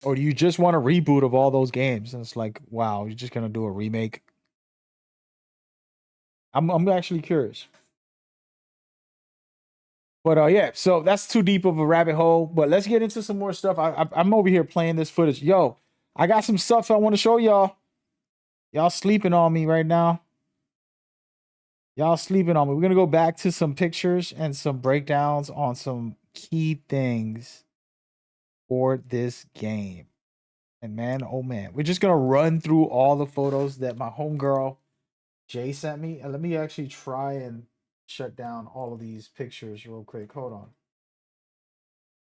Or do you just want a reboot of all those games? And it's like, wow, you're just gonna do a remake? I'm actually curious. But yeah, so that's too deep of a rabbit hole. But let's get into some more stuff. I'm over here playing this footage. Yo, I got some stuff I want to show y'all. Y'all sleeping on me right now. Y'all sleeping on me. We're going to go back to some pictures and some breakdowns on some key things for this game. And man, oh man, we're just going to run through all the photos that my homegirl Jay sent me. And let me actually try and shut down all of these pictures real quick. Hold on.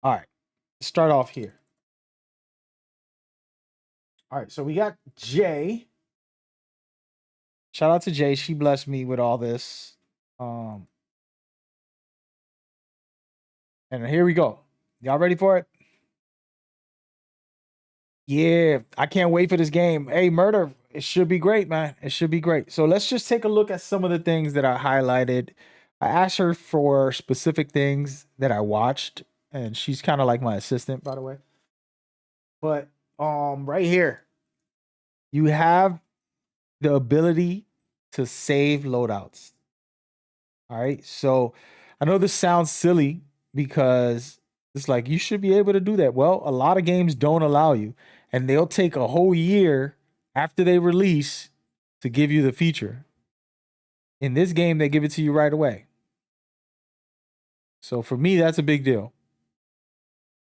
All right, let's start off here. All right, so we got Jay. Shout out to Jay. She blessed me with all this. And here we go. Y'all ready for it? Yeah, I can't wait for this game. Hey, Murder, it should be great, man. It should be great. So let's just take a look at some of the things that I highlighted. I asked her for specific things that I watched, and she's kind of like my assistant, by the way. But right here, you have the ability to save loadouts. All right. So I know this sounds silly because it's like you should be able to do that. Well, a lot of games don't allow you, and they'll take a whole year after they release to give you the feature. In this game, they give it to you right away. So for me, that's a big deal.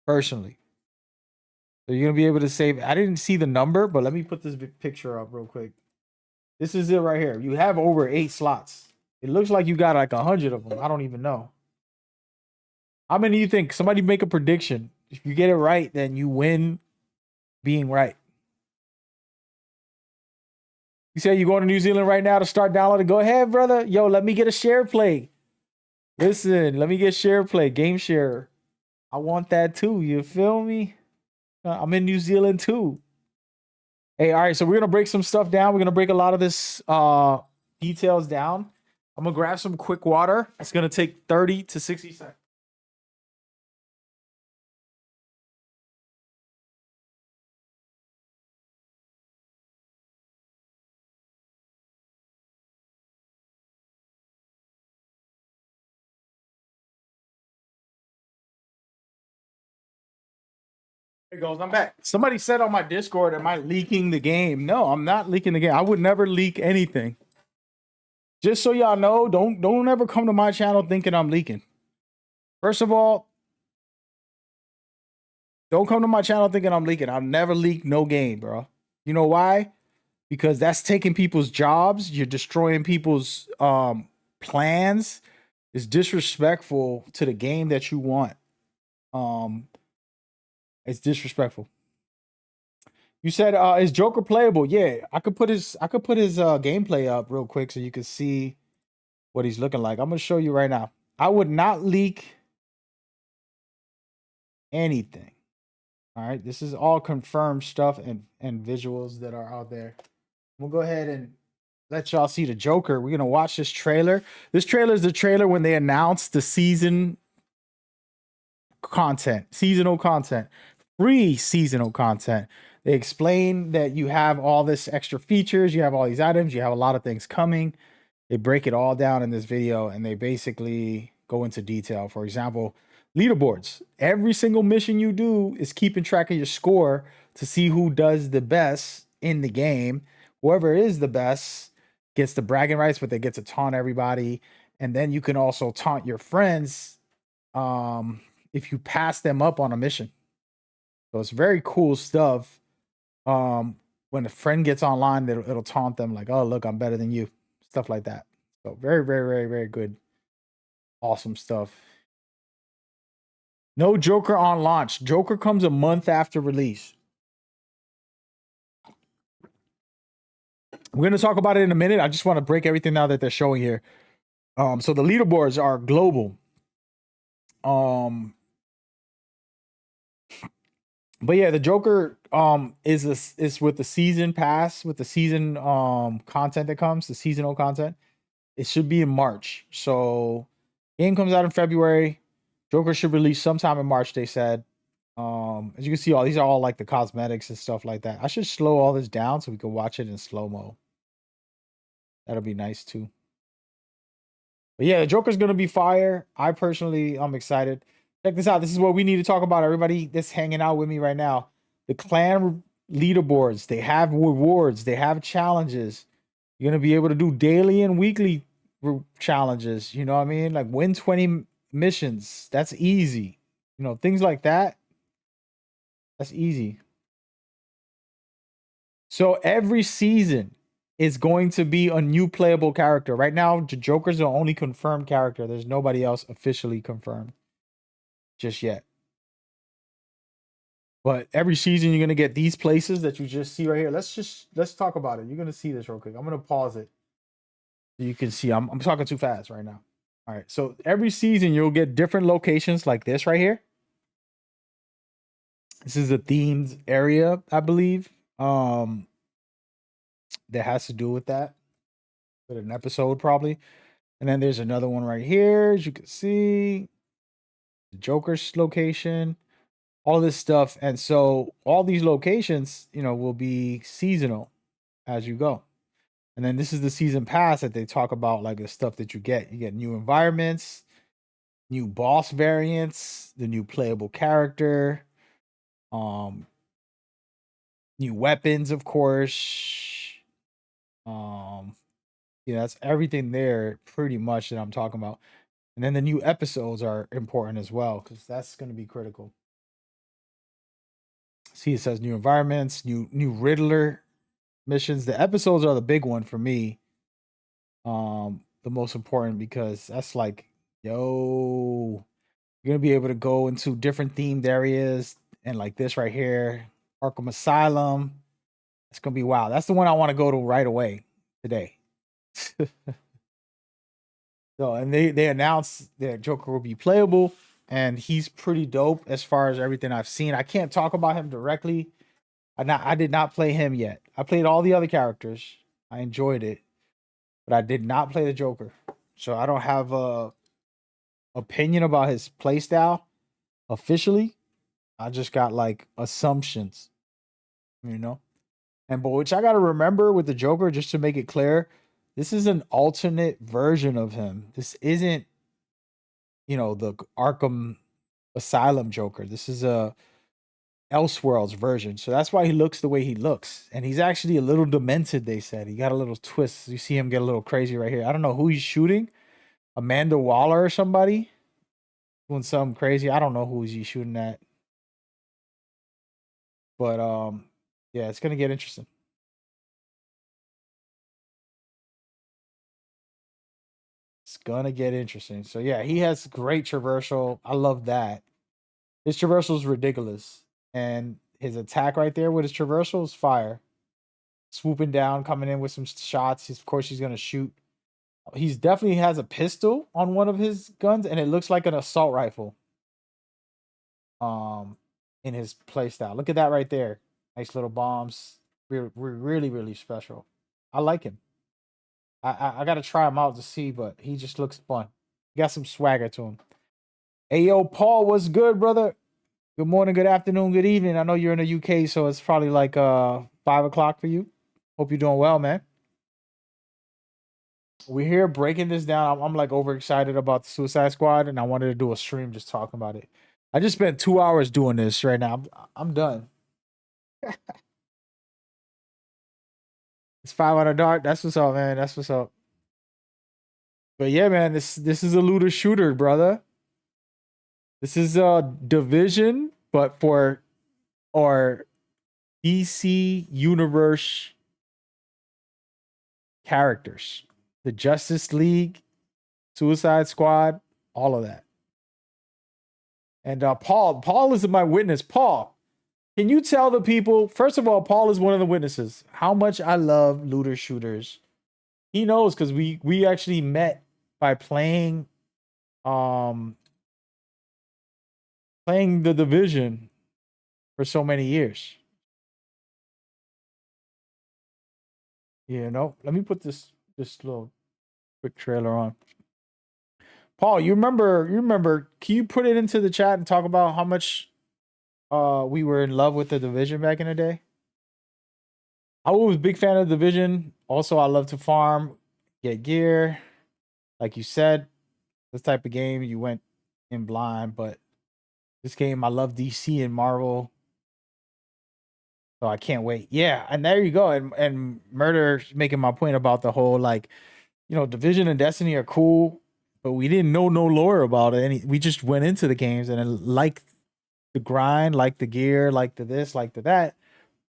Personally. So you're gonna be able to save. I didn't see the number, but let me put this picture up real quick. This is it right here. You have over 8 slots. It looks like you got like 100 of them. I don't even know. How many do you think? Somebody make a prediction. If you get it right, then you win being right. You say you're going to New Zealand right now to start downloading. Go ahead, brother. Yo, let me get a share play. Listen, let me get share play. Game share. I want that too. You feel me? I'm in New Zealand too. Hey, all right. So we're going to break some stuff down. We're going to break a lot of this details down. I'm going to grab some quick water. It's going to take 30 to 60 seconds. There goes. I'm back. Somebody said on my Discord, am I leaking the game? No, I'm not leaking the game. I would never leak anything. Just so y'all know, don't ever come to my channel thinking I'm leaking. First of all, don't come to my channel thinking I'm leaking. I'll never leak no game, bro. You know why? Because that's taking people's jobs. You're destroying people's plans. It's disrespectful to the game that you want. It's disrespectful. You said is Joker playable? Yeah, I could put his gameplay up real quick so you can see what he's looking like. I'm gonna show you right now. I would not leak anything. All right, this is all confirmed stuff and visuals that are out there. We'll go ahead and let y'all see the Joker. We're gonna watch this trailer. This trailer is the trailer when they announced the seasonal content, free seasonal content. They explain that you have all this extra features, you have all these items, you have a lot of things coming. They break it all down in this video and they basically go into detail. For example, leaderboards. Every single mission you do is keeping track of your score to see who does the best in the game. Whoever is the best gets the bragging rights, but they get to taunt everybody. And then you can also taunt your friends if you pass them up on a mission. So it's very cool stuff. When a friend gets online, it'll taunt them like, oh, look, I'm better than you. Stuff like that. So very, very, very, very good. Awesome stuff. No Joker on launch. Joker comes a month after release. We're going to talk about it in a minute. I just want to break everything now that they're showing here. So the leaderboards are global. But yeah, the Joker is with the season pass, with the season content that comes, the seasonal content. It should be in March. So game comes out in February. Joker should release sometime in March, they said. As you can see, all these are all like the cosmetics and stuff like that. I should slow all this down so we can watch it in slow-mo. That'll be nice too. But yeah, the Joker's gonna be fire. I'm excited. Check this out. This is what we need to talk about. Everybody that's hanging out with me right now. The clan leaderboards. They have rewards. They have challenges. You're going to be able to do daily and weekly challenges. You know what I mean? Like win 20 missions. That's easy. You know, things like that. That's easy. So every season is going to be a new playable character. Right now, the Joker's the only confirmed character. There's nobody else officially confirmed just yet. But every season you're gonna get these places that you just see right here. Let's talk about it. You're gonna see this real quick. I'm gonna pause it so you can see. I'm talking too fast right now. All right. So every season you'll get different locations like this right here. This is a themed area, I believe. That has to do with that. With an episode probably. And then there's another one right here, as you can see. The Joker's location. All this stuff. And so all these locations, you know, will be seasonal as you go. And then this is the season pass that they talk about, like the stuff that you get. You get new environments, new boss variants, the new playable character, um, new weapons, of course. Yeah, that's everything there pretty much that I'm talking about. And then the new episodes are important as well, because that's gonna be critical. See, it says new environments, new Riddler missions. The episodes are the big one for me. The most important because that's like, yo, you're gonna be able to go into different themed areas and like this right here, Arkham Asylum. It's gonna be wow. That's the one I want to go to right away today. So, and they announced that Joker will be playable, and he's pretty dope as far as everything I've seen. I can't talk about him directly. I did not play him yet. I played all the other characters. I enjoyed it, but I did not play the Joker. So I don't have a opinion about his playstyle officially. I just got like assumptions, you know. And but which I gotta remember with the Joker, just to make it clear, this is an alternate version of him. This isn't, you know, the Arkham Asylum Joker. This is a Elseworlds version. So that's why he looks the way he looks. And he's actually a little demented, they said. He got a little twist. You see him get a little crazy right here. I don't know who he's shooting. Amanda Waller or somebody doing something crazy. I don't know who he's shooting at. But yeah, it's gonna get interesting. It's gonna get interesting. So yeah, he has great traversal. I love that. His traversal is ridiculous. And his attack right there with his traversal is fire. Swooping down, coming in with some shots. Of course, he's gonna shoot. He's definitely has a pistol on one of his guns, and it looks like an assault rifle. In his playstyle. Look at that right there. Nice little bombs. We're really, really special. I like him. I gotta try him out to see, but he just looks fun. He got some swagger to him. Hey yo, Paul, what's good, brother? Good morning, good afternoon, good evening. I know you're in the UK, so it's probably like 5 o'clock for you. Hope you're doing well, man. We're here breaking this down. I'm like overexcited about the Suicide Squad, and I wanted to do a stream just talking about it. I just spent 2 hours doing this right now. I'm done. It's 5 on a dart. That's what's up, man. That's what's up. But yeah, man, this is a looter shooter, brother. This is a Division, but for our DC Universe characters. The Justice League, Suicide Squad, all of that. And Paul is my witness. Paul, can you tell the people, first of all, Paul is one of the witnesses, how much I love looter shooters. He knows because we actually met by playing the Division for so many years. You know, let me put this little quick trailer on. Paul, you remember, can you put it into the chat and talk about how much we were in love with the Division back in the day? I was a big fan of the Division. Also, I love to farm, get gear. Like you said, this type of game, you went in blind, but this game, I love DC and Marvel. So I can't wait. Yeah, and there you go. And Murder making my point about the whole, like, you know, Division and Destiny are cool, but we didn't know no lore about it. We just went into the games and liked the grind, liked the gear, liked the this, liked the that.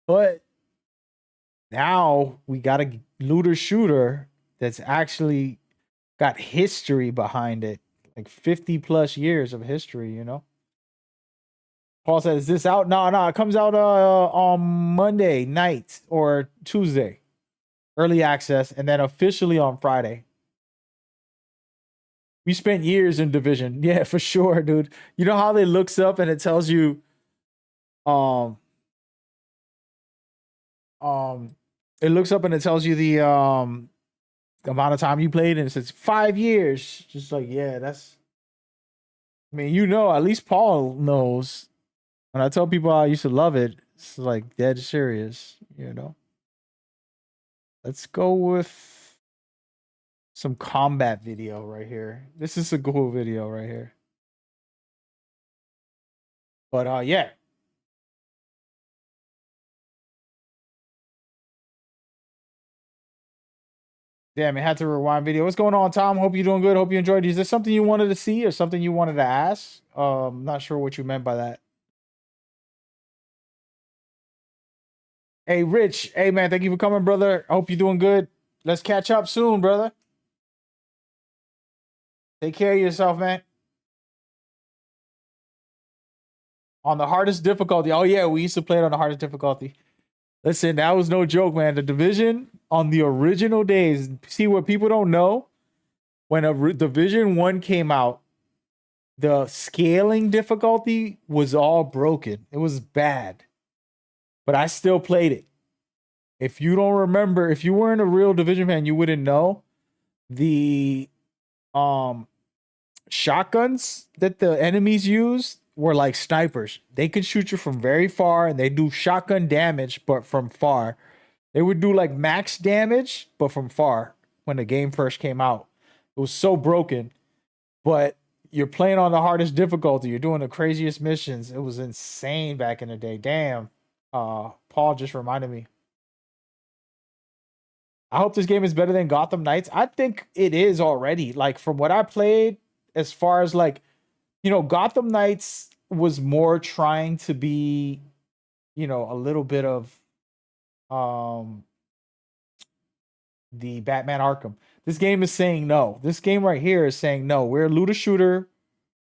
But now we got a looter shooter that's actually got history behind it, like 50 plus years of history, you know? Paul says, is this out? No, it comes out on Monday night or Tuesday. Early access, and then officially on Friday. We spent years in division. Yeah, for sure, dude. You know how they looks up and it tells you um um it looks up and it tells you the amount of time you played and it says 5 years. Just like, yeah, that's I mean, you know, at least Paul knows. When I tell people I used to love it, it's like dead serious, you know. Let's go with some combat video right here. This is a cool video right here. But yeah. Damn, it had to rewind video. What's going on, Tom? Hope you're doing good. Hope you enjoyed. Is there something you wanted to see or something you wanted to ask? Not sure what you meant by that. Hey, Rich. Hey, man, thank you for coming, brother. I hope you're doing good. Let's catch up soon, brother. Take care of yourself, man. On the hardest difficulty. Oh, yeah, we used to play it on the hardest difficulty. Listen, that was no joke, man. The Division on the original days. See, what people don't know, when Division 1 came out, the scaling difficulty was all broken. It was bad. But I still played it. If you don't remember, if you weren't a real Division fan, you wouldn't know. The shotguns that the enemies used were like snipers. They could shoot you from very far and they do shotgun damage, but from far. They would do like max damage, but from far when the game first came out. It was so broken. But you're playing on the hardest difficulty. You're doing the craziest missions. It was insane back in the day. Damn. Paul just reminded me. I hope this game is better than Gotham Knights. I think it is already. Like, from what I played, as far as like, you know, Gotham Knights was more trying to be, you know, a little bit of the Batman Arkham. This game is saying no. This game right here is saying no. We're a looter shooter.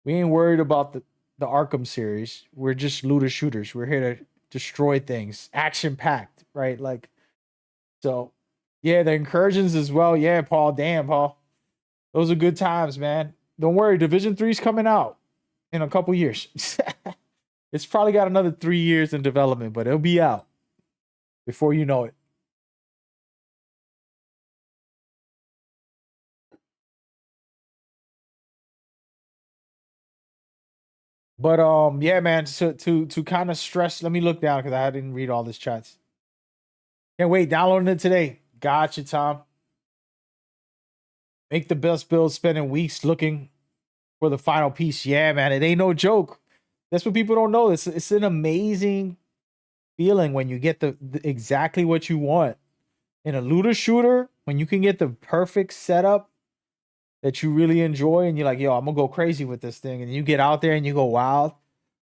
We ain't worried about the Arkham series. We're just looter shooters. We're here to destroy things. Action packed, right? Like, so yeah, the incursions as well. Yeah, Paul. Damn, Paul. Those are good times, man. Don't worry, Division 3 is coming out in a couple years. It's probably got another 3 years in development, but it'll be out before you know it. But yeah, man. So to kind of stress, let me look down because I didn't read all this chats. Can't wait, downloading it today. Gotcha, Tom. Make the best build, spending weeks looking for the final piece. Yeah, man, it ain't no joke. That's what people don't know. It's an amazing feeling when you get the exactly what you want in a looter shooter. When you can get the perfect setup that you really enjoy, and you're like, yo, I'm gonna go crazy with this thing, and you get out there and you go wild.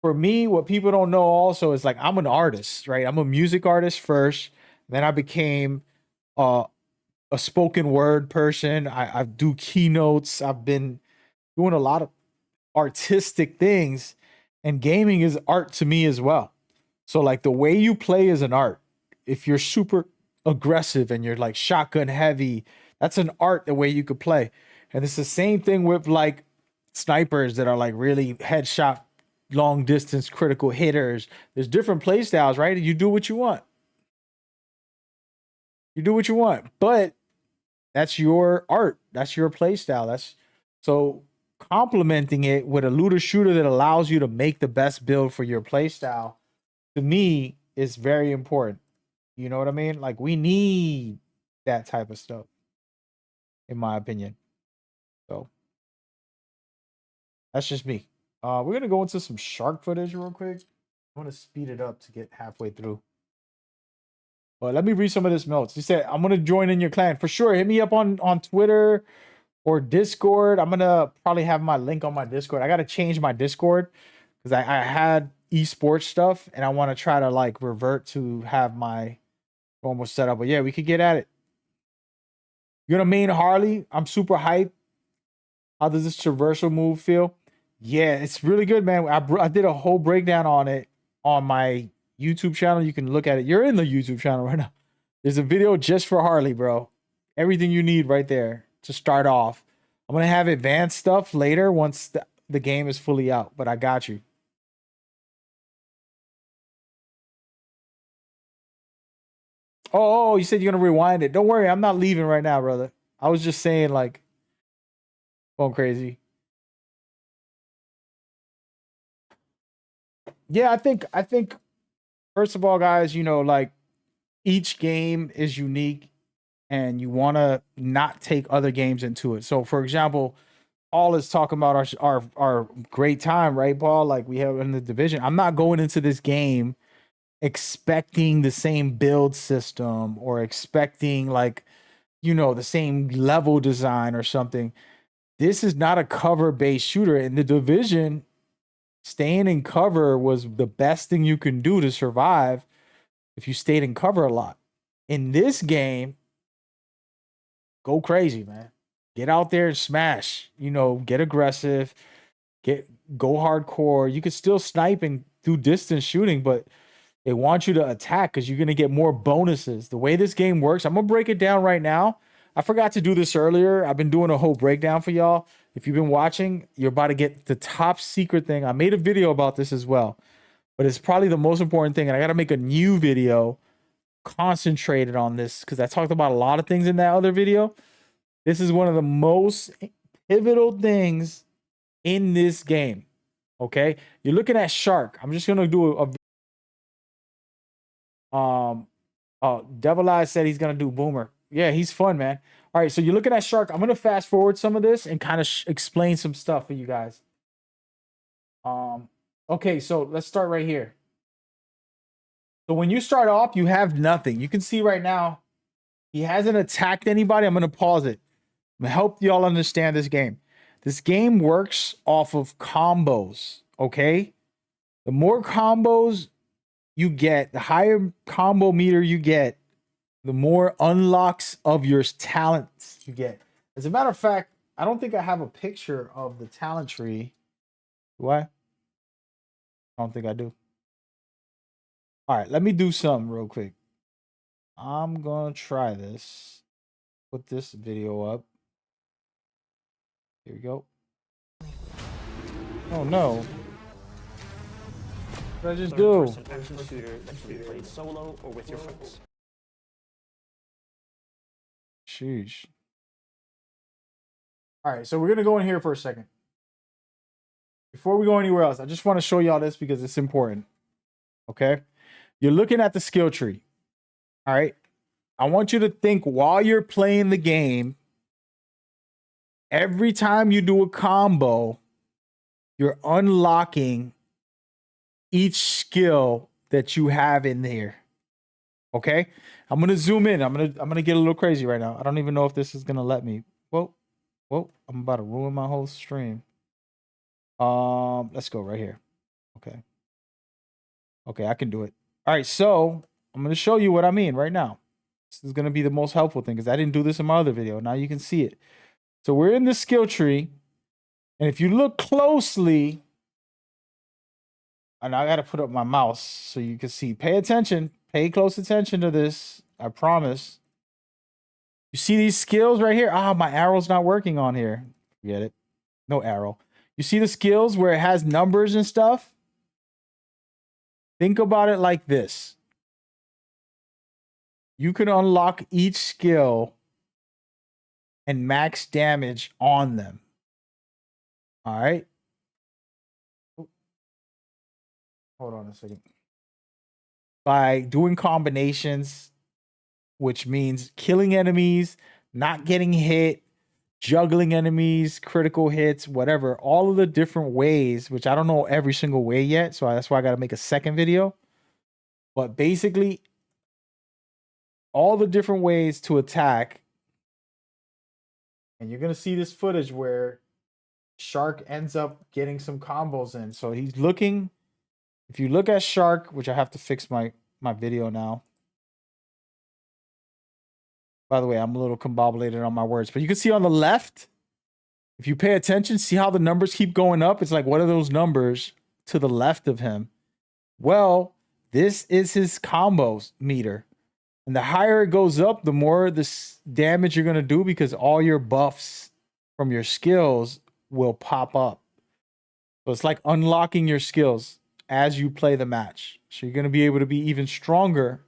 For me, what people don't know also is like I'm an artist, right? I'm a music artist first, then I became a spoken word person. I do keynotes. I've been doing a lot of artistic things, and gaming is art to me as well. So like the way you play is an art. If you're super aggressive and you're like shotgun heavy, that's an art the way you could play. And it's the same thing with like snipers that are like really headshot, long distance, critical hitters. There's different play styles, right? You do what you want. You do what you want, but that's your art. That's your play style. That's so complementing it with a looter shooter that allows you to make the best build for your play style, to me, is very important. You know what I mean? Like, we need that type of stuff, in my opinion. So that's just me. We're gonna go into some shark footage real quick. I want to speed it up to get halfway through. But let me read some of this notes. He said, I'm gonna join in your clan for sure. Hit me up on Twitter or Discord. I'm gonna probably have my link on my Discord. I gotta change my Discord because I had esports stuff and I want to try to like revert to have my normal setup. But yeah, we could get at it. You're gonna main Harley. I'm super hyped. How does this traversal move feel? Yeah, it's really good, man. I did a whole breakdown on it on my YouTube channel. You can look at it. You're in the YouTube channel right now. There's a video just for Harley, bro. Everything you need right there to start off. I'm gonna have advanced stuff later once the game is fully out, but I got you. Oh, you said you're gonna rewind it. Don't worry, I'm not leaving right now, brother. I was just saying, like, going crazy. Yeah, I think first of all, guys, you know, like each game is unique and you want to not take other games into it. So for example, Paul is talking about our great time, right, Paul? Like we have in the division. I'm not going into this game expecting the same build system or expecting like, you know, the same level design or something. This is not a cover based shooter. In the division, staying in cover was the best thing you can do to survive if you stayed in cover a lot. In this game, go crazy, man. Get out there and smash. You know, get aggressive, go hardcore. You can still snipe and do distance shooting, but they want you to attack because you're going to get more bonuses. The way this game works, I'm going to break it down right now. I forgot to do this earlier. I've been doing a whole breakdown for y'all. If you've been watching, you're about to get the top secret thing. I made a video about this as well, but it's probably the most important thing. And I got to make a new video concentrated on this because I talked about a lot of things in that other video. This is one of the most pivotal things in this game. Okay. You're looking at Shark. I'm just going to do Devil Eyes said he's going to do Boomer. Yeah, he's fun, man. All right, so you're looking at Shark. I'm going to fast forward some of this and kind of explain some stuff for you guys. Okay, so let's start right here. So when you start off, you have nothing. You can see right now, he hasn't attacked anybody. I'm going to pause it. I'm going to help y'all understand this game. This game works off of combos, okay? The more combos you get, the higher combo meter you get, the more unlocks of your talents you get. As a matter of fact, I don't think I have a picture of the talent tree. Do I? I don't think I do. All right, let me do something real quick. I'm going to try this. Put this video up. Here we go. Oh, no. What did I just do? Action shooter that can be played solo or with your friends. Sheesh. All right, so we're going to go in here for a second. Before we go anywhere else, I just want to show y'all this because it's important. Okay? You're looking at the skill tree. All right? I want you to think while you're playing the game, every time you do a combo, you're unlocking each skill that you have in there. Okay? I'm gonna zoom in. I'm gonna get a little crazy right now. I don't even know if this is gonna let me. Whoa, I'm about to ruin my whole stream. Let's go right here. Okay, I can do it. All right, so I'm gonna show you what I mean right now. This is gonna be the most helpful thing because I didn't do this in my other video. Now you can see it. So we're in the skill tree, and if you look closely, and I gotta put up my mouse so you can see. Pay attention. Pay close attention to this. I promise. You see these skills right here? Ah, my arrow's not working on here. Forget it. No arrow. You see the skills where it has numbers and stuff? Think about it like this. You can unlock each skill and max damage on them. All right. Hold on a second. By doing combinations, which means killing enemies, not getting hit, juggling enemies, critical hits, whatever, all of the different ways, which I don't know every single way yet, so that's why I got to make a second video. But basically, all the different ways to attack, and you're going to see this footage where Shark ends up getting some combos in. So he's looking. If you look at Shark, which I have to fix my video now. By the way, I'm a little combobulated on my words, but you can see on the left, if you pay attention, see how the numbers keep going up? It's like, what are those numbers to the left of him? Well, this is his combos meter. And the higher it goes up, the more this damage you're going to do because all your buffs from your skills will pop up. So it's like unlocking your skills as you play the match. So you're going to be able to be even stronger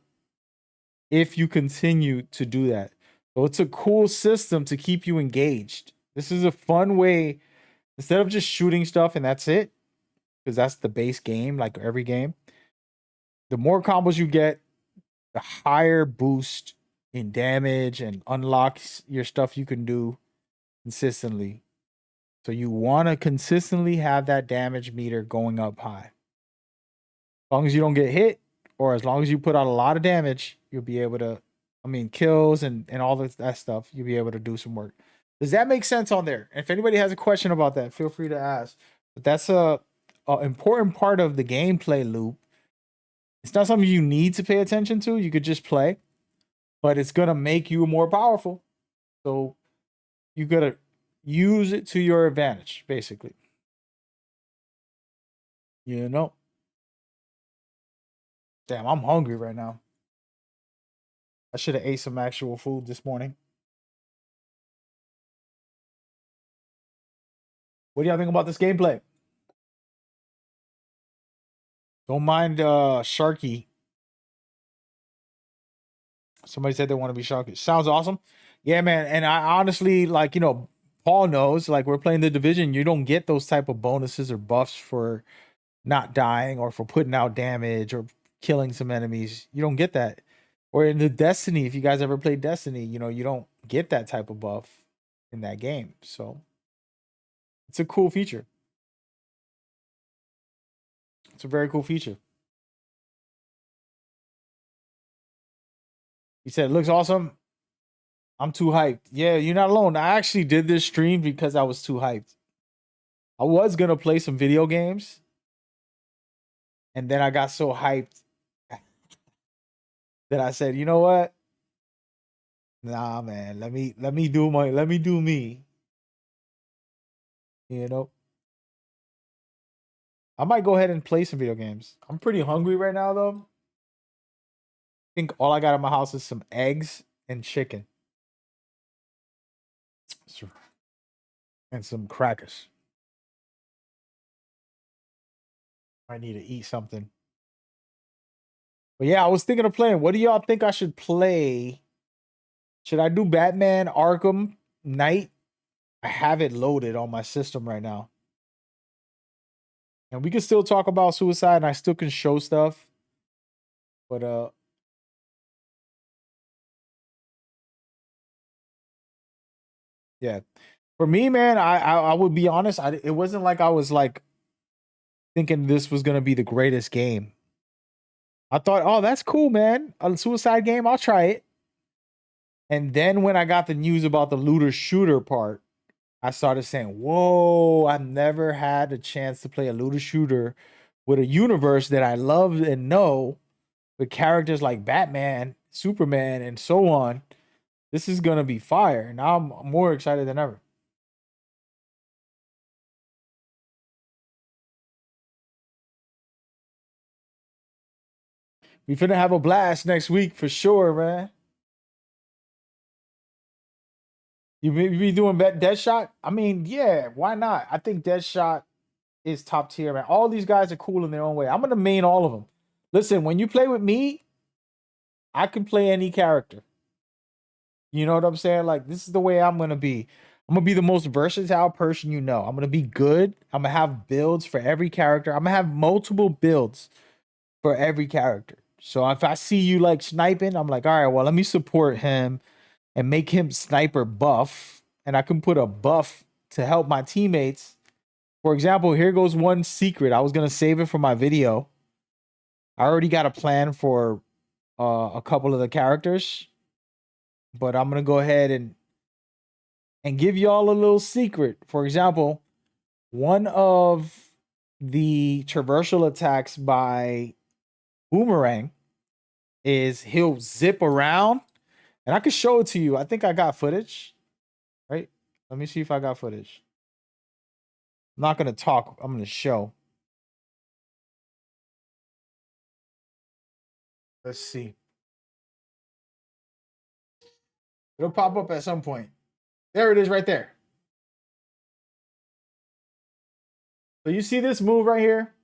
if you continue to do that. So it's a cool system to keep you engaged. This is a fun way, instead of just shooting stuff and that's it, because that's the base game, like every game. The more combos you get, the higher boost in damage and unlocks your stuff you can do consistently. So you want to consistently have that damage meter going up high. As long as you don't get hit, or as long as you put out a lot of damage, you'll be able to, I mean, kills and all that stuff, you'll be able to do some work. Does that make sense on there? If anybody has a question about that, feel free to ask. But that's a important part of the gameplay loop. It's not something you need to pay attention to. You could just play, but it's going to make you more powerful. So you got to use it to your advantage, basically. You know? Damn, I'm hungry right now. I should have ate some actual food this morning. What do y'all think about this gameplay? Don't mind Sharky. Somebody said they want to be Sharky. Sounds awesome. Yeah, man. And I honestly, like, you know, Paul knows, like, we're playing the Division. You don't get those type of bonuses or buffs for not dying or for putting out damage or killing some enemies. You don't get that. Or in the Destiny, if you guys ever played Destiny, you know, you don't get that type of buff in that game. So it's a cool feature. It's a very cool feature. He said, it looks awesome. I'm too hyped. Yeah, you're not alone. I actually did this stream because I was too hyped. I was going to play some video games. And then I got so hyped that I said, you know what? Nah, man, let me do me. You know? I might go ahead and play some video games. I'm pretty hungry right now, though. I think all I got in my house is some eggs and chicken. And some crackers. I need to eat something. But yeah, I was thinking of playing. What do y'all think I should play? Should I do Batman Arkham Knight? I have it loaded on my system right now. And we can still talk about Suicide and I still can show stuff. But yeah. For me, man, I would be honest, it wasn't like I was like thinking this was gonna be the greatest game. I thought, oh, that's cool, man. A Suicide game, I'll try it. And then when I got the news about the looter shooter part, I started saying, whoa, I've never had a chance to play a looter shooter with a universe that I love and know, with characters like Batman, Superman, and so on. This is going to be fire. Now I'm more excited than ever. We finna have a blast next week for sure, man. You be doing DeadShot? I mean, yeah, why not? I think DeadShot is top tier, man. All these guys are cool in their own way. I'm gonna main all of them. Listen, when you play with me, I can play any character. You know what I'm saying? Like, this is the way I'm gonna be. I'm gonna be the most versatile person you know. I'm gonna be good. I'm gonna have builds for every character. I'm gonna have multiple builds for every character. So if I see you like sniping, I'm like, all right, well, let me support him and make him sniper buff. And I can put a buff to help my teammates. For example, here goes one secret. I was going to save it for my video. I already got a plan for a couple of the characters. But I'm going to go ahead and give y'all a little secret. For example, one of the traversal attacks by Boomerang is he'll zip around. And I can show it to you. I think I got footage, right? Let me see if I got footage. I'm not going to talk. I'm going to show. Let's see. It'll pop up at some point. There it is right there. So you see this move right here?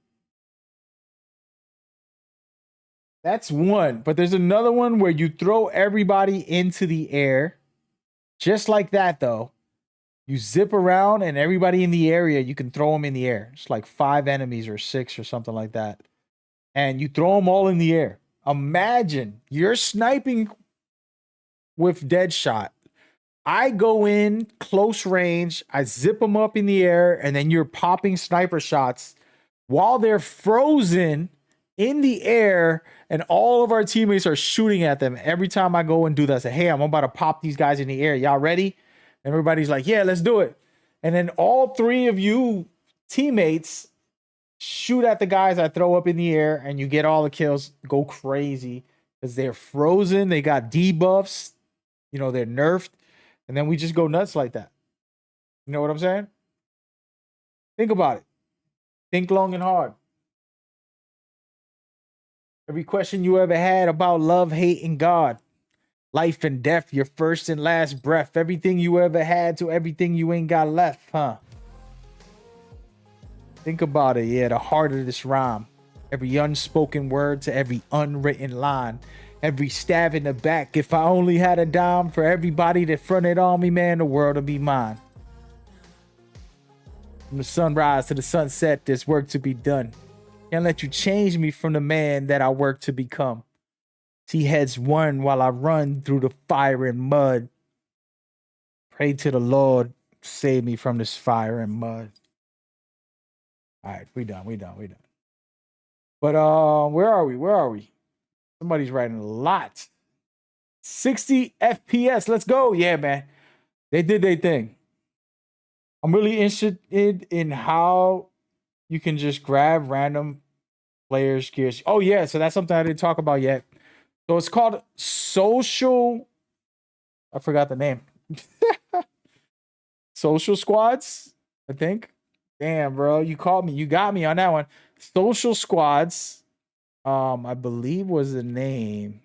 That's one. But there's another one where you throw everybody into the air. Just like that, though. You zip around and everybody in the area, you can throw them in the air. It's like 5 enemies or 6 or something like that. And you throw them all in the air. Imagine you're sniping with DeadShot. I go in close range, I zip them up in the air, and then you're popping sniper shots while they're frozen in the air, and all of our teammates are shooting at them. Every time I go and do that, I say, hey, I'm about to pop these guys in the air. Y'all ready? And everybody's like, yeah, let's do it. And then all 3 of you teammates shoot at the guys I throw up in the air, and you get all the kills. Go crazy because they're frozen. They got debuffs. You know, they're nerfed. And then we just go nuts like that. You know what I'm saying? Think about it. Think long and hard. Every question you ever had about love, hate, and God. Life and death, your first and last breath. Everything you ever had to everything you ain't got left, huh? Think about it, yeah, the heart of this rhyme. Every unspoken word to every unwritten line. Every stab in the back. If I only had a dime for everybody that fronted on me, man, the world would be mine. From the sunrise to the sunset, there's work to be done. Can't let you change me from the man that I work to become. See heads won while I run through the fire and mud. Pray to the Lord, save me from this fire and mud. All right, we done. But where are we? Somebody's writing a lot. 60 FPS. Let's go. Yeah, man. They did their thing. I'm really interested in how you can just grab random players' gears. Oh, yeah. So that's something I didn't talk about yet. So it's called social. I forgot the name. Social squads, I think. Damn, bro. You called me. You got me on that one. Social squads. I believe was the name.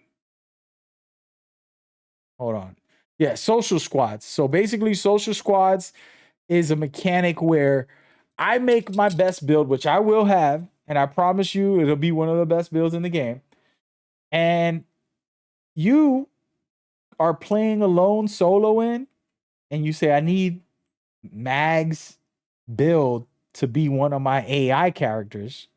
Hold on. Yeah, social squads. So basically, social squads is a mechanic where I make my best build, which I will have, and I promise you it'll be one of the best builds in the game. And you are playing alone solo in, and you say, I need Mag's build to be one of my AI characters.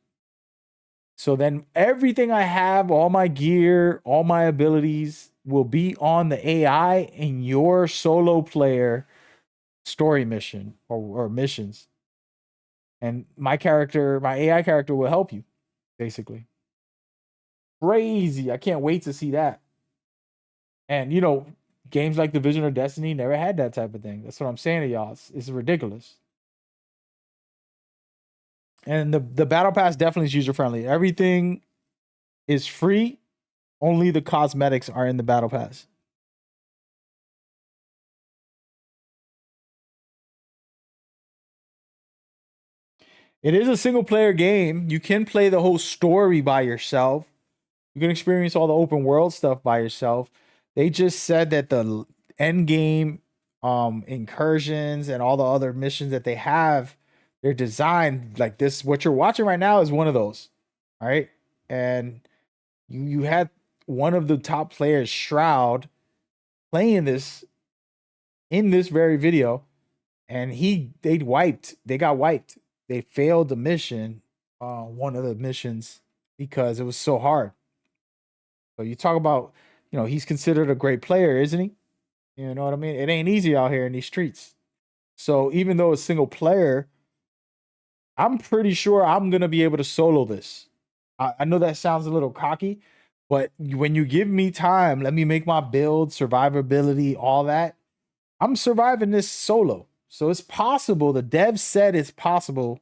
So then everything I have, all my gear, all my abilities will be on the AI in your solo player story mission or missions. And my character, my AI character will help you, basically. Crazy. I can't wait to see that. And, you know, games like Division or Destiny never had that type of thing. That's what I'm saying to y'all. It's ridiculous. And the battle pass definitely is user friendly. Everything is free. Only the cosmetics are in the battle pass. It is a single player game. You can play the whole story by yourself. You can experience all the open world stuff by yourself. They just said that the end game incursions and all the other missions that they have, they're designed like this. What you're watching right now is one of those. All right. And you had one of the top players, Shroud, playing this in this very video, and they got wiped. They failed the mission, one of the missions, because it was so hard. So you talk about, you know, he's considered a great player, isn't he? You know what I mean? It ain't easy out here in these streets. So even though it's single player, I'm pretty sure I'm going to be able to solo this. I know that sounds a little cocky, but when you give me time, let me make my build, survivability, all that, I'm surviving this solo. So it's possible. The devs said it's possible,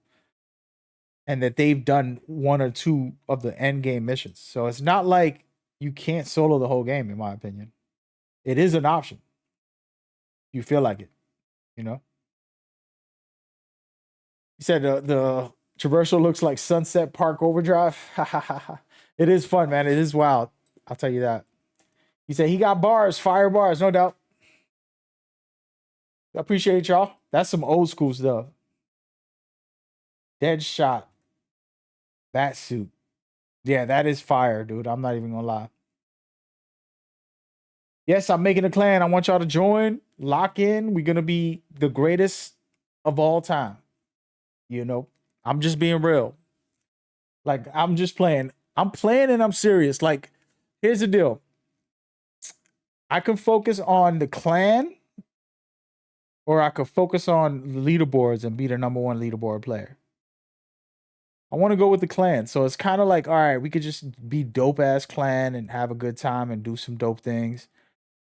and that they've done 1 or 2 of the end game missions. So it's not like you can't solo the whole game, in my opinion. It is an option. You feel like it, you know? You said the traversal looks like Sunset Park Overdrive. It is fun, man. It is wild. I'll tell you that. He said he got bars, fire bars, no doubt. I appreciate y'all. That's some old school stuff. DeadShot bat suit. Yeah, that is fire, dude. I'm not even gonna lie. Yes, I'm making a clan. I want y'all to join. Lock in. We're gonna be the greatest of all time. You know, I'm just being real. Like, I'm just playing. I'm playing and I'm serious. Like, here's the deal. I can focus on the clan, or I could focus on leaderboards and be the #1 leaderboard player. I want to go with the clan. So it's kind of like, all right, we could just be dope ass clan and have a good time and do some dope things.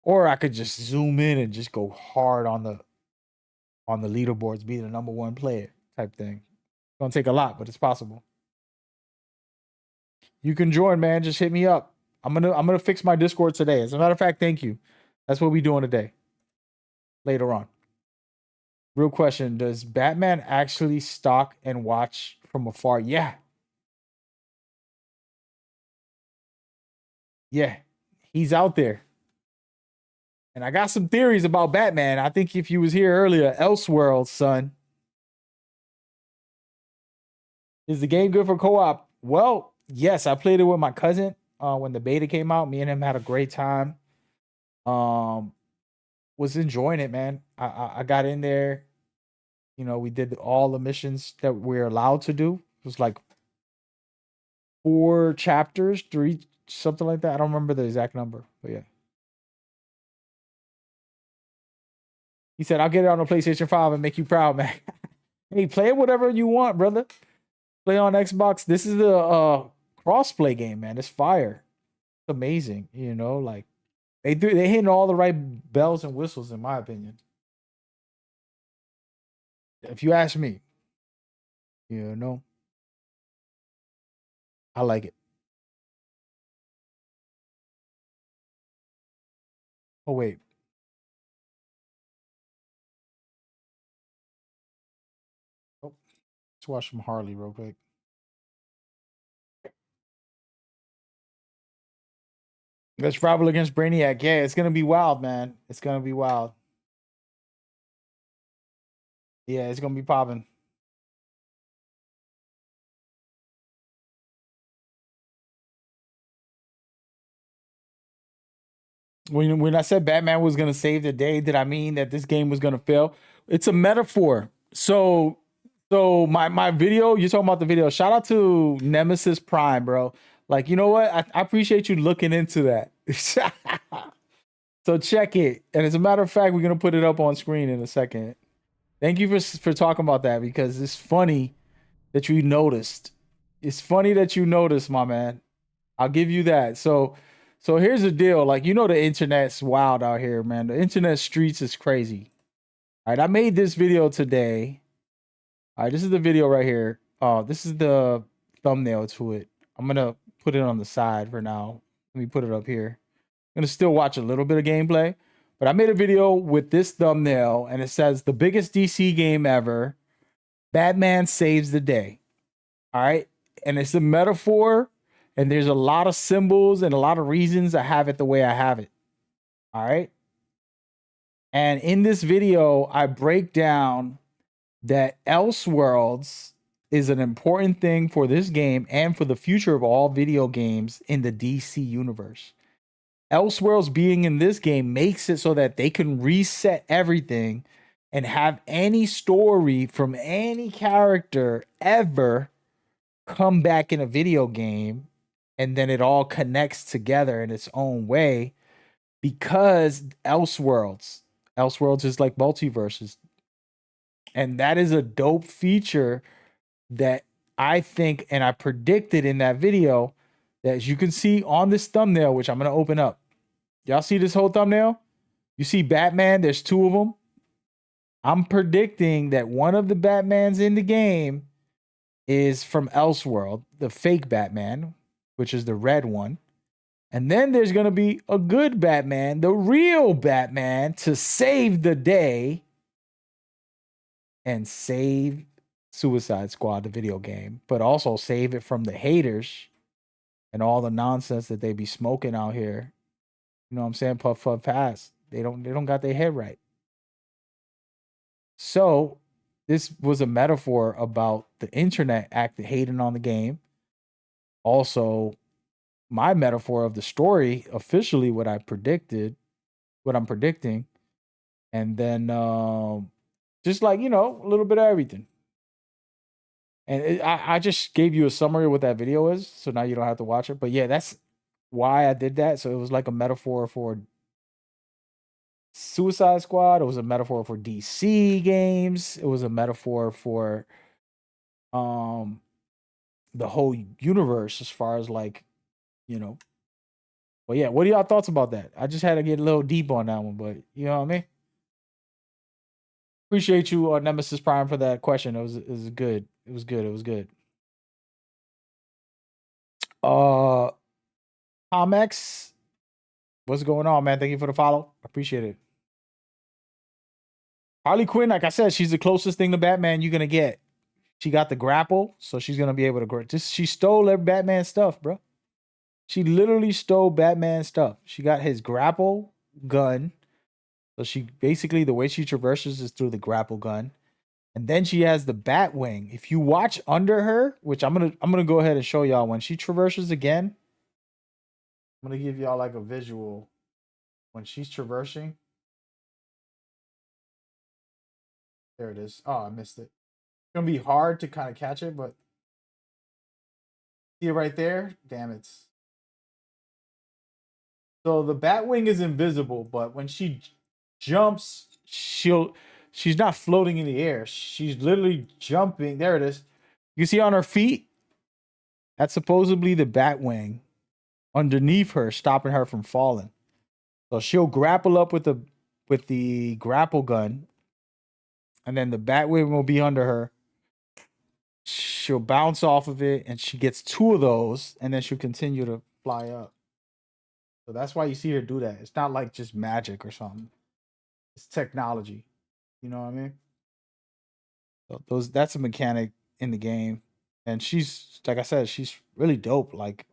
Or I could just zoom in and just go hard on the leaderboards, be the #1 player type thing. It's gonna take a lot, but it's possible. You can join, man. Just hit me up. I'm gonna fix my Discord today. As a matter of fact, thank you. That's what we doing today. Later on. Real question: does Batman actually stalk and watch from afar? Yeah. Yeah. He's out there. And I got some theories about Batman. I think if you was here earlier, Elseworlds, son. Is the game good for co-op? Well, yes, I played it with my cousin when the beta came out. Me and him had a great time. Was enjoying it, man. I got in there. You know, we did all the missions that we're allowed to do. It was like 4 chapters, 3, something like that. I don't remember the exact number, but yeah. He said, I'll get it on the PlayStation 5 and make you proud, man. Hey, play it whatever you want, brother. Play on Xbox. This is the cross-play game, man. It's fire. It's amazing, you know, like they hitting all the right bells and whistles, in my opinion. If you ask me, you know, I like it. Oh, wait. Oh, let's watch some Harley real quick. Let's rival against Brainiac. Yeah, it's gonna be wild, man. It's gonna be wild. Yeah, it's gonna be popping. When I said Batman was gonna save the day, did I mean that this game was gonna fail? It's a metaphor. So my video, you're talking about the video. Shout out to Nemesis Prime, bro. Like, you know what? I appreciate you looking into that. So check it. And as a matter of fact, we're gonna put it up on screen in a second. Thank you for talking about that, because it's funny that you noticed. It's funny that you noticed, my man. I'll give you that. So here's the deal. Like, you know, the internet's wild out here, man. The internet streets is crazy. All right, I made this video today. All right, this is the video right here. This is the thumbnail to it. I'm gonna put it on the side for now. Let me put it up here. I'm gonna still watch a little bit of gameplay, but I made a video with this thumbnail, and it says the biggest DC game ever. Batman saves the day. All right, and it's a metaphor. And there's a lot of symbols and a lot of reasons I have it the way I have it. All right. And in this video, I break down that Elseworlds is an important thing for this game and for the future of all video games in the DC universe. Elseworlds being in this game makes it so that they can reset everything and have any story from any character ever come back in a video game. And then it all connects together in its own way, because Elseworlds is like multiverses. And that is a dope feature that I think, and I predicted in that video, that as you can see on this thumbnail, which I'm going to open up. Y'all see this whole thumbnail? You see Batman, there's 2 of them. I'm predicting that one of the Batmans in the game is from Elseworld, the fake Batman, which is the red one. And then there's going to be a good Batman, the real Batman, to save the day and save Suicide Squad, the video game, but also save it from the haters and all the nonsense that they be smoking out here. You know what I'm saying? Puff, puff, pass. They don't got their head right. So this was a metaphor about the internet hating on the game. Also, my metaphor of the story, officially what I'm predicting, and then just like, you know, a little bit of everything. And I just gave you a summary of what that video is, so now you don't have to watch it. But yeah, that's why I did that. So it was like a metaphor for Suicide Squad. It was a metaphor for DC games. It was a metaphor for um the whole universe as far as like, you know. But yeah, what are y'all thoughts about that? I just had to get a little deep on that one, but you know what I mean? Appreciate you, Nemesis Prime, for that question. It was good. It was good. It was good. Uh Comex, what's going on, man? Thank you for the follow. Appreciate it. Harley Quinn, like I said, she's the closest thing to Batman you're gonna get. She got the grapple, so she's gonna be able to just she stole every Batman stuff, bro. She literally stole Batman stuff. She got his grapple gun. So she basically the way she traverses is through the grapple gun. And then she has the bat wing. If you watch under her, which I'm gonna go ahead and show y'all when she traverses again. I'm gonna give y'all like a visual when she's traversing. There it is. Oh, I missed it. It's gonna be hard to kind of catch it, but see it right there? Damn it. So the Batwing is invisible, but when she jumps, she's not floating in the air. She's literally jumping. There it is. You see on her feet? That's supposedly the Batwing underneath her, stopping her from falling. So she'll grapple up with the grapple gun, and then the Batwing will be under her. She'll bounce off of it, and she gets two of those, and then she'll continue to fly up. So that's why you see her do that. It's not like just magic or something. It's technology. You know what I mean? So that's a mechanic in the game. And she's like I said, she's really dope. Like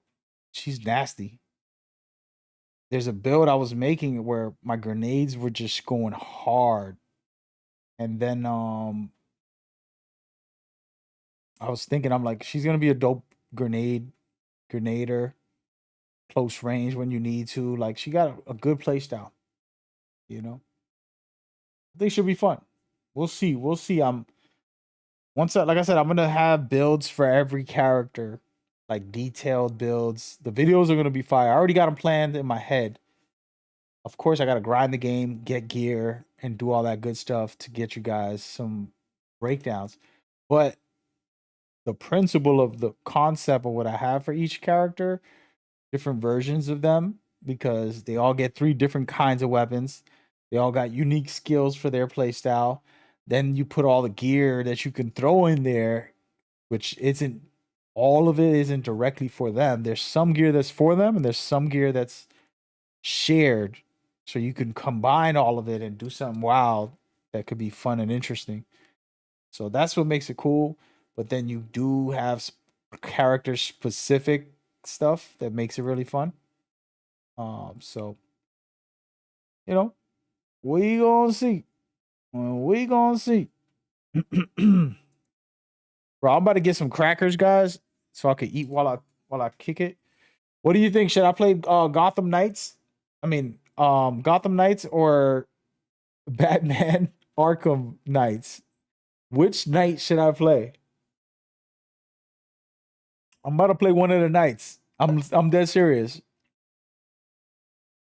she's nasty. There's a build I was making where my grenades were just going hard. And then I was thinking, I'm like, she's gonna be a dope grenader, close range when you need to. Like she got a good play style, you know. I think she'll be fun. We'll see. We'll see. Like I said, I'm gonna have builds for every character, like detailed builds. The videos are gonna be fire. I already got them planned in my head. Of course, I gotta grind the game, get gear, and do all that good stuff to get you guys some breakdowns. But the principle of the concept of what I have for each character, different versions of them, because they all get 3 different kinds of weapons. They all got unique skills for their playstyle. Then you put all the gear that you can throw in there, which isn't all of it isn't directly for them. There's some gear that's for them, and there's some gear that's shared. So you can combine all of it and do something wild that could be fun and interesting. So that's what makes it cool. But then you do have character specific stuff that makes it really fun. So you know, we gonna see. We gonna see. Bro, I'm about to get some crackers, guys, so I can eat while I kick it. What do you think? Should I play Gotham Knights? I mean, Gotham Knights or Batman Arkham Knights? Which night should I play? I'm about to play one of the nights. I'm dead serious.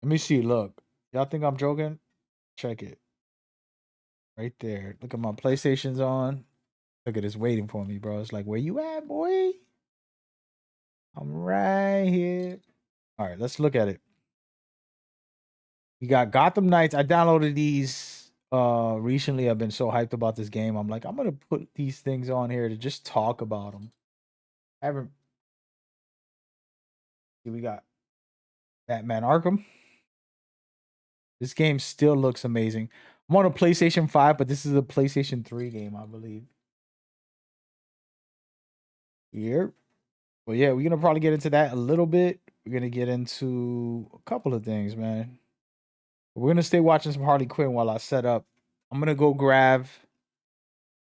Let me see. Look, y'all think I'm joking? Check it. Right there. Look at my PlayStation's on. Look at this waiting for me, bro. It's like, where you at, boy? I'm right here. All right, let's look at it. You got Gotham Knights. I downloaded these recently. I've been so hyped about this game. I'm like, I'm gonna put these things on here to just talk about them. I haven't. Here we got Batman Arkham. This game still looks amazing. I'm on a PlayStation 5, but this is a PlayStation 3 game, I believe. Yep. Well, yeah, we're gonna probably get into that a little bit. We're gonna get into a couple of things, man. We're gonna stay watching some Harley Quinn while I set up. I'm gonna go grab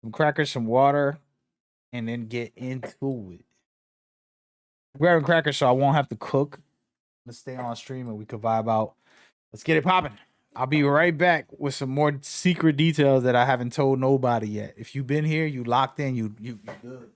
some crackers, some water, and then get into it. I'm grabbing crackers so I won't have to cook. Let's stay on stream and we could vibe out. Let's get it popping. I'll be right back with some more secret details that I haven't told nobody yet. If you've been here, you locked in, you good.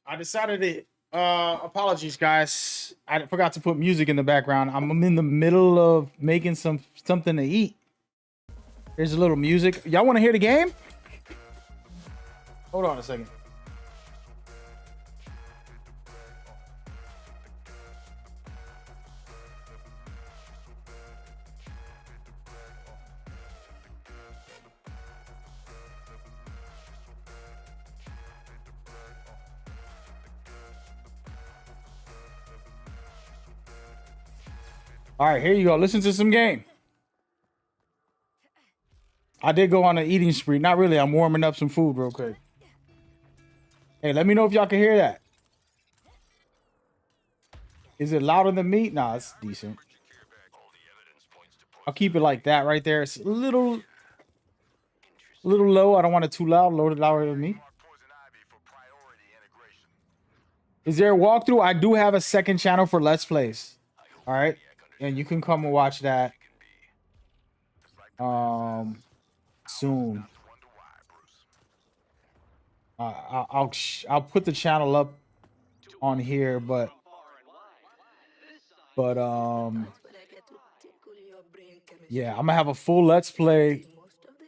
I decided to apologies guys. I forgot to put music in the background. I'm in the middle of making something to eat. There's a little music. Y'all want to hear the game? Hold on a second. All right, here you go. Listen to some game. I did go on an eating spree. Not really. I'm warming up some food real quick. Hey, let me know if y'all can hear that. Is it louder than me? Nah, it's decent. I'll keep it like that right there. It's a little low. I don't want it too loud. Loaded louder than me. Is there a walkthrough? I do have a second channel for Let's Plays. All right, and you can come and watch that. Soon. I'll put the channel up on here, but yeah, I'm gonna have a full Let's Play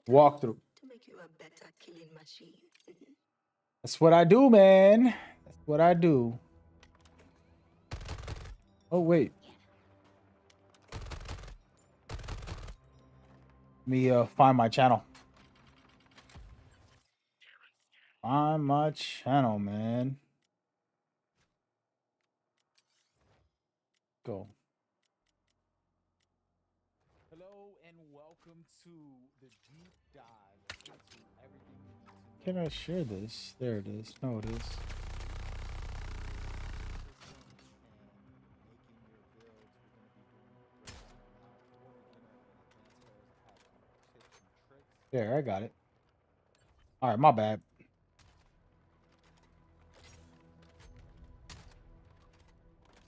walkthrough. That's what I do, man. That's what I do. Oh, wait. Let me find my channel. Find my channel, man. Go. Hello and welcome to the deep dive into everything you need to know. Can I share this? There it is. No, it is. There, I got it. All right, my bad.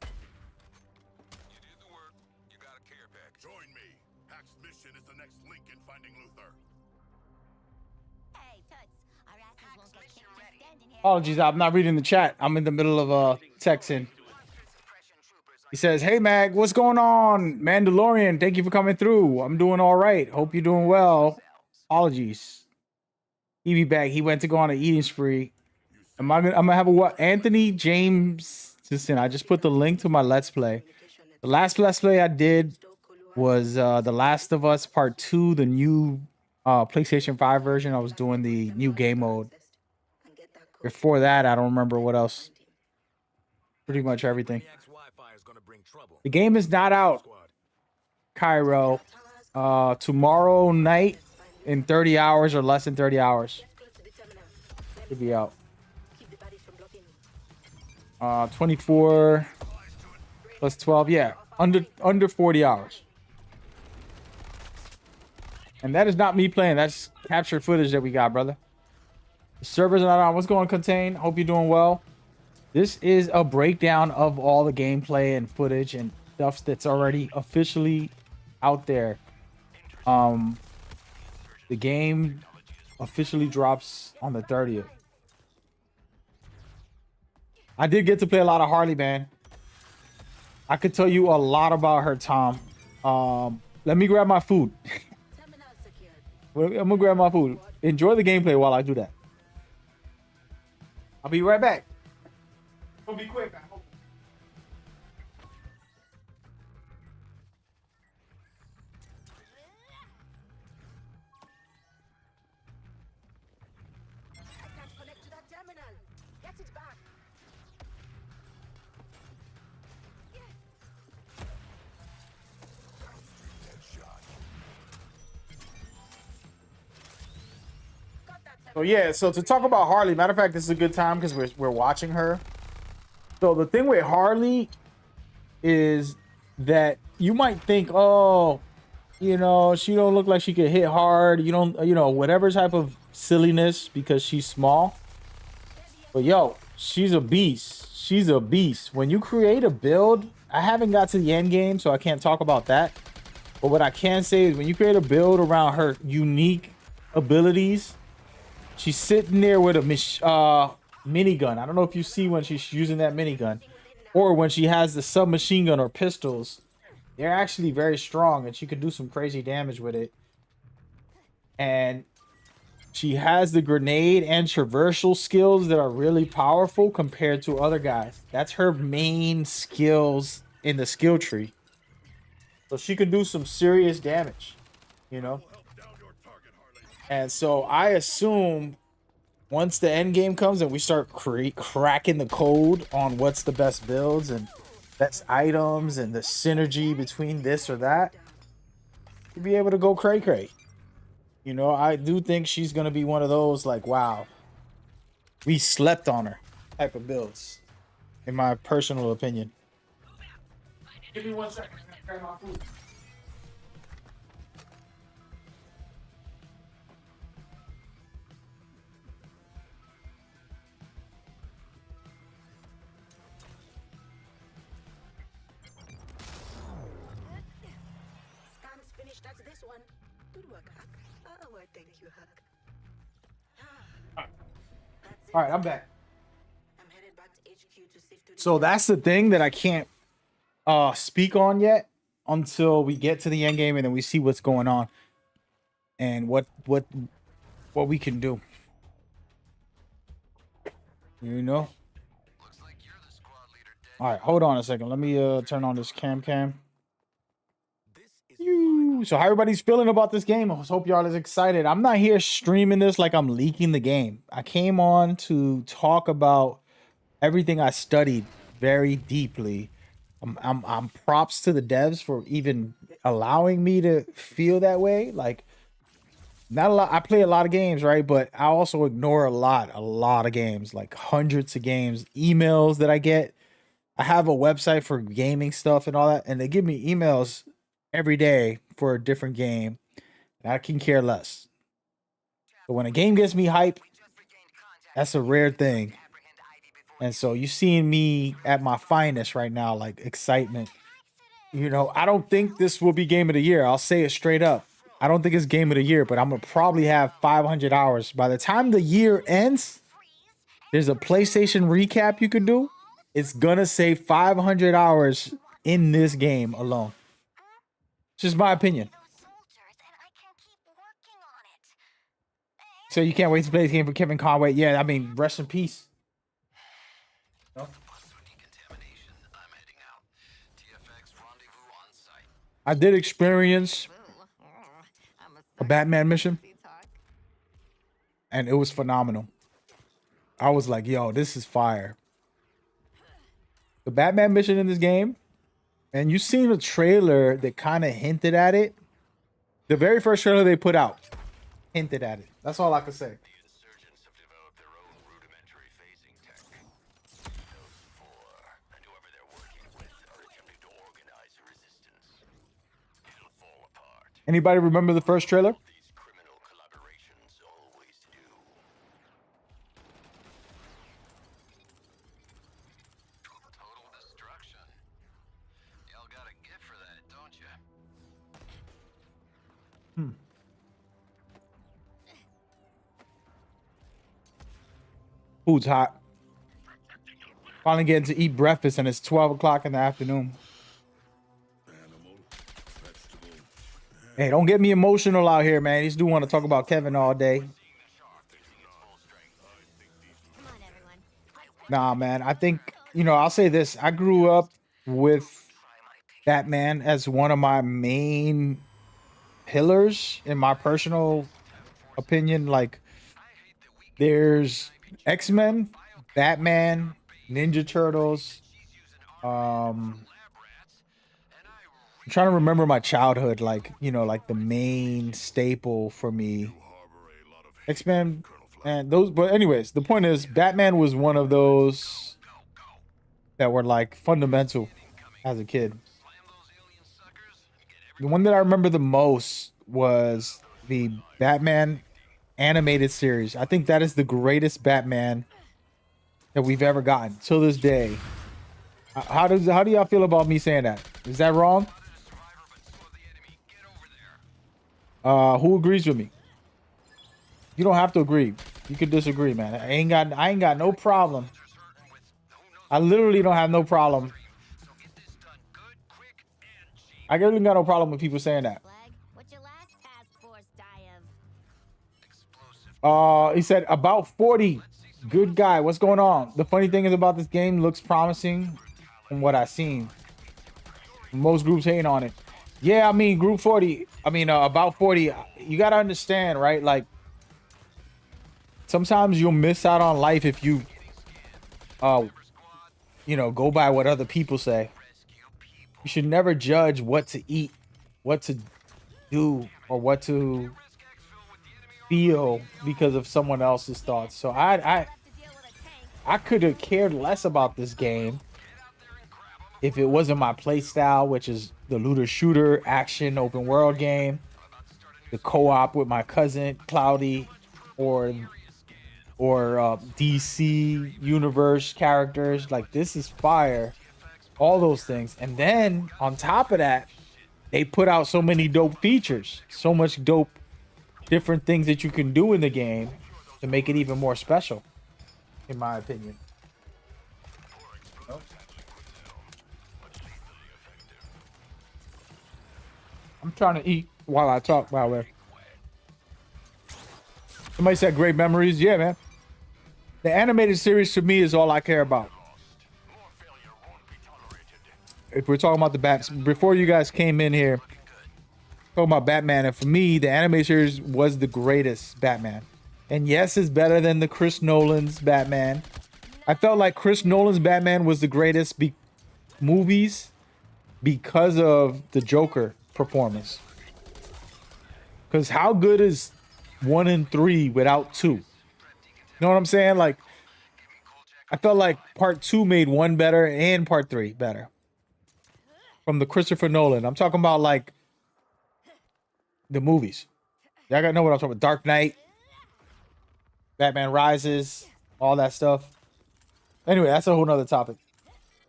You did the work. You got a care package. Join me. Hack's mission is the next link in finding Luther. Hey, Toots, our asses won't get kicked just standing here. Apologies, I'm not reading the chat. I'm in the middle of texting. He says, "Hey Mag, what's going on? Mandalorian, thank you for coming through. I'm doing all right. Hope you're doing well. Apologies. He be back. He went to go on an eating spree. I'm gonna have a what? Anthony James. Listen, I just put the link to my Let's Play. The last Let's Play I did was The Last of Us Part 2, the new PlayStation 5 version. I was doing the new game mode. Before that, I don't remember what else. Pretty much everything. The game is not out, Cairo. Tomorrow night in 30 hours or less than 30 hours. Should be out. 24 plus 12. Yeah, under 40 hours. And that is not me playing. That's captured footage that we got, brother. The servers are not on. What's going on, Contain? Hope you're doing well. This is a breakdown of all the gameplay and footage and stuff that's already officially out there. The game officially drops on the 30th. I did get to play a lot of Harley, man. I could tell you a lot about her, Tom. Let me grab my food. I'm gonna grab my food. Enjoy the gameplay while I do that. I'll be right back. It'll be quick, I hope. I can't connect to that terminal. Get it back. So yeah, so to talk about Harley, matter of fact, this is a good time because we're watching her. So the thing with Harley is that you might think, oh, you know, she don't look like she could hit hard. You don't, you know, whatever type of silliness because she's small. But yo, she's a beast. She's a beast. When you create a build, I haven't got to the end game, so I can't talk about that. But what I can say is when you create a build around her unique abilities, she's sitting there with a minigun. I don't know if you see when she's using that minigun or when she has the submachine gun or pistols. They're actually very strong and she could do some crazy damage with it. And she has the grenade and traversal skills that are really powerful compared to other guys. That's her main skills in the skill tree. So she could do some serious damage, you know? And so I assume once the end game comes and we start cracking the code on what's the best builds and best items and the synergy between this or that, you'll be able to go cray-cray. You know, I do think she's going to be one of those like, wow, we slept on her type of builds, in my personal opinion. Give me 1 second. I'm going to grab my food. Scan's finished. That's this one. Good work, Huck. Oh, well, thank you, Huck. All right, I'm back. I'm headed back to HQ to sift through the So that's the thing that I can't speak on yet until we get to the end game and then we see what's going on and what we can do. You know. All right, hold on a second. Let me turn on this cam. So how everybody's feeling about this game? I hope y'all is excited. I'm not here streaming this like I'm leaking the game. I came on to talk about everything I studied very deeply. I'm props to the devs for even allowing me to feel that way. Like, not a lot. I play a lot of games, right? But I also ignore a lot of games, like hundreds of games, emails that I get. I have a website for gaming stuff and all that, and they give me emails every day for a different game, and I can care less. But when a game gets me hype, that's a rare thing. And so you seeing me at my finest right now, like excitement. You know, I don't think this will be game of the year. I'll say it straight up. I don't think it's game of the year, but I'm gonna probably have 500 hours. By the time the year ends, there's a PlayStation recap you could do. It's gonna say 500 hours in this game alone. It's just my opinion. So you can't wait to play this game for Kevin Conway. Yeah, I mean, rest in peace. No? I did experience a Batman mission, and it was phenomenal. I was like, yo, this is fire. The Batman mission in this game, and you seen a trailer that kind of hinted at it. The very first trailer they put out hinted at it. That's all I can say. Anybody remember the first trailer? Food's hot. Finally getting to eat breakfast, and it's 12 o'clock in the afternoon. Hey, don't get me emotional out here, man. These do want to talk about Kevin all day. Nah, man. I think, you know, I'll say this. I grew up with Batman as one of my main pillars in my personal opinion. Like, there's X-Men, Batman, Ninja Turtles. I'm trying to remember my childhood, like, you know, like the main staple for me. X-Men and those, but anyways, the point is Batman was one of those that were like fundamental as a kid. The one that I remember the most was the Batman animated series. I think that is the greatest Batman that we've ever gotten till this day. How do y'all feel about me saying that? Is that wrong? Who agrees with me? You don't have to agree. You can disagree, man. I ain't got no problem. I literally don't have no problem. I really got no problem with people saying that. He said about 40. Good guy. What's going on? The funny thing is about this game, looks promising from what I've seen. Most groups hating on it. Yeah, I mean, group 40. I mean, about 40. You got to understand, right? Like, sometimes you'll miss out on life if you, you know, go by what other people say. You should never judge what to eat, what to do, or what to feel because of someone else's thoughts. So I could have cared less about this game if it wasn't my play style, which is the looter shooter action open world game, the co-op with my cousin Cloudy, or DC universe characters. Like, this is fire. All those things. And then on top of that, they put out so many dope features, so much dope different things that you can do in the game to make it even more special, in my opinion. I'm trying to eat while I talk, by the way. Somebody said great memories. Yeah, man. The animated series to me is all I care about. If we're talking about the bats, before you guys came in here, talking about Batman, and for me, the animated series was the greatest Batman. And yes, it's better than the Chris Nolan's Batman. I felt like Chris Nolan's Batman was the greatest movies because of the Joker performance. Because how good is 1 and 3 without 2? You know what I'm saying? Like, I felt like part 2 made 1 better and part 3 better. From the Christopher Nolan. I'm talking about like the movies. Y'all gotta know what I'm talking about. Dark Knight, Batman Rises, all that stuff. Anyway, that's a whole nother topic.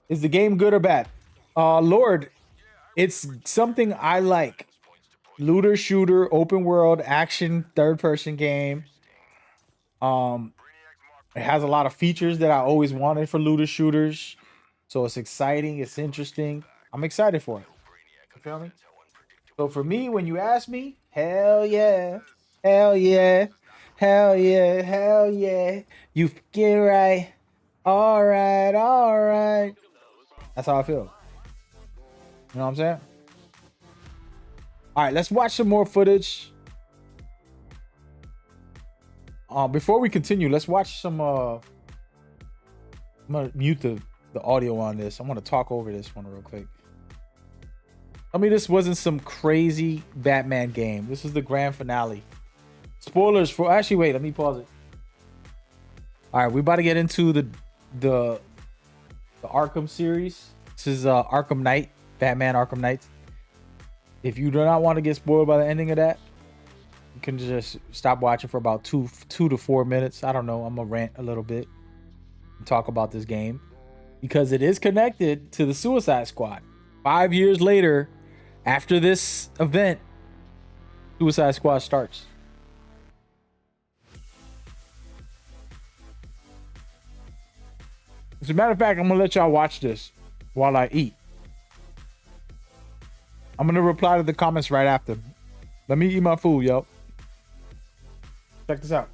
Is the game good or bad? Lord, it's something I like. Looter shooter, open world, action, third person game. It has a lot of features that I always wanted for looter shooters. So it's exciting, it's interesting. I'm excited for it. You feel me? So for me, when you ask me, hell yeah. Hell yeah. Hell yeah. Hell yeah. You get right. All right. All right. That's how I feel. You know what I'm saying? All right, let's watch some more footage. Before we continue, let's watch some. I'm gonna mute the audio on this. I want to talk over this one real quick. I mean, this wasn't some crazy Batman game. This is the grand finale. Spoilers for. Actually, wait. Let me pause it. All right, we're about to get into the Arkham series. This is Arkham Knight, Batman Arkham Knight. If you do not want to get spoiled by the ending of that, you can just stop watching for about two to 4 minutes. I don't know. I'm gonna rant a little bit and talk about this game because it is connected to the Suicide Squad. 5 years later, after this event, Suicide Squad starts. As a matter of fact, I'm gonna let y'all watch this while I eat. I'm gonna reply to the comments right after. Let me eat my food, yo. Check this out.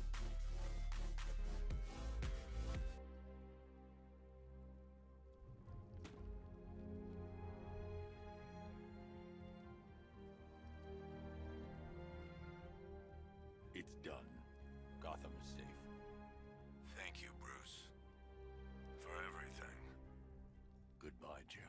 It's done. Gotham is safe. Thank you, Bruce. For everything. Goodbye, Jim.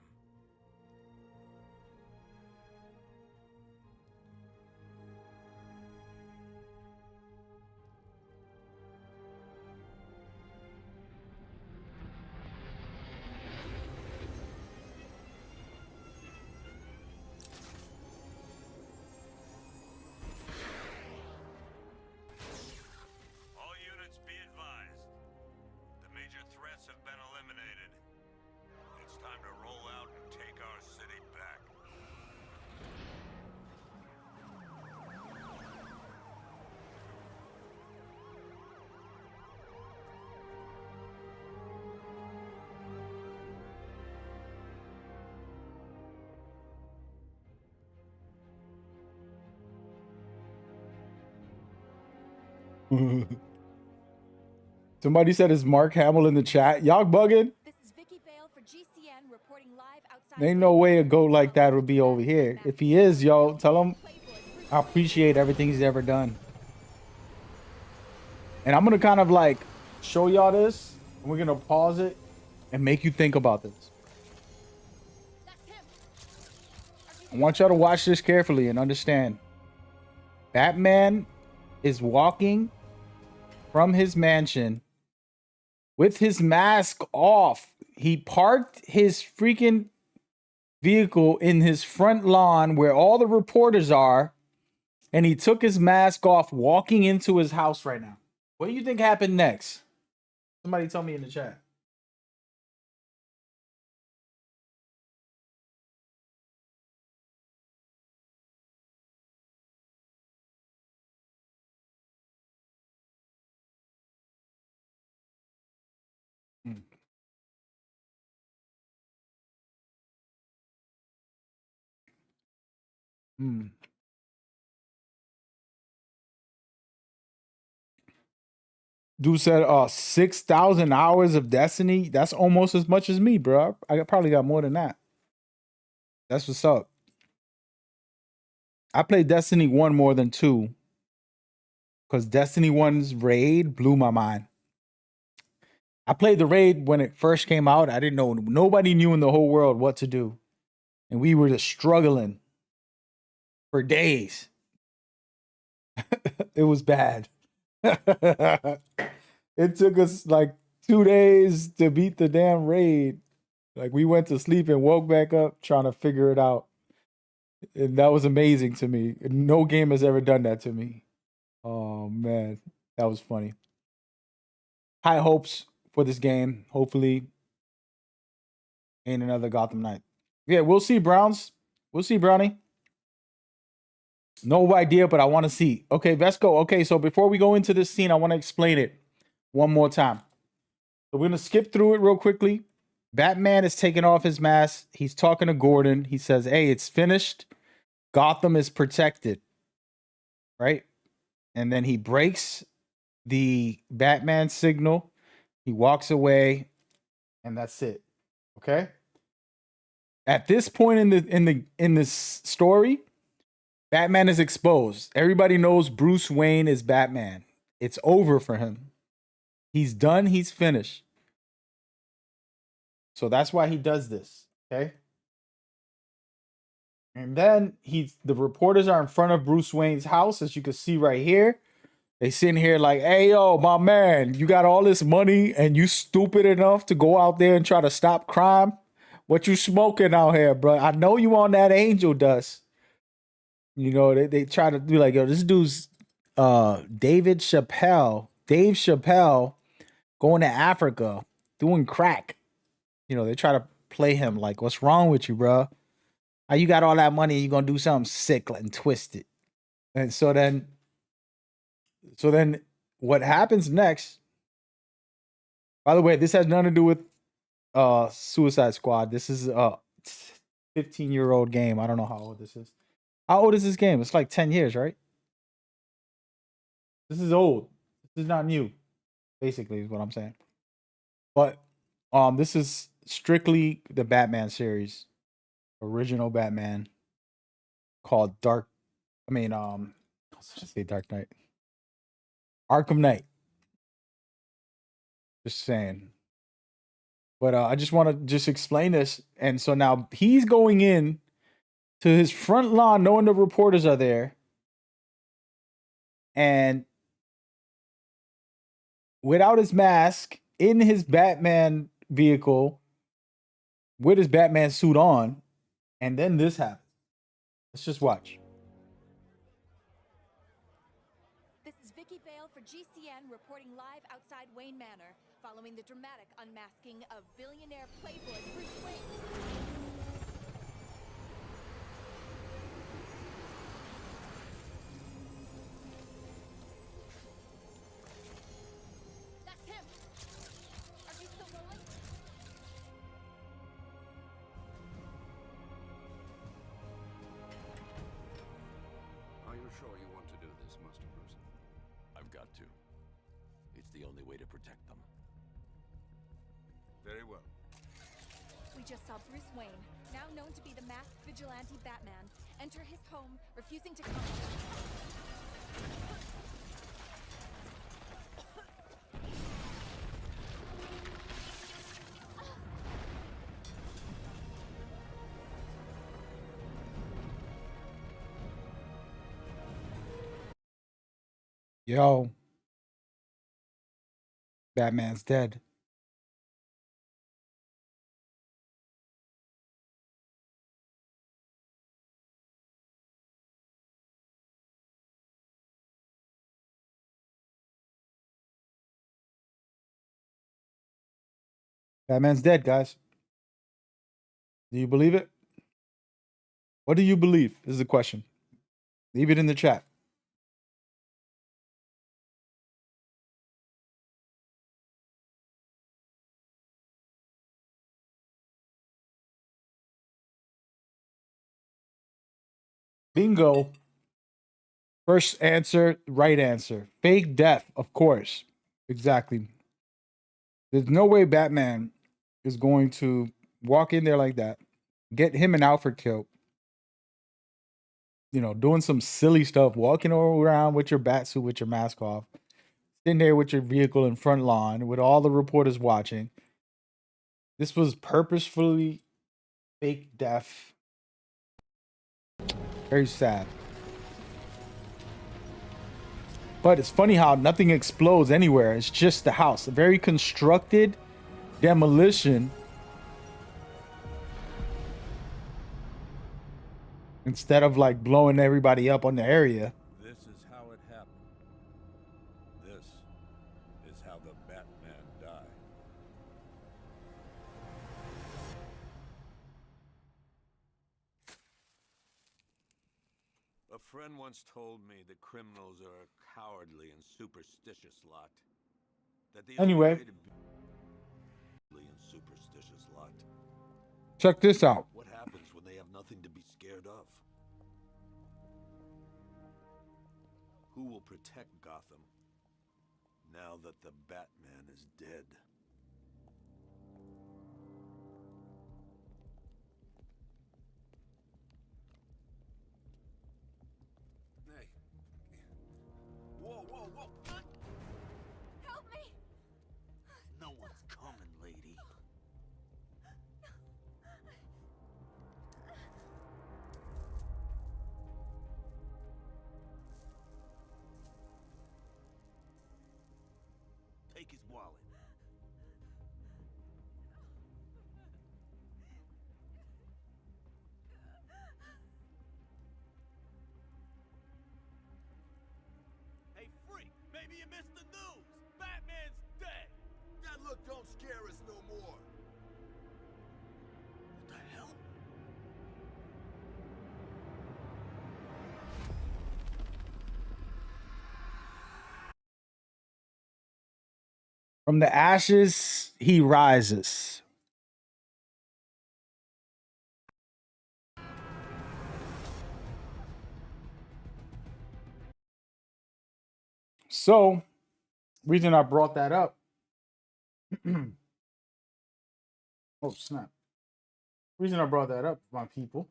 All units be advised. The major threats have been eliminated. It's time to roll out and take our city back. Somebody said it's Mark Hamill in the chat. Y'all bugging? This is Vicky Vale for GCN reporting live outside. There ain't no way a goat like that would be over here. If he is, yo, tell him I appreciate everything he's ever done. And I'm gonna kind of like show y'all this. And we're gonna pause it and make you think about this. I want y'all to watch this carefully and understand. Batman is walking from his mansion with his mask off. He parked his freaking vehicle in his front lawn where all the reporters are, and he took his mask off walking into his house right now. What do you think happened next? Somebody tell me in the chat. Hmm. Hmm. Dude said 6,000 hours of Destiny. That's almost as much as me, bro. I probably got more than that. That's what's up. I played Destiny 1 more than 2 because Destiny 1's raid blew my mind. I played the raid when it first came out. I didn't know, nobody knew in the whole world what to do. And we were just struggling for days. It was bad. It took us like 2 days to beat the damn raid. Like we went to sleep and woke back up trying to figure it out. And that was amazing to me. No game has ever done that to me. Oh man, that was funny. High hopes for this game. Hopefully ain't another Gotham Knight. Yeah, we'll see, Browns. We'll see, Brownie. No idea, but I want to see. Okay, Vesco. Okay, so before we go into this scene, I want to explain it one more time. So we're going to skip through it real quickly. Batman is taking off his mask. He's talking to Gordon. He says, hey, it's finished. Gotham is protected. Right? And then he breaks the Batman signal. He walks away, and that's it. Okay? At this point in this story, Batman is exposed. Everybody knows Bruce Wayne is Batman. It's over for him. He's done. He's finished. So that's why he does this. Okay. And then the reporters are in front of Bruce Wayne's house, as you can see right here. They sitting here like, hey, yo, my man, you got all this money and you stupid enough to go out there and try to stop crime? What you smoking out here, bro? I know you on that angel dust. You know, they try to be like, yo, this dude's Dave Chappelle going to Africa doing crack. You know, they try to play him like, what's wrong with you, bro? How you got all that money and you gonna do something sick and twisted? And so then what happens next? By the way, this has nothing to do with Suicide Squad. This is a 15-year-old game. I don't know how old this is. How old is this game? It's like 10 years, right? This is old. This is not new, basically, is what I'm saying. But this is strictly the Batman series. Original Batman called Dark Knight. Arkham Knight. Just saying. But I just want to just explain this. And so now he's going in to his front lawn knowing the reporters are there. And without his mask, in his Batman vehicle, with his Batman suit on, and then this happens. Let's just watch. This is Vicky Vale for GCN reporting live outside Wayne Manor, following the dramatic unmasking of billionaire playboy Bruce Wayne. That's him! Are you still rolling? Are you sure you want to do this, Master Bruce? I've got to. It's the only way to protect them. Very well. We just saw Bruce Wayne, now known to be the masked vigilante Batman, enter his home, refusing to come. Yo. Batman's dead. Batman's dead, guys. Do you believe it? What do you believe is the question. Leave it in the chat. Bingo. First answer, right answer. Fake death, of course. Exactly. There's no way Batman is going to walk in there like that, get him and Alfred killed, you know, doing some silly stuff, walking around with your bat suit with your mask off, sitting there with your vehicle in front lawn with all the reporters watching. This was purposefully fake death. Very sad. But it's funny how nothing explodes anywhere. It's just the house. A very constructed demolition. Instead of like blowing everybody up on the area. This is how it happened. This is how the Batman died. A friend once told me that criminals are a cowardly and superstitious lot. That the only Anyway. way to be and superstitious lot. Check this out. What happens when they have nothing to be scared of? Who will protect Gotham now that the Batman is dead? Hey. Whoa, whoa, whoa! Help me! No one's coming, lady. Take his wallet. Hey, freak! Maybe you missed the news! Batman's dead! That look don't scare us no more! What the hell? From the ashes, he rises. So, reason I brought that up. Oh, snap. Reason I brought that up, my people,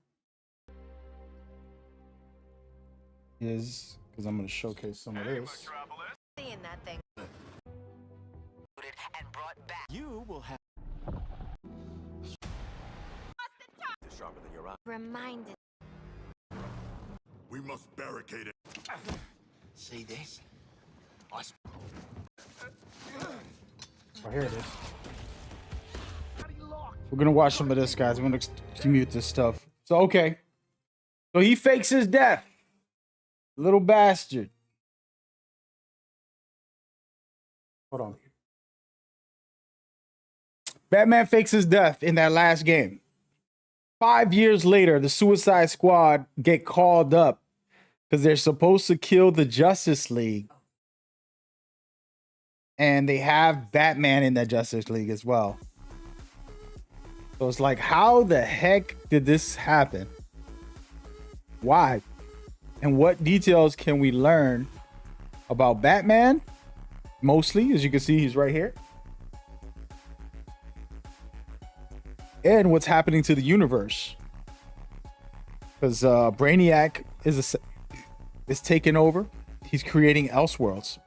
is because I'm going to showcase some of this. Seeing that thing. And brought back. You will have Sharper than your eye. Reminded. We must barricade it. See this? Oh, here it is. We're going to watch some of this, guys. I'm going to mute this stuff. So, okay. So he fakes his death. Little bastard. Hold on. Batman fakes his death in that last game. 5 years later, the Suicide Squad get called up because they're supposed to kill the Justice League. And they have Batman in that Justice League as well. So it's like, how the heck did this happen? Why? And what details can we learn about Batman? Mostly, as you can see, he's right here. And what's happening to the universe. Because Brainiac is taking over. He's creating Elseworlds.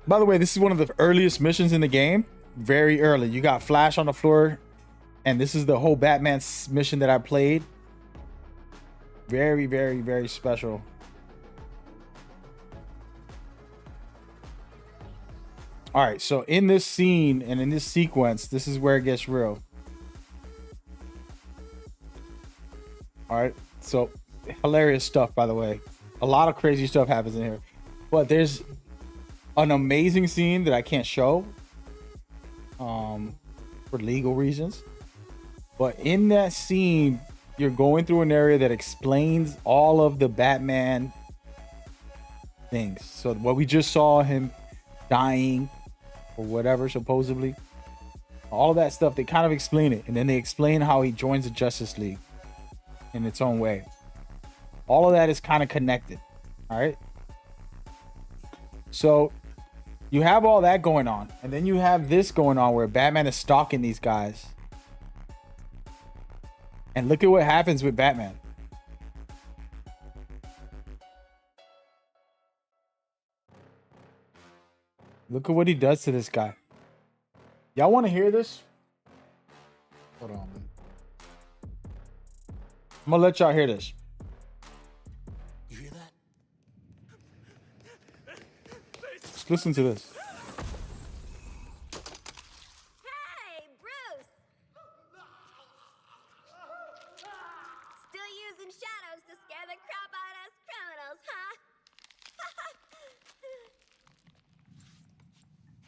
By the way, this is one of the earliest missions in the game. Very early. You got Flash on the floor. And this is the whole Batman mission that I played. Very, very, very special. All right, so in this scene and in this sequence, this is where it gets real. All right, so hilarious stuff, by the way. A lot of crazy stuff happens in here. But there's an amazing scene that I can't show for legal reasons. But in that scene, you're going through an area that explains all of the Batman things. So what we just saw, him dying or whatever, supposedly, all of that stuff, they kind of explain it. And then they explain how he joins the Justice League in its own way. All of that is kind of connected. All right. So you have all that going on, and then you have this going on where Batman is stalking these guys. And look at what happens with Batman. Look at what he does to this guy. Y'all want to hear this? Hold on, man. I'm gonna let y'all hear this. You hear that? Just listen to this. Hey, Bruce! Still using shadows to scare the crap out of us criminals, huh?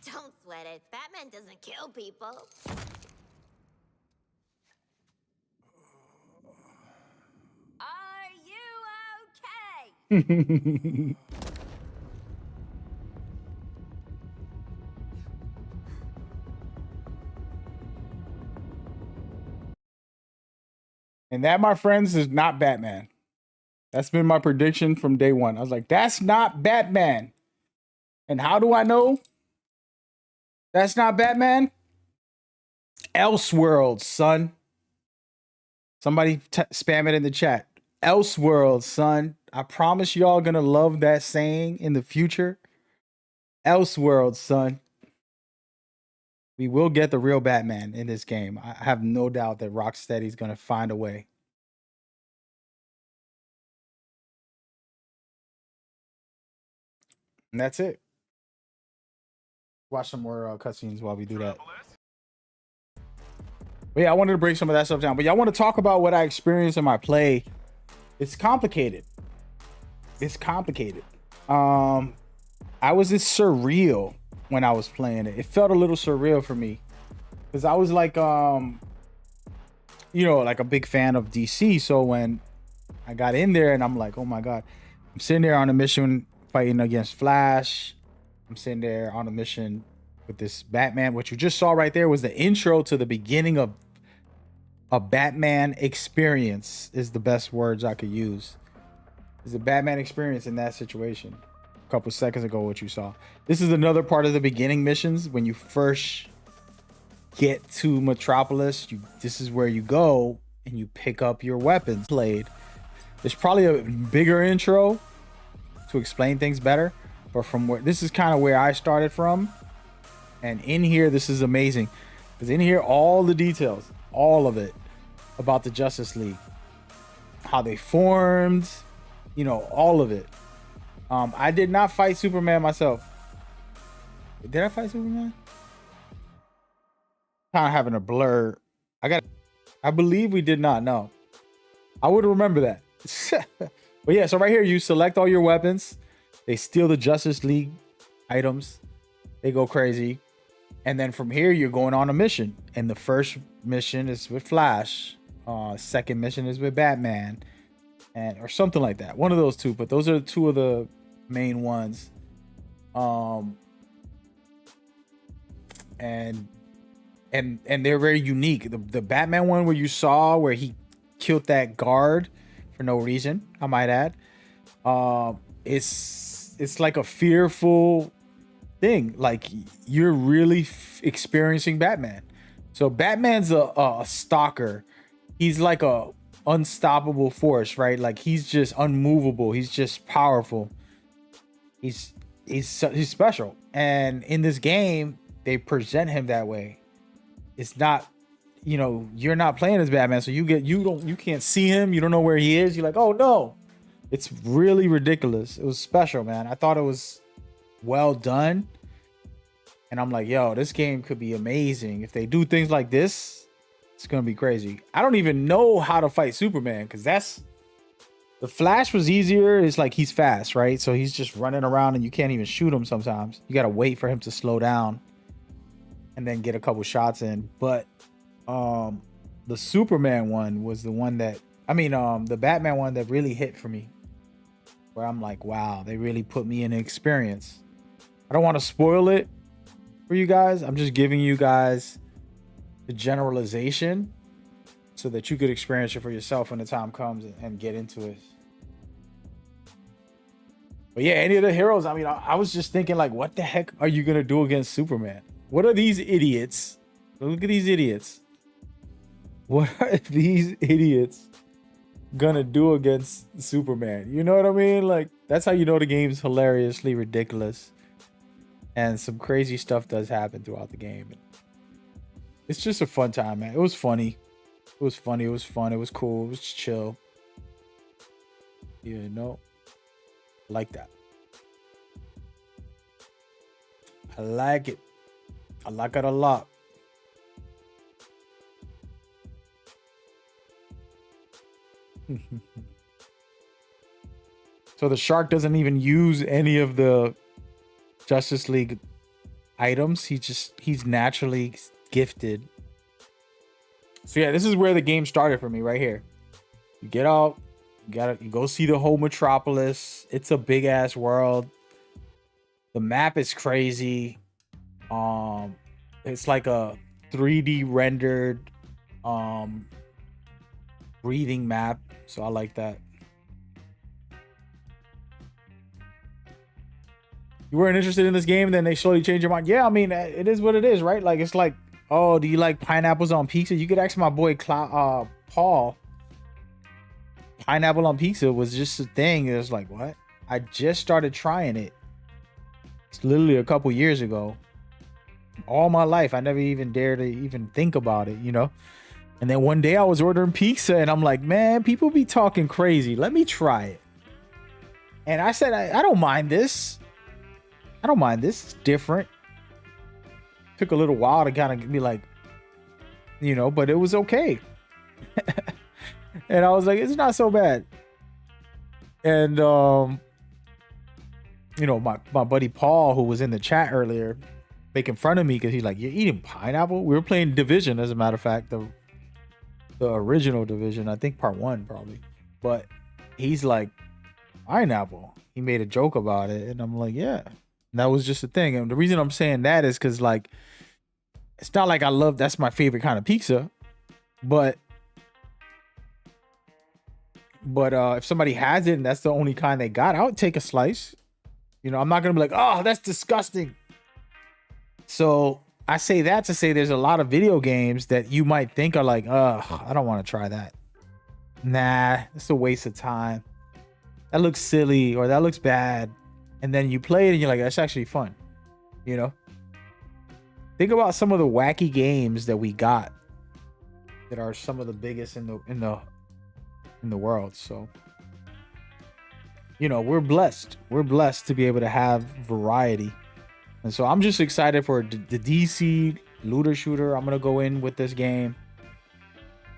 Don't sweat it. Batman doesn't kill people. Are you okay? And that, my friends, is not Batman. That's been my prediction from day one. I was like, that's not Batman. And how do I know that's not Batman? Elseworlds, son. Somebody spam it in the chat. Elseworlds, son. I promise y'all gonna love that saying in the future. Elseworlds, son. We will get the real Batman in this game. I have no doubt that Rocksteady's gonna find a way. And that's it. Watch some more cutscenes while we do that. But yeah, I wanted to break some of that stuff down. But y'all want to talk about what I experienced in my play? It's complicated. It's complicated. I was just surreal when I was playing it. It felt a little surreal for me because I was like, you know, like a big fan of DC. So when I got in there and I'm like, oh my God, I'm sitting there on a mission fighting against Flash. I'm sitting there on a mission with this Batman. What you just saw right there was the intro to the beginning of a Batman experience, is the best words I could use. It's a Batman experience in that situation. A couple seconds ago, what you saw. This is another part of the beginning missions. When you first get to Metropolis, this is where you go and you pick up your weapons. There's probably a bigger intro to explain things better, but from where this is kind of where I started from. And in here, this is amazing because in here, all the details, all of it about the Justice League, how they formed, you know, all of it. I did not fight Superman myself. Did I fight Superman? Kind of having a blur. I believe we did not. No, I would remember that. But yeah, so right here, you select all your weapons. They steal the Justice League items. They go crazy. And then from here, you're going on a mission. And the first mission is with Flash. Second mission is with Batman. Or something like that. One of those two. But those are two of the main ones. And they're very unique. The Batman one where you saw where he killed that guard for no reason, I might add. It's like a fearful thing. Like you're really experiencing Batman. So Batman's a stalker. He's like a unstoppable force, right? Like he's just unmovable. He's just powerful. He's special. And in this game, they present him that way. It's not, you know, you're not playing as Batman, so you can't see him. You don't know where he is. You're like, oh no. It's really ridiculous. It was special, man. I thought it was well done. And I'm like, yo, this game could be amazing. If they do things like this, it's going to be crazy. I don't even know how to fight Superman because the Flash was easier. It's like he's fast, right? So he's just running around and you can't even shoot him sometimes. You got to wait for him to slow down and then get a couple shots in. But the Superman one was the one that, the Batman one that really hit for me. Where I'm like, wow, they really put me in an experience. I don't want to spoil it for you guys. I'm just giving you guys the generalization so that you could experience it for yourself when the time comes and get into it. But yeah, any of the heroes, I mean, I was just thinking, like, what the heck are you gonna do against Superman? What are these idiots? Look at these idiots. What are these idiots gonna do against Superman? You know what I mean? Like, that's how you know the game's hilariously ridiculous. And some crazy stuff does happen throughout the game. It's just a fun time, man. It was funny. It was funny. It was fun. It was cool. It was chill. You know? Like that. I like it. I like it a lot. So the shark doesn't even use any of the Justice League items. He's naturally gifted. So yeah, this is where the game started for me right here. You get out, you go see the whole metropolis. It's a big ass world. The map is crazy. It's like a 3D rendered breathing map. So I like that. You weren't interested in this game, then they slowly change your mind. Yeah, I mean, it is what it is, right? Like, it's like, oh, do you like pineapples on pizza? You could ask my boy Paul. Pineapple on pizza was just a thing. It was like, what? I just started trying it. It's literally a couple years ago. All my life, I never even dared to even think about it, you know? And then one day I was ordering pizza and I'm like, man, people be talking crazy. Let me try it. And I said, I don't mind this. I don't mind this. It's different. Took a little while to kind of be like, you know, but it was okay. And I was like, it's not so bad. And you know, my buddy Paul, who was in the chat earlier, making fun of me because he's like, you're eating pineapple? We were playing Division, as a matter of fact, the original Division, I think part 1 probably. But he's like, pineapple. He made a joke about it, and I'm like, yeah. And that was just a thing. And the reason I'm saying that is because, like, it's not like that's my favorite kind of pizza, but if somebody has it and that's the only kind they got, I would take a slice. You know, I'm not gonna be like, oh, that's disgusting. So I say that to say there's a lot of video games that you might think are like, I don't want to try that. Nah, it's a waste of time. That looks silly or that looks bad. And then you play it and you're like, that's actually fun. You know? Think about some of the wacky games that we got that are some of the biggest in the world. So, you know, we're blessed. We're blessed to be able to have variety. And so I'm just excited for the DC looter shooter. I'm going to go in with this game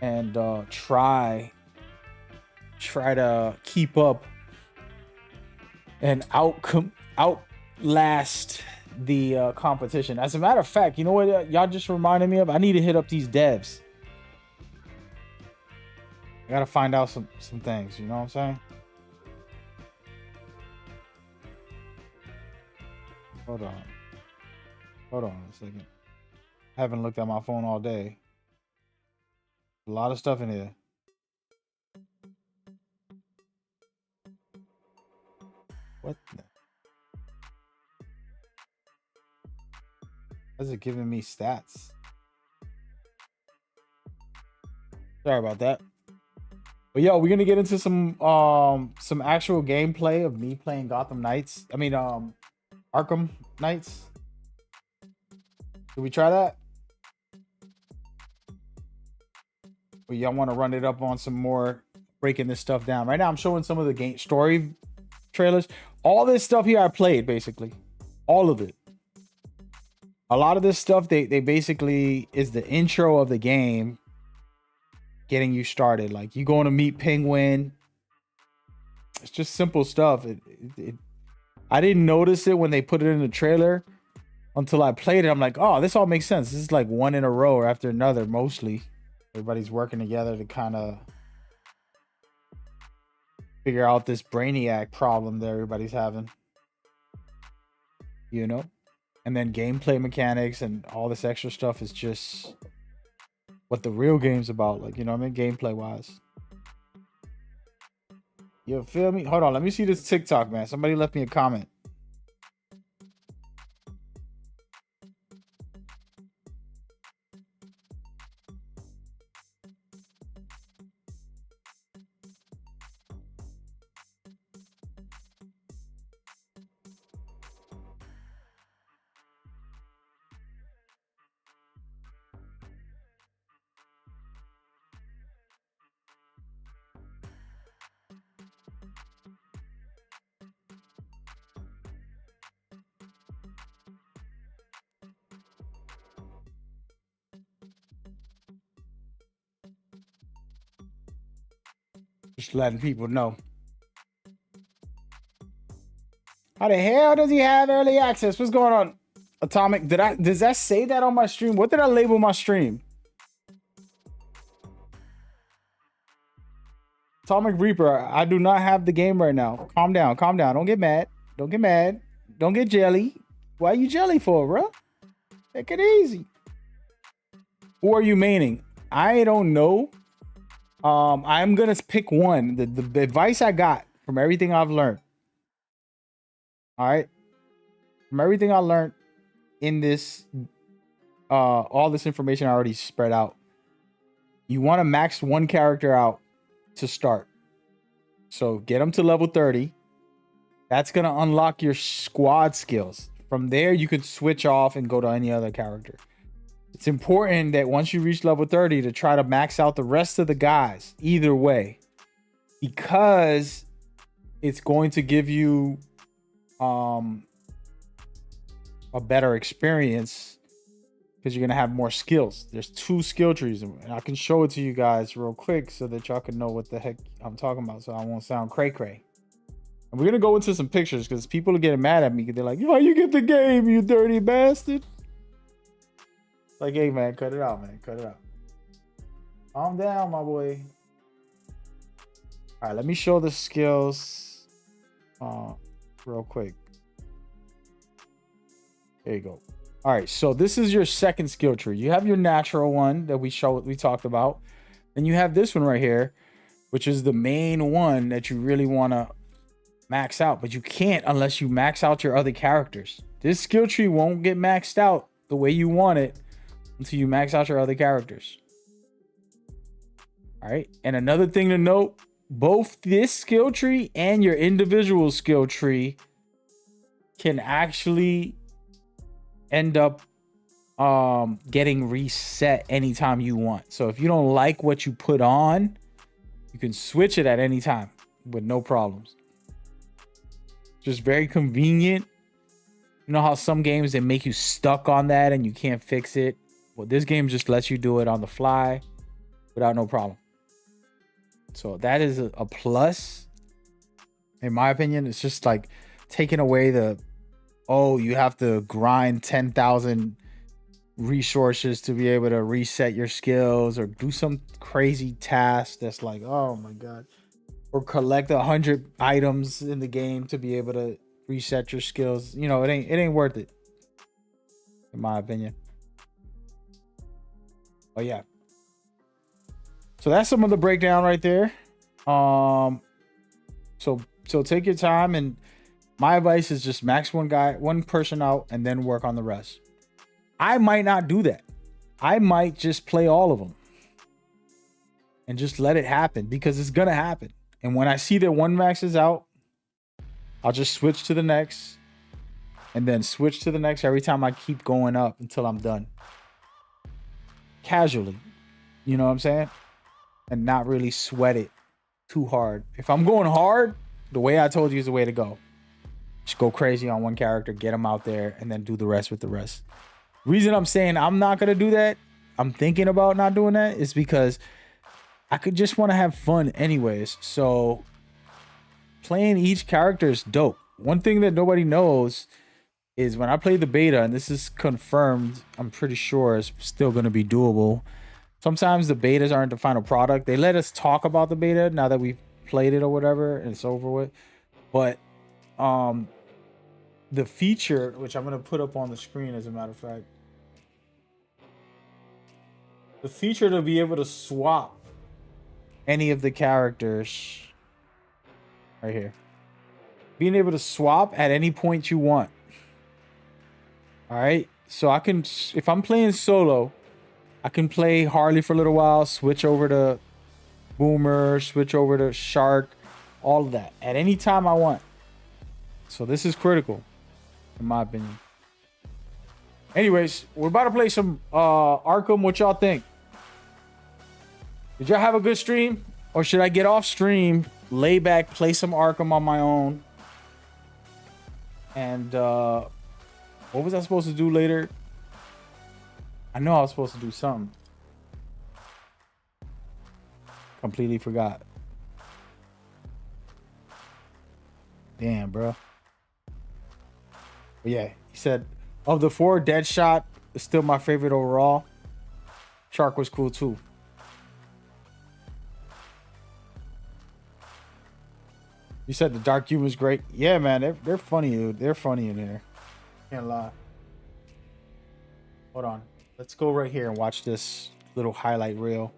and try to keep up and outlast the competition. As a matter of fact, you know what y'all just reminded me of? I need to hit up these devs. I gotta find out some things, you know what I'm saying? Hold on a second. I haven't looked at my phone all day. A lot of stuff in here. What the? Why is it giving me stats? Sorry about that. But yo, we're gonna get into some actual gameplay of me playing Arkham Knights. Did we try that? Or y'all want to run it up on some more, breaking this stuff down? Right now I'm showing some of the game story trailers. All this stuff here I played, basically. All of it. A lot of this stuff they basically is the intro of the game, getting you started. Like, you going to meet Penguin. It's just simple stuff. I didn't notice it when they put it in the trailer until I played it. I'm like, oh, this all makes sense. This is like one in a row after another, mostly. Everybody's working together to kind of figure out this Brainiac problem that everybody's having. You know? And then gameplay mechanics and all this extra stuff is just what the real game's about. Like, you know what I mean? Gameplay wise. You feel me? Hold on, let me see this TikTok, man. Somebody left me a comment. Just letting people know. How the hell does he have early access? What's going on? Atomic, does that say that on my stream? What did I label my stream? Atomic Reaper, I do not have the game right now. Calm down, calm down. Don't get mad. Don't get mad. Don't get jelly. Why you jelly for, bro? Take it easy. Who are you maining? I don't know. I'm gonna pick one. The advice I got from everything I've learned. All right. From everything I learned in this, all this information I already spread out. You want to max one character out to start. So get them to level 30. That's gonna unlock your squad skills. From there, you could switch off and go to any other character. It's important that once you reach level 30 to try to max out the rest of the guys either way, because it's going to give you a better experience because you're going to have more skills. There's 2 skill trees, and I can show it to you guys real quick so that y'all can know what the heck I'm talking about, so I won't sound cray-cray. And we're going to go into some pictures because people are getting mad at me. They're like, "Why you get the game, you dirty bastard?" Like, hey, man, cut it out, man. Cut it out. Calm down, my boy. All right, let me show the skills real quick. There you go. All right, so this is your second skill tree. You have your natural one that we talked about. Then you have this one right here, which is the main one that you really want to max out. But you can't unless you max out your other characters. This skill tree won't get maxed out the way you want it until you max out your other characters. All right. And another thing to note, both this skill tree and your individual skill tree can actually end up getting reset anytime you want. So if you don't like what you put on, you can switch it at any time with no problems. Just very convenient. You know how some games, they make you stuck on that and you can't fix it? Well, this game just lets you do it on the fly without no problem. So that is a plus. In my opinion, it's just like taking away the, oh, you have to grind 10,000 resources to be able to reset your skills or do some crazy task that's like, oh my God. Or collect 100 items in the game to be able to reset your skills. You know, it ain't worth it, in my opinion. Oh yeah. So that's some of the breakdown right there. So take your time, and my advice is just max one person out and then work on the rest. I might not do that. I might just play all of them and just let it happen, because it's gonna happen. And when I see that one maxes out, I'll just switch to the next and then switch to the next every time I keep going up until I'm done. Casually. You know what I'm saying? And not really sweat it too hard. If I'm going hard, the way I told you is the way to go. Just go crazy on one character, get them out there, and then do the rest with the rest. Reason I'm saying I'm not going to do that, I'm thinking about not doing that, is because I could just want to have fun anyways. So playing each character is dope. One thing that nobody knows is when I play the beta, and this is confirmed, I'm pretty sure it's still going to be doable. Sometimes the betas aren't the final product. They let us talk about the beta now that we've played it or whatever and it's over with. But the feature, which I'm going to put up on the screen as a matter of fact, the feature to be able to swap any of the characters right here. Being able to swap at any point you want. All right. So I can, if I'm playing solo, I can play Harley for a little while, switch over to Boomer, switch over to Shark, all of that at any time I want. So this is critical, in my opinion. Anyways, we're about to play some Arkham. What y'all think? Did y'all have a good stream? Or should I get off stream, lay back, play some Arkham on my own? And what was I supposed to do later? I know I was supposed to do something. Completely forgot. Damn, bro. But yeah, he said, of the 4, DeadShot is still my favorite overall. Shark was cool too. You said the dark humor is great. Yeah, man, they're funny, dude. They're funny in here. Can't lie. Hold on. Let's go right here and watch this little highlight reel.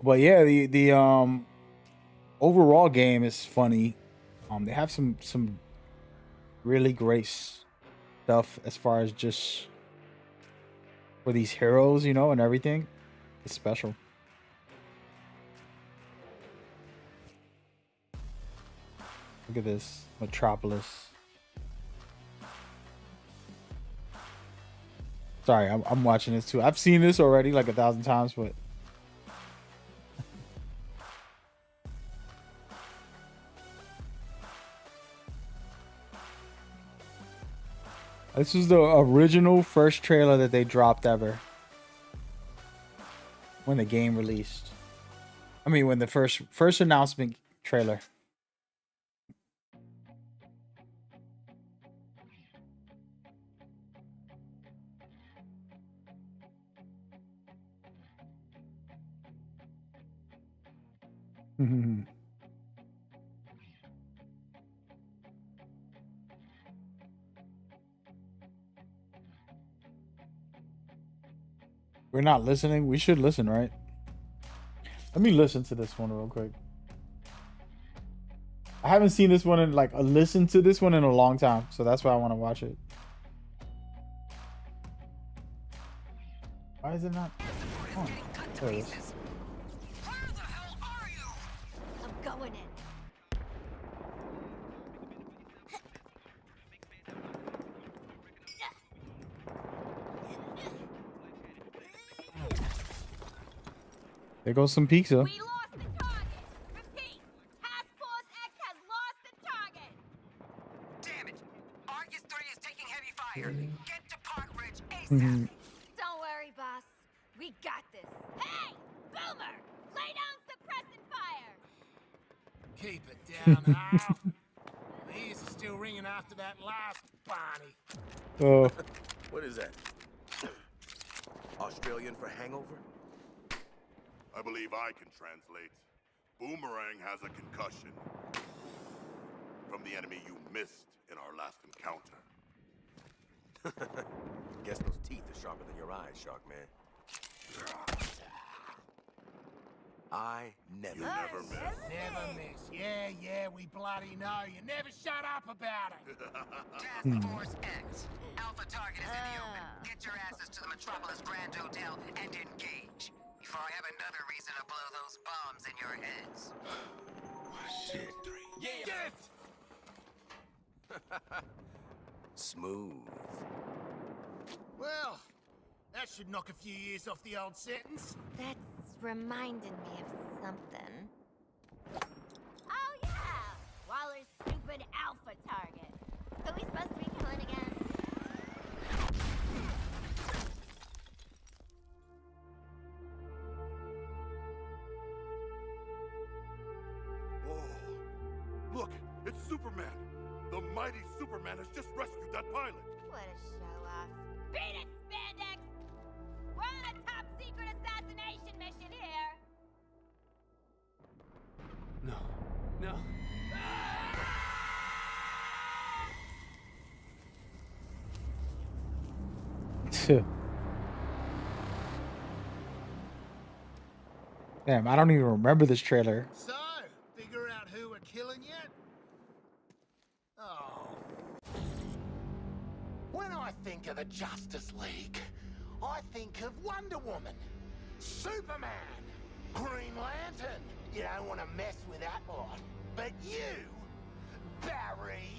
But yeah, the overall game is funny. They have some really great stuff as far as just for these heroes, you know, and everything. It's special. Look at this Metropolis. Sorry, I'm watching this too. I've seen this already like 1,000 times, but this is the original first trailer that they dropped ever when the game released. I mean, when the first announcement trailer. We're not listening. We should listen, right? Let me listen to this one real quick. I haven't seen this one in like listened to this one in a long time, so that's why I want to watch it. Why is it not? Oh, there it is. Where the hell are you? I'm going in. There goes some pizza. We lost the target. Repeat. Task Force X has lost the target. Damn it! Argus 3 is taking heavy fire. Get to Park Ridge ASAP. Don't worry, boss. We got this. Hey, Boomer! Lay down suppressant fire. Keep it down, Al. The ears are still ringing after that last Barney. Oh, What is that? Australian for hangover? I believe I can translate. Boomerang has a concussion from the enemy you missed in our last encounter. Guess those teeth are sharper than your eyes, Shark Man. I never You never miss. Never miss. Yeah, we bloody know. You never shut up about it. Task Force X. Alpha target is in the open. Get your asses to the Metropolis Grand Hotel and engage. Before I have another reason to blow those bombs in your heads. Shit. Yeah. Smooth. Well, that should knock a few years off the old sentence. That's reminded me of something. Oh yeah! Waller's stupid alpha target. Who we supposed to be killing again? Whoa. Look, it's Superman. The mighty Superman has just rescued that pilot. What a show-off. Beat it, Spandex! We're on a top-secret assassination mission here! No. Damn, I don't even remember this trailer. So, figure out who we're killing yet? Oh. When I think of the Justice League, I think of Wonder Woman, Superman, Green Lantern. You don't want to mess with that lot. But you, Barry,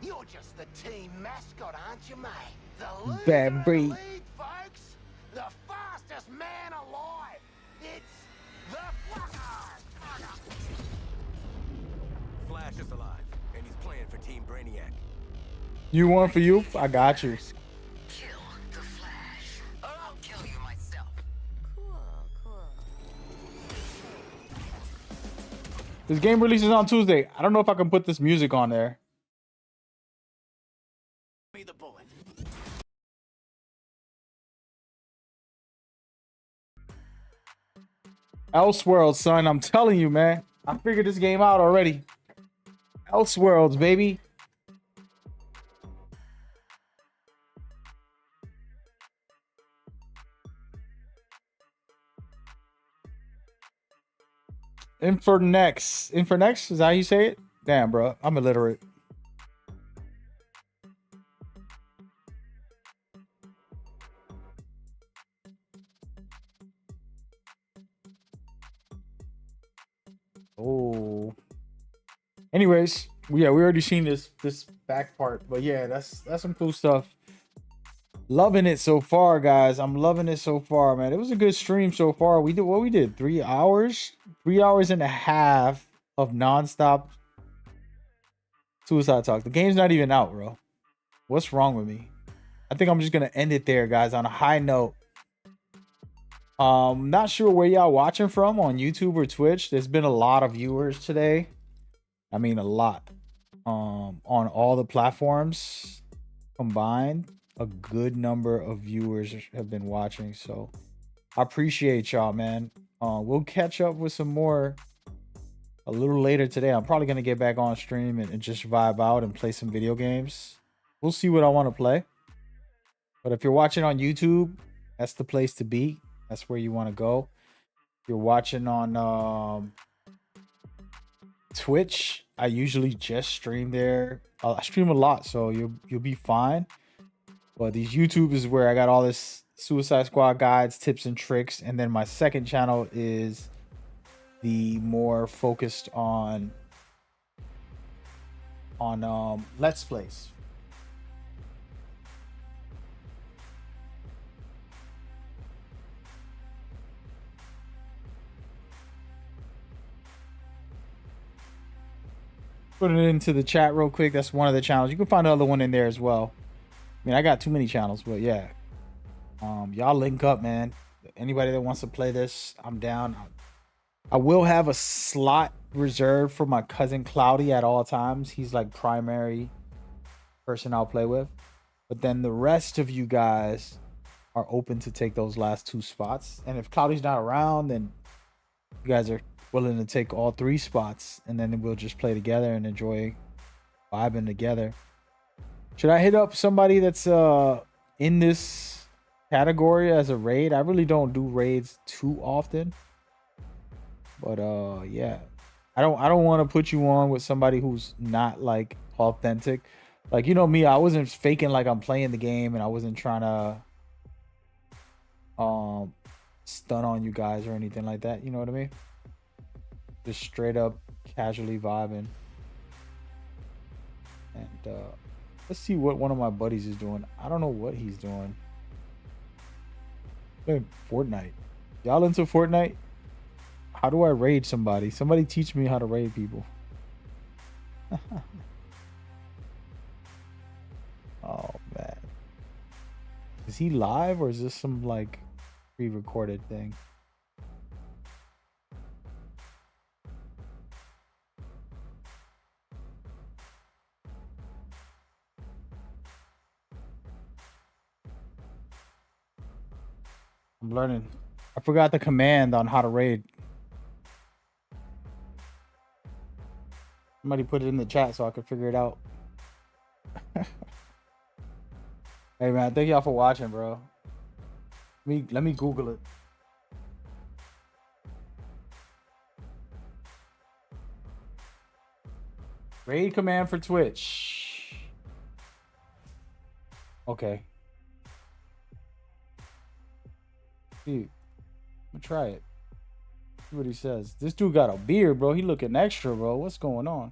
you're just the team mascot, aren't you, mate? The loser of the Barry. league, folks. The fastest man alive. It's the Flacker. Flash is alive, and he's playing for Team Brainiac. You want for you? I got you. Kill the Flash, or I'll kill you myself. Cool, cool. This game releases on Tuesday. I don't know if I can put this music on there. Me the bullet. Elseworlds, son. I'm telling you, man. I figured this game out already. Elseworlds, baby. Infernex. Infernex? Is that how you say it? Damn, bro. I'm illiterate. Oh. Anyways, yeah, we already seen this back part, but yeah, that's some cool stuff. Loving it so far, guys. I'm loving it so far, man. It was a good stream so far. We did what we did 3 hours, 3.5 hours of nonstop suicide talk. The game's not even out, bro. What's wrong with me? I think I'm just gonna end it there, guys, on a high note. Not sure where y'all watching from on YouTube or Twitch. There's been a lot of viewers today. I mean, a lot. On all the platforms combined, a good number of viewers have been watching. So I appreciate y'all, man. We'll catch up with some more a little later today. I'm probably gonna get back on stream and just vibe out and play some video games. We'll see what I want to play. But if you're watching on YouTube, that's the place to be. That's where you want to go. If you're watching on Twitch, I usually just stream there. I stream a lot, so you'll be fine. But these YouTube is where I got all this Suicide Squad guides, tips and tricks, and then my second channel is the more focused on Let's Plays. Put it into the chat real quick. That's one of the channels. You can find the other one in there as well. I mean, I got too many channels, but yeah. Y'all link up, man. Anybody that wants to play this, I'm down. I will have a slot reserved for my cousin Cloudy at all times. He's like primary person I'll play with. But then the rest of you guys are open to take those last 2 spots. And if Cloudy's not around, then you guys are willing to take all 3 spots, and then we'll just play together and enjoy vibing together. Should I hit up somebody that's in this category as a raid? I really don't do raids too often, but yeah, I don't want to put you on with somebody who's not like authentic. Like, you know me, I wasn't faking like I'm playing the game, and I wasn't trying to stun on you guys or anything like that. You know what I mean? Just straight up casually vibing. And let's see what one of my buddies is doing. I don't know what he's doing. Playing Fortnite. Y'all into Fortnite? How do I raid somebody? Somebody teach me how to raid people. Oh man. Is he live or is this some like pre-recorded thing? I'm learning. I forgot the command on how to raid. Somebody put it in the chat so I could figure it out. Hey man, thank y'all for watching, bro. Let me Google it. Raid command for Twitch. Okay. Dude, I'm gonna try it. See what he says. This dude got a beard, bro. He looking extra, bro. What's going on?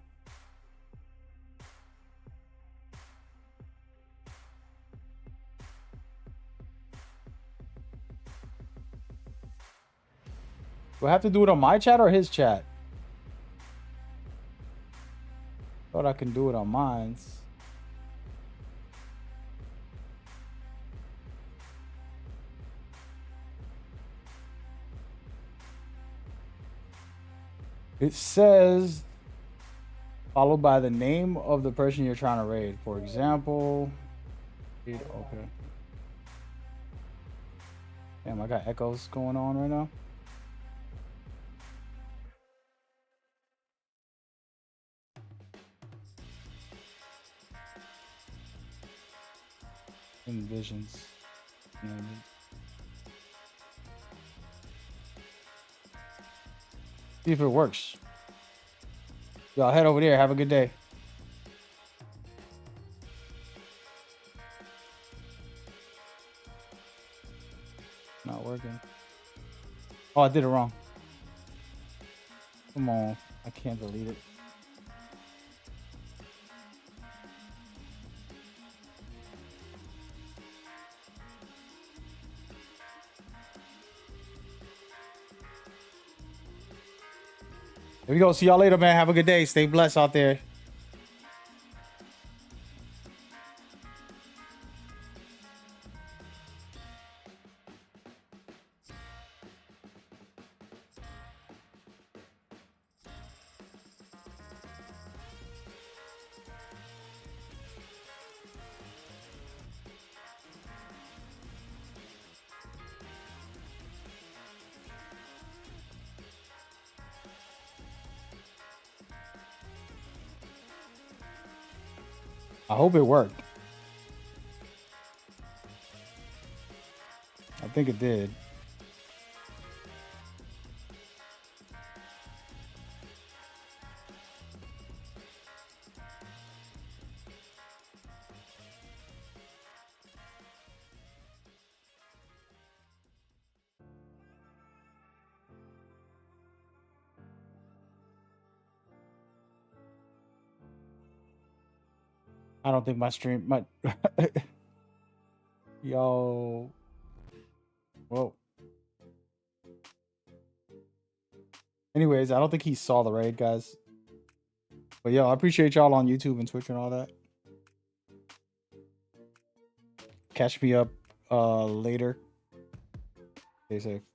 Do I have to do it on my chat or his chat? Thought I can do it on mine's. It says followed by the name of the person you're trying to raid. For example, okay. Damn, I got echoes going on right now. Envisions. See if it works. Y'all head over there. Have a good day. Not working. Oh, I did it wrong. Come on. I can't delete it. Here we go. See y'all later, man. Have a good day. Stay blessed out there. I hope it worked. I think it did. I don't think my stream, yo, whoa. Anyways, I don't think he saw the raid, guys. But yo, I appreciate y'all on YouTube and Twitch and all that. Catch me up later. Stay safe.